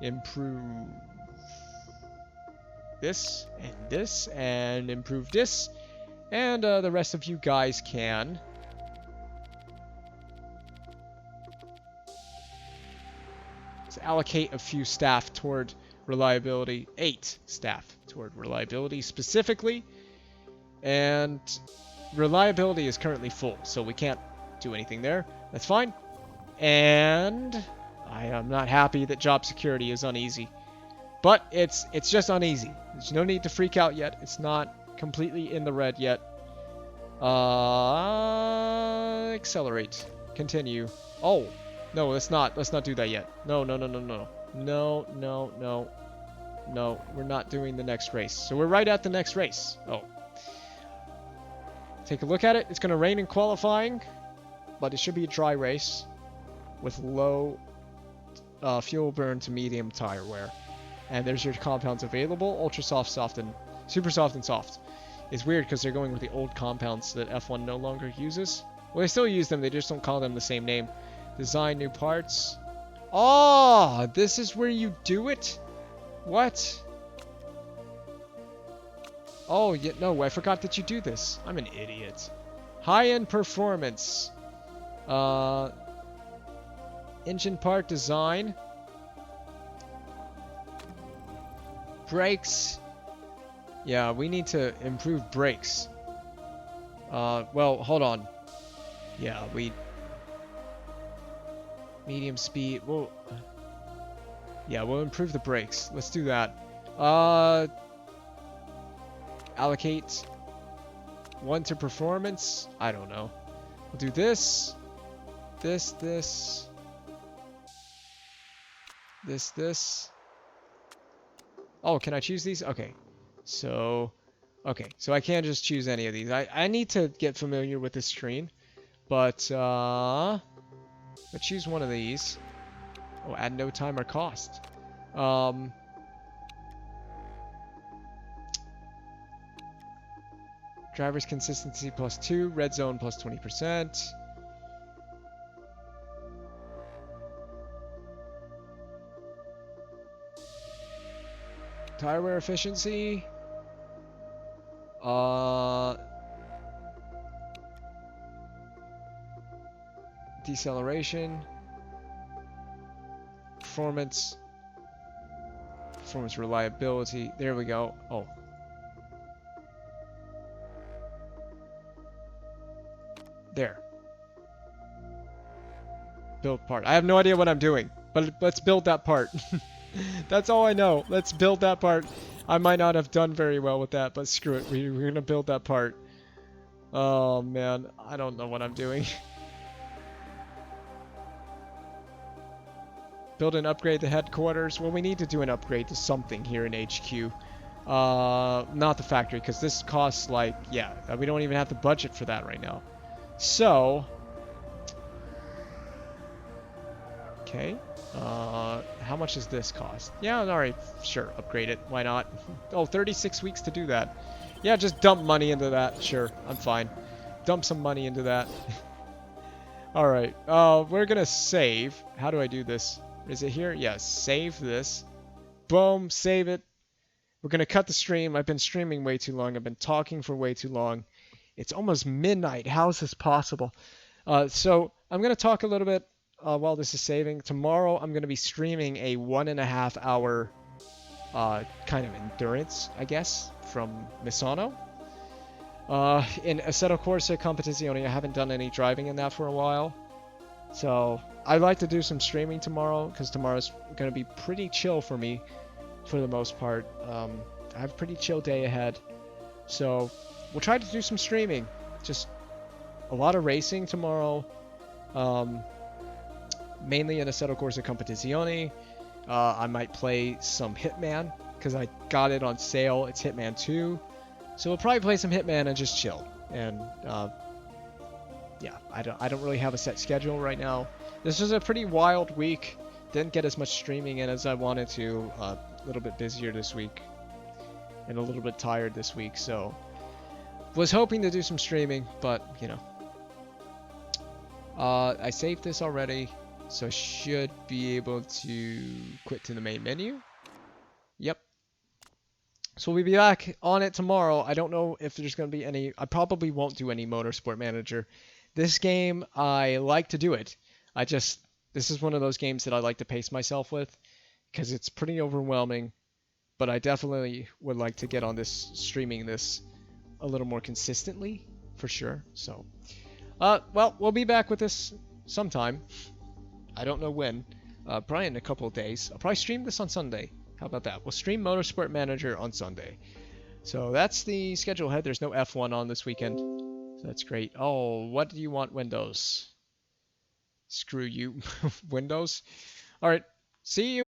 Improve this, and improve this. And the rest of you guys can. Let's allocate a few staff toward reliability. 8 staff toward reliability specifically. And reliability is currently full, so we can't do anything there. That's fine. And I am not happy that job security is uneasy. But it's just uneasy. There's no need to freak out yet. It's not completely in the red yet. Accelerate. Continue. Oh, no, let's not do that yet. No. No, we're not doing the next race. So we're right at the next race. Oh. Take a look at it. It's going to rain in qualifying, but it should be a dry race with low fuel burn to medium tire wear. And there's your compounds available. Ultra soft, soft, and super soft and soft. It's weird because they're going with the old compounds that F1 no longer uses. Well, they still use them. They just don't call them the same name. Design new parts. Oh, this is where you do it? What? Oh, yeah, no, I forgot that you do this. I'm an idiot. High-end performance. Engine part design. Brakes. Yeah, we need to improve brakes. Well, hold on. Yeah, medium speed. Well, yeah, we'll improve the brakes. Let's do that. Allocate 1 to performance. I don't know. We'll do this. This. Oh, can I choose these? Okay. So I can't just choose any of these. I need to get familiar with this screen. But, let's choose one of these. Oh, add no time or cost. Driver's consistency +2. Red zone +20%. Tire wear efficiency. Deceleration. Performance reliability. There we go. Oh. There. Build part. I have no idea what I'm doing, but let's build that part. That's all I know. Let's build that part. I might not have done very well with that, but screw it. We're going to build that part. Oh, man. I don't know what I'm doing. Build and upgrade the headquarters. Well, we need to do an upgrade to something here in HQ. Not the factory, because this costs like, yeah, we don't even have the budget for that right now. So, okay. How much does this cost? Yeah, alright, sure, upgrade it. Why not? Oh, 36 weeks to do that. Yeah, just dump money into that. Sure, I'm fine. Dump some money into that. Alright, we're gonna save. How do I do this? Is it here? Yes, save this. Boom, save it. We're gonna cut the stream. I've been streaming way too long. I've been talking for way too long. It's almost midnight. How is this possible? So I'm gonna talk a little bit while this is saving. Tomorrow I'm gonna be streaming a 1.5 hour kind of endurance, I guess, from Misano. In Assetto Corsa Competizione, I haven't done any driving in that for a while. So I'd like to do some streaming tomorrow, because tomorrow's going to be pretty chill for me for the most part. I have a pretty chill day ahead. So we'll try to do some streaming. Just a lot of racing tomorrow. Mainly in Assetto Corsa Competizione. I might play some Hitman, because I got it on sale. It's Hitman 2. So we'll probably play some Hitman and just chill. And yeah, I don't really have a set schedule right now. This was a pretty wild week. Didn't get as much streaming in as I wanted to. A little bit busier this week. And a little bit tired this week, so was hoping to do some streaming, but you know. I saved this already, so I should be able to quit to the main menu. Yep. So we'll be back on it tomorrow. I don't know if there's going to be any. I probably won't do any Motorsport Manager. This game, I like to do it. This is one of those games that I like to pace myself with, because it's pretty overwhelming. But I definitely would like to get on this, streaming this a little more consistently, for sure. So, well, we'll be back with this sometime. I don't know when. Probably in a couple of days. I'll probably stream this on Sunday. How about that? We'll stream Motorsport Manager on Sunday. So that's the schedule ahead. There's no F1 on this weekend. So that's great. Oh, what do you want, Windows? Screw you, Windows. All right. See you.